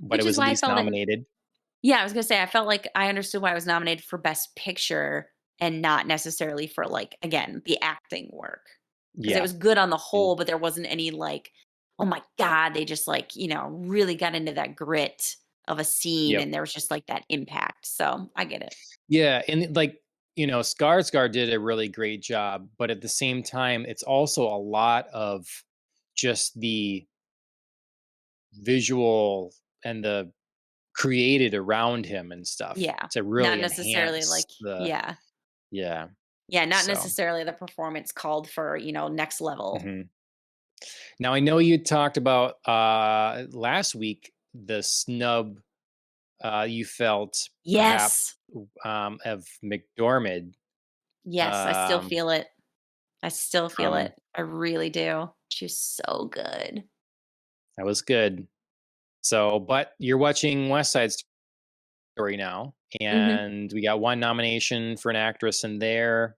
but it Which is was at why I least felt it. nominated. Yeah, I was gonna say I felt like I understood why I was nominated for Best Picture and not necessarily for, like, again, the acting work, because it Yeah, was good on the whole, and but there wasn't any, like, "Oh my god," they just, like, really got into that grit of a scene, yep, and there was just, like, that impact, so I get it. yeah, and like Skarsgård did a really great job, but at the same time, it's also a lot of just the visual and the created around him and stuff Yeah, to not really necessarily, enhance like, the yeah. yeah. Yeah, not So, necessarily the performance called for, next level. mhm. Now I know you talked about last week the snub you felt perhaps Yes. of McDormand Yes, I still um, feel it. I still feel from it. I really do. She was so good. that was good. So, but you're watching West Side Story now, Mhm. and we got one nomination for an actress in there.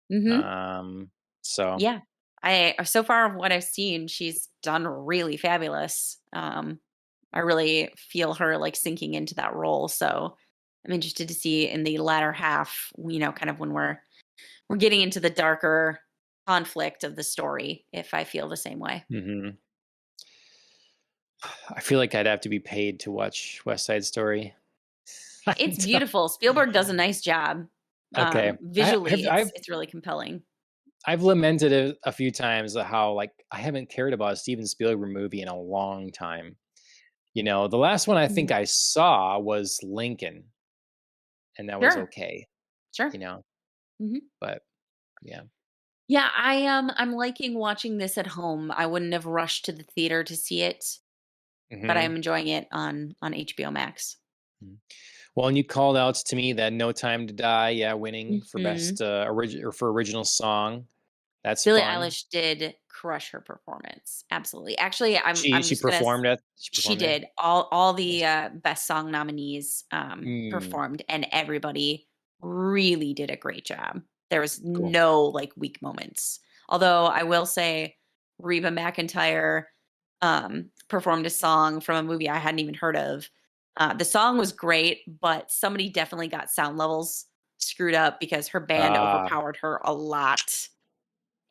Mhm. Um, so Yeah. I so far of what I've seen, she's done really fabulous. I really feel her like sinking into that role. So I'm interested to see in the latter half, kind of when we're getting into the darker conflict of the story, if I feel the same way. Hmm. I feel like I'd have to be paid to watch West Side Story. I It's don't- beautiful. Spielberg does a nice job. okay, Visually, I've it's really compelling. I've lamented a few times how like I haven't cared about a Steven Spielberg movie in a long time. The last one I think Mhm. I saw was Lincoln, and that was Sure, okay. sure. You know, Mhm. but yeah. Yeah, I'm liking watching this at home. I wouldn't have rushed to the theater to see it, but Hmm. I'm enjoying it on HBO Max. Well, and you called out to me that No Time to Die, yeah, winning for Mhm. best or for original song. That's Billie fun. Eilish did crush her performance. Absolutely. Actually, I'm She just gonna performed at she she performed there. did. All the, Nice. best song nominees, Mm, performed, and everybody really did a great job. There was cool. no, like, weak moments. Although, I will say Reba McEntire, performed a song from a movie I hadn't even heard of. The song was great, but somebody definitely got sound levels screwed up because her band Ah, overpowered her a lot,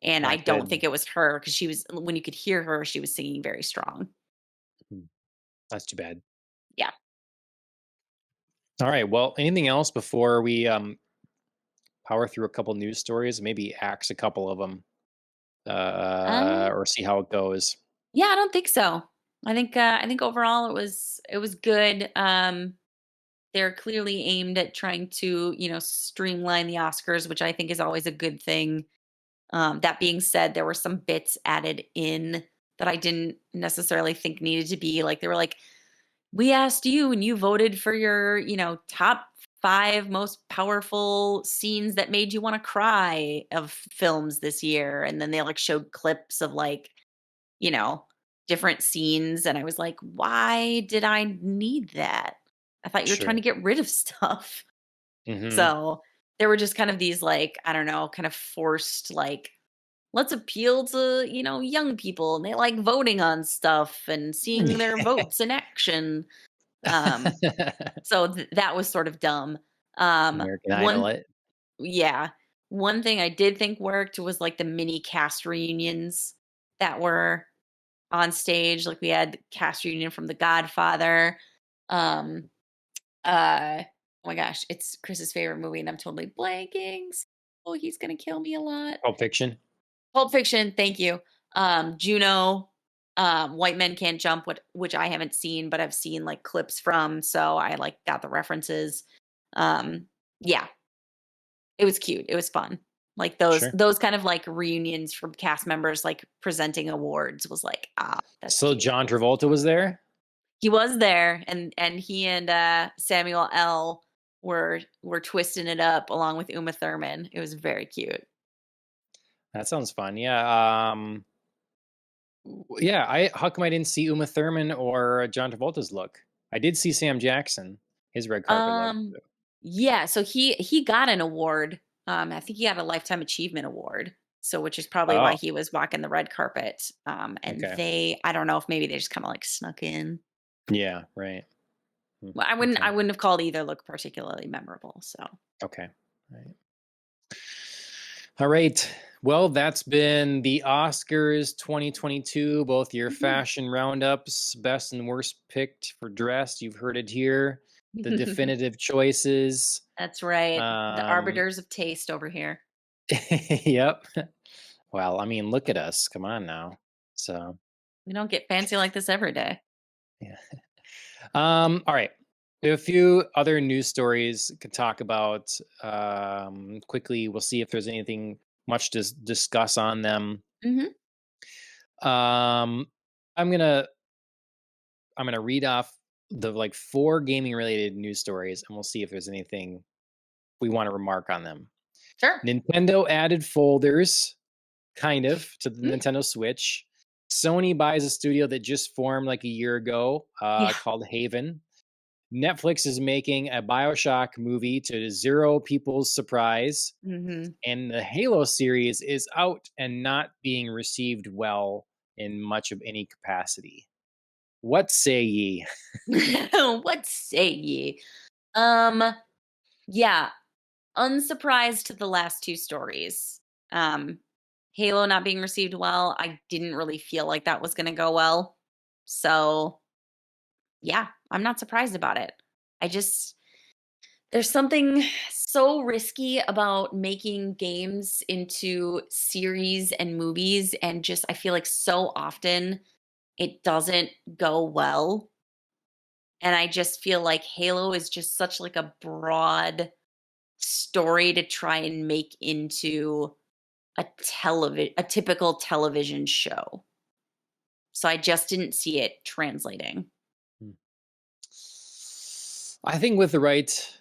and I not don't good. think it was her because she was when you could hear her, she was singing very strong. Mm, that's too bad. Yeah. All right. Well, anything else before we power through a couple news stories? Maybe axe a couple of them, Um or see how it goes. Yeah, I don't think so. I think overall it was good. They're clearly aimed at trying to, streamline the Oscars, which I think is always a good thing. That being said, there were some bits added in that I didn't necessarily think needed to be. Like they were like, we asked you and you voted for your, top 5 most powerful scenes that made you want to cry of films this year. And then they like showed clips of like you know, different scenes, and I was like, "Why did I need that? I thought you were trying to Sure. get rid of stuff." Hmm. So, there were just kind of these, like, I don't know, kind of forced, like, "Let's appeal to, young people, and they like voting on stuff and seeing their votes in action." Um, so that was sort of dumb. American Idol. One It. Yeah. One thing I did think worked was, like, the mini cast reunions that were on stage. Like we had the cast reunion from The Godfather. Um, oh my gosh, it's Chris's favorite movie, and I'm totally blanking. Oh, he's gonna kill me a lot. Pulp Fiction. Pulp Fiction, thank you. Juno, White Men Can't Jump, which I haven't seen, but I've seen like clips from, so I like got the references. Um, yeah, it was cute. It was fun. Like those Sure. those kind of like reunions from cast members like presenting awards was like, that's So cute. John Travolta was there. He was there, and he and, Samuel L. were twisting it up along with Uma Thurman. It was very cute. That sounds fun. Yeah. Yeah. How come I didn't see Uma Thurman or John Travolta's look? I did see Sam Jackson, his red carpet look. Um, yeah, so he got an award. I think he got a Lifetime Achievement Award, so which is probably why Oh, he was walking the red carpet. And okay. I don't know if maybe they just kinda, like, snuck in. Yeah. Right. Hmm, Well, okay. I wouldn't have called either look particularly memorable, so Okay. Right. All right. Well, that's been the Oscars 2022, both your Mhm. fashion roundups, best and worst picked for dress. You've heard it here. The definitive choices. That's right, the Um, arbiters of taste over here. yep. Well, I mean, look at us. Come on now. So, We don't get fancy like this every day. yeah. All right. We have a few other news stories to talk about quickly. We'll see if there's anything much to discuss on them. Mhm. Um, I'm gonna read off the like 4 gaming related news stories, and we'll see if there's anything we want to remark on them. Sure. Nintendo added folders, kind of, to the Mm, Nintendo Switch. Sony buys a studio that just formed like a year ago, yeah. called Haven. Netflix is making a Bioshock movie to zero people's surprise. Mhm. And the Halo series is out and not being received well in much of any capacity. What say ye? What say ye? Um, yeah, unsurprised to the last 2 stories. Um, Halo not being received well, I didn't really feel like that was gonna go well. So, yeah, I'm not surprised about it. I just there's something so risky about making games into series and movies, and just I feel like so often it doesn't go well. And I just feel like Halo is just such like a broad story to try and make into a typical television show. So I just didn't see it translating. Hmm. I think with the right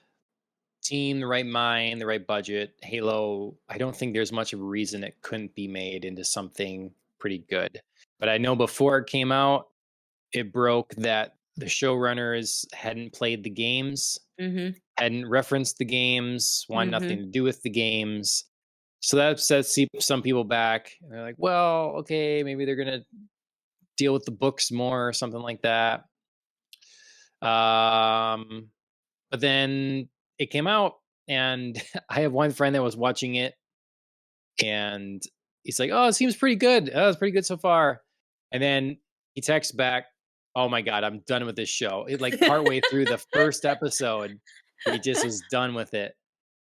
team, the right mind, the right budget, Halo, I don't think there's much of a reason it couldn't be made into something pretty good. But I know before it came out, it broke that the showrunners hadn't played the games, Mhm. hadn't referenced the games, wanted nothing Mhm. to do with the games. So that upsets some people back. And they're like, well, okay, maybe they're going to deal with the books more or something like that. Um, but then it came out, and I have one friend that was watching it, and he's like, "Oh, it seems pretty good. Oh, it's pretty good so far." And then he texts back, "Oh my god, I'm done with this show." It like partway through the first episode, he just was done with it.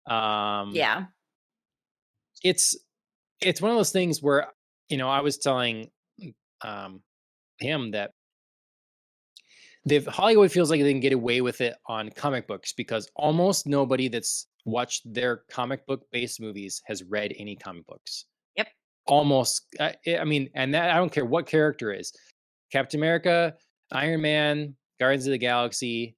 Um, Yeah. it's it's one of those things where I was telling um him that they've Hollywood feels like they can get away with it on comic books because almost nobody that's watched their comic book based movies has read any comic books. Yep. Almost, I mean, and that I don't care what character is Captain America, Iron Man, Guardians of the Galaxy,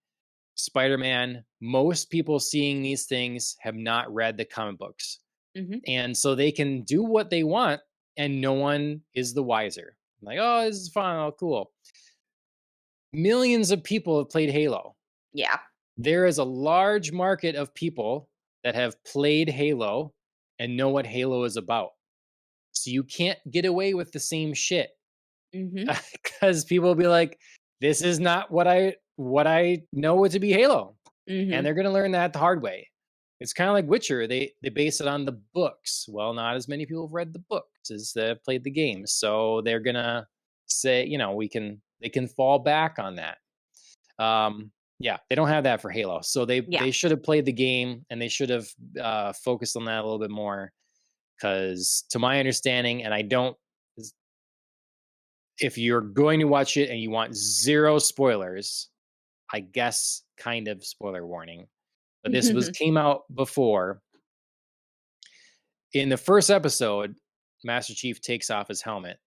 Spider Man. Most people seeing these things have not read the comic books. Mhm. And so they can do what they want, and no one is the wiser. Like, oh, this is fun. Oh, cool. Millions of people have played Halo. Yeah. There is a large market of people that have played Halo and know what Halo is about. So you can't get away with the same shit Mhm. because people will be like, "This is not what I know it to be Halo," and Mhm. they're gonna learn that the hard way. It's kind of like Witcher. They base it on the books. Well, not as many people have read the books as have played the games, so they're gonna say, they can fall back on that. Yeah, they don't have that for Halo, so Yeah. they should have played the game and they should have focused on that a little bit more. Because to my understanding, and I don't, if you're going to watch it and you want zero spoilers, I guess kind of spoiler warning. But this was came out before. In the first episode, Master Chief takes off his helmet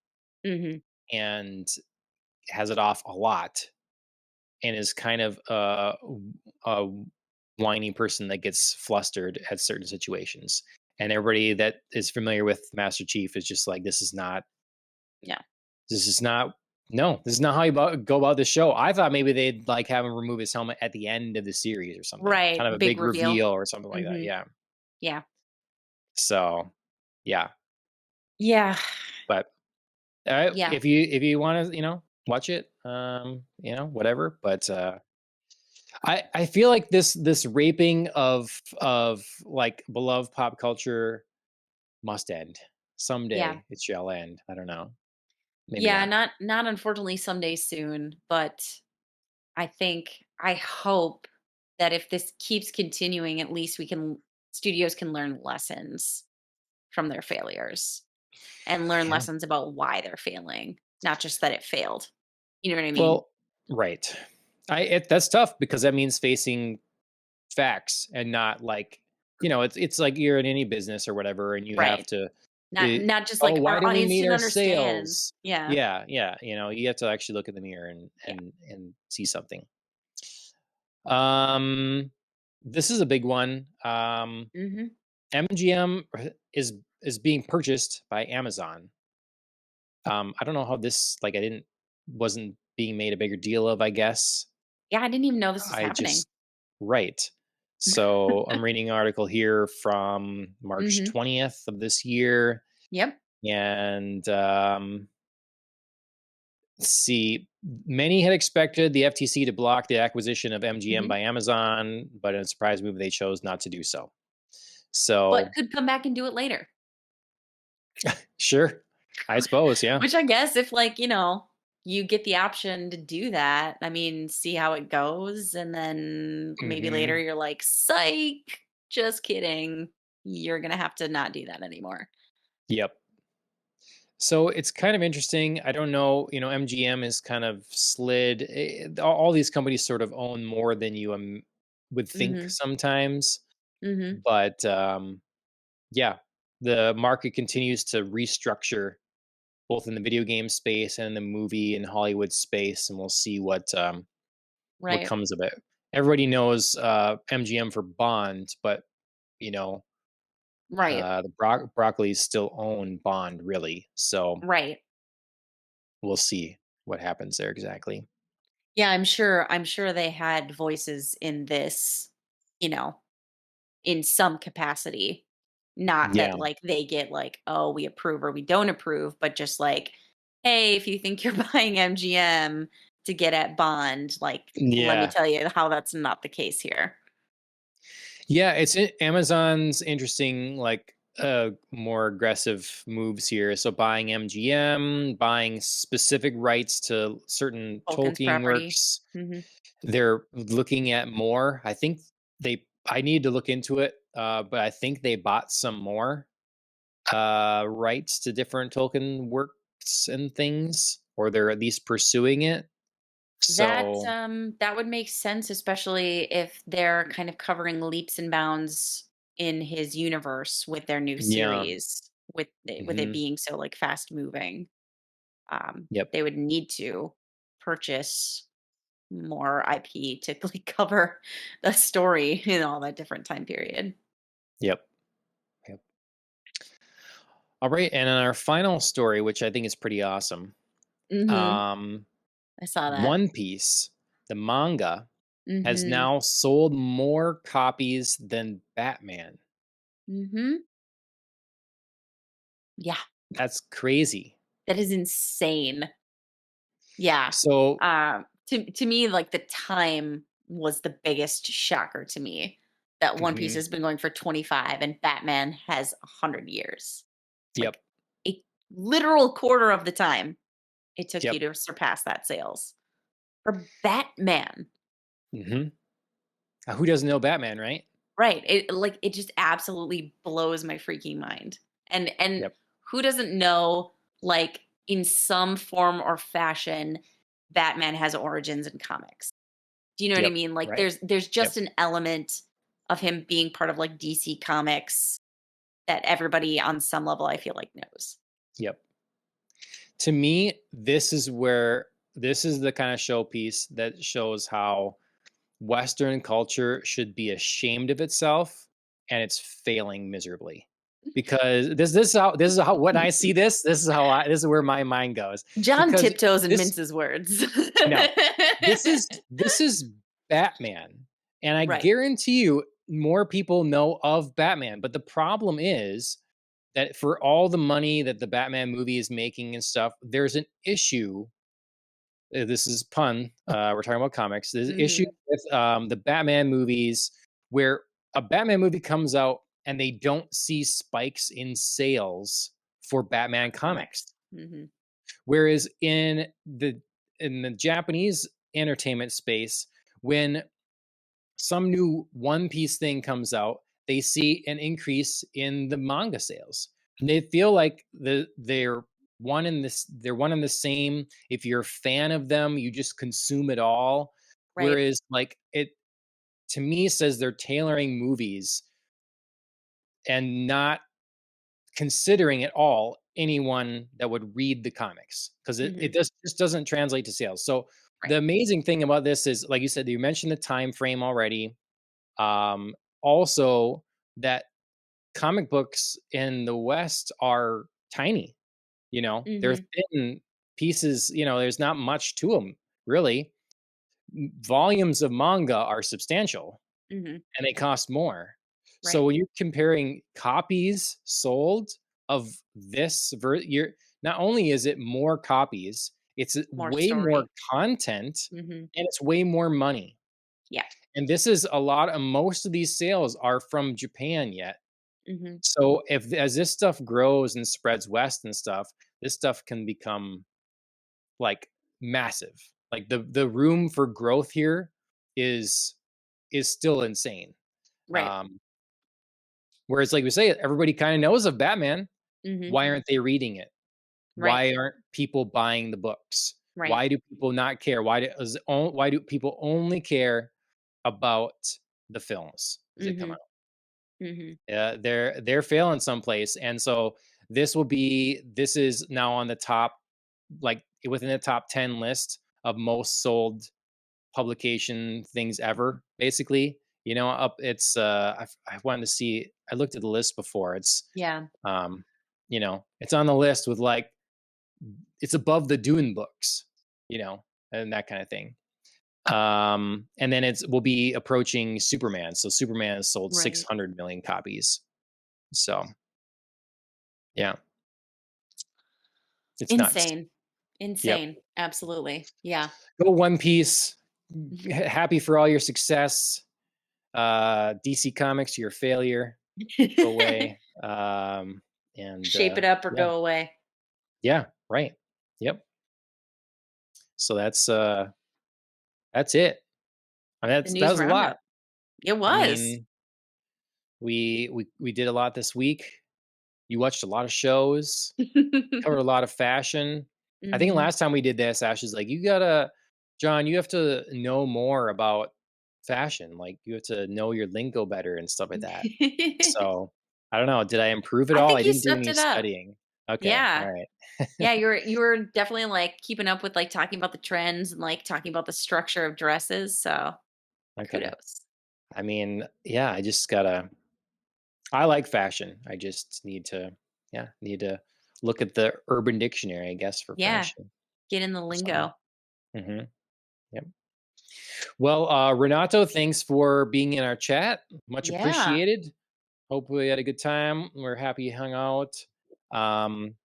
Mhm. and has it off a lot, and is kind of a whiny person that gets flustered at certain situations. And everybody that is familiar with Master Chief is just like, Yeah. this is not, no, this is not how you go about this show. I thought maybe they'd like have him remove his helmet at the end of the series or something, kind Right. of a Big big reveal. reveal or something like that. Mhm. Yeah. Yeah. So, yeah. Yeah. But Yeah. if you want to, watch it, whatever. But I feel like this raping of like beloved pop culture must end Yeah. someday. It shall end. I don't know. Maybe Yeah, not. not unfortunately someday soon, but I hope that if this keeps continuing, at least we can studios can learn lessons from their failures and learn Yeah. lessons about why they're failing, not just that it failed. You know what I mean? Well, right. That's tough because that means facing facts and not like, it's like you're in any business or whatever, and you have Right. to. Not just Oh, like why our didn't we audience meet didn't our understand. sales? Yeah. Yeah, yeah. You have to actually look in the mirror and Yeah. see something. Um, this is a big one. Mhm. MGM is being purchased by Amazon. I don't know how this, like, I didn't wasn't being made a bigger deal of, I guess. Yeah, I didn't even know this was I happening. just Right. So I'm reading an article here from March Mhm. 20th of this year, Yep. and See, many had expected the FTC to block the acquisition of MGM Mhm. by Amazon, but in a surprise move, they chose not to do so. But So, could come back and do it later. sure, I suppose, yeah. Which I guess if, like, you get the option to do that, I mean, see how it goes, and then maybe later Hmm. you're like, "Psych, just kidding. You're gonna have to not do that anymore." Yep. So it's kind of interesting. I don't know. MGM is kind of slid. All these companies sort of own more than you would think Mhm, sometimes. mhm. But yeah, the market continues to restructure both in the video game space and in the movie and Hollywood space, and we'll see what Right, comes of it. Everybody knows MGM for Bond, but you know right, the Broccoli's still own Bond, really. So right. we'll see what happens there exactly. Yeah, I'm sure they had voices in this, you know, in some capacity. Not that, Yeah, like, they get, like, "Oh, we approve or we don't approve," but just like, "Hey, if you think you're buying MGM to get at Bond, like, let me yeah, tell you how that's not the case here." yeah. Amazon's interesting, like more aggressive moves here. So buying MGM, buying specific rights to certain Tolkien's Tolkien property. works. Mhm. They're looking at more. I think I need to look into it, but I think they bought some more rights to different Tolkien works and things, or they're at least pursuing it. So That would make sense, especially if they're kind of covering leaps and bounds in his universe with their new yeah, series, with it hmm, being so, like, fast moving. yep, They would need to purchase more IP to, like, cover the story in all that different time period. yep, yep. All right, and in our final story, which I think is pretty awesome, Mhm. um, I saw that. One Piece, the manga, has Mhm. now sold more copies than Batman. Mhm. Yeah, That's crazy. that is insane. Yeah. So, To me, like, the time was the biggest shocker to me, that One Piece mhm, has been going for 25 and Batman has 100 years. yep, Like, a literal quarter of the time it took you yep, to surpass that sales. For Batman. mhm. Who doesn't know Batman, right? Right, it just absolutely blows my freaking mind. And Yep, who doesn't know, like, in some form or fashion, Batman has origins in comics? Do you know what I yep, mean? Like, right, there's yep, just an element of him being part of, like, DC Comics that everybody on some level, I feel like, knows. yep. To me, this is the kind of showpiece that shows how Western culture should be ashamed of itself, and it's failing miserably. Because this is how when I see this is where my mind goes. John Because tiptoes and this minces words. no, this is Batman, and I Right. guarantee you more people know of Batman. But the problem is that for all the money that the Batman movie is making and stuff, there's an issue. This is pun. We're talking about comics. There's an issue Mhm. with the Batman movies where a Batman movie comes out and they don't see spikes in sales for Batman comics. Comics. Mhm. Whereas in the Japanese entertainment space, when some new One Piece thing comes out, they see an increase in the manga sales. And they feel like they're one and the same. If you're a fan of them, you just consume it all. Right. Whereas like it to me says they're tailoring movies and not considering at all anyone that would read the comics because it Mhm. just doesn't translate to sales. So Right. the amazing thing about this is, like you said, you mentioned the time frame already. Um, Also, that comic books in the West are tiny. They're Mhm. thin pieces. There's not much to them really. Volumes of manga are substantial Mhm. and they cost more. So Right. when you're comparing copies sold of you're not only is it more copies, It's More way more story. content, Mhm. and it's way more money. Yeah. And this is a lot of most of these sales are from Japan yet. Mhm. So if as this stuff grows and spreads west and stuff, this stuff can become like massive. Like the room for growth here is is still insane. Right. Um, Whereas like we say, everybody kind of knows of Batman. Mhm. Why aren't they reading it? Right. Why aren't people buying the books? Right. Why do people not care? Why do people only care about the films as they come Mhm. out? Mhm. They're failing someplace, and so this is now on the top, like within the top 10 list of most sold publication things ever. Basically, up it's I wanted to see. I looked at the list before. Yeah. Um, it's on the list with like it's above the Dune books, and that kind of thing. And then it's will be approaching Superman. So Superman has sold Right. 600 million copies. So yeah, it's nuts. Insane. Yep. Insane. Absolutely. Yeah. Go One Piece. Happy for all your success. DC Comics, your failure. Go away. And Shape it up or yeah, go away. yeah, right. Yep. So that's it. I mean, The that news was a lot. roundup. It I was. mean, we did a lot this week. You watched a lot of shows, covered a lot of fashion. I think Mhm. last time we did this, Ash is like, John, you have to know more about fashion. Like, you have to know your lingo better and stuff like that. So I don't know. Did I improve at I all? think I you didn't do stepped any it up. studying. Okay. All Yeah. right. Yeah, you were definitely, like, keeping up with, like, talking about the trends and, like, talking about the structure of dresses, so Okay. kudos. I mean, yeah, I like fashion. I just need to look at the Urban Dictionary, I guess, for Yeah, fashion. get in the So, lingo. mhm. Yep. Well, Renato, thanks for being in our chat. Much Yeah. appreciated. Hope we had a good time. We're happy you hung out.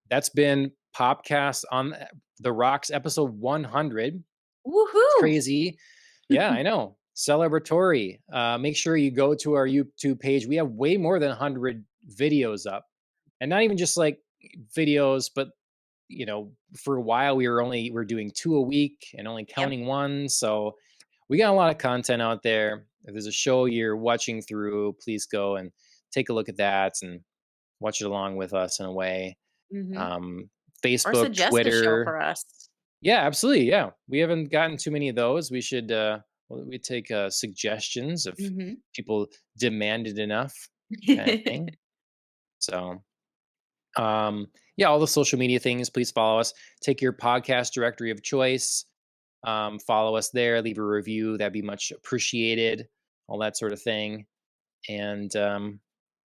That's been Popcast on the Rocks, episode 100. It's Woohoo! crazy. Yeah, I know. Celebratory. Make sure you go to our YouTube page. We have way more than 100 videos up, and not even just like videos, but for a while we're doing two a week and only Yep. counting one. So we got a lot of content out there. If there's a show you're watching through, please go and take a look at that and watch it along with us in a way. Mhm. Um, Or Facebook, suggest a show Twitter. for us. Yeah, absolutely. Yeah. We haven't gotten too many of those. We take suggestions if Mhm. people demand it enough, kind of thing. So, yeah, all the social media things, please follow us. Take your podcast directory of choice. Follow us there, leave a review. That'd be much appreciated. All that sort of thing. And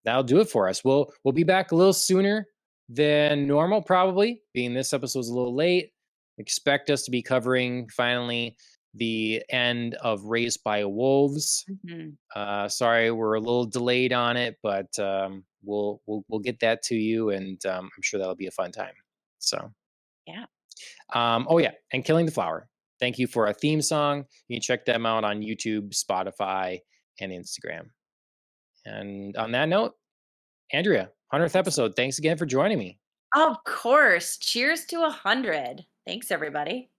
that'll do it for us. We'll be back a little sooner than normal, probably, being this episode's a little late. Expect us to be covering finally the end of Raised by Wolves. Mhm. Sorry, we're a little delayed on it, but we'll get that to you, and I'm sure that'll be a fun time. So, Yeah. oh yeah, and Killing the Flower. Thank you for our theme song. You can check them out on YouTube, Spotify, and Instagram. And on that note, Andrea, 100th Excellent. episode. Thanks again for joining me. Of course. Cheers to 100. Thanks, everybody.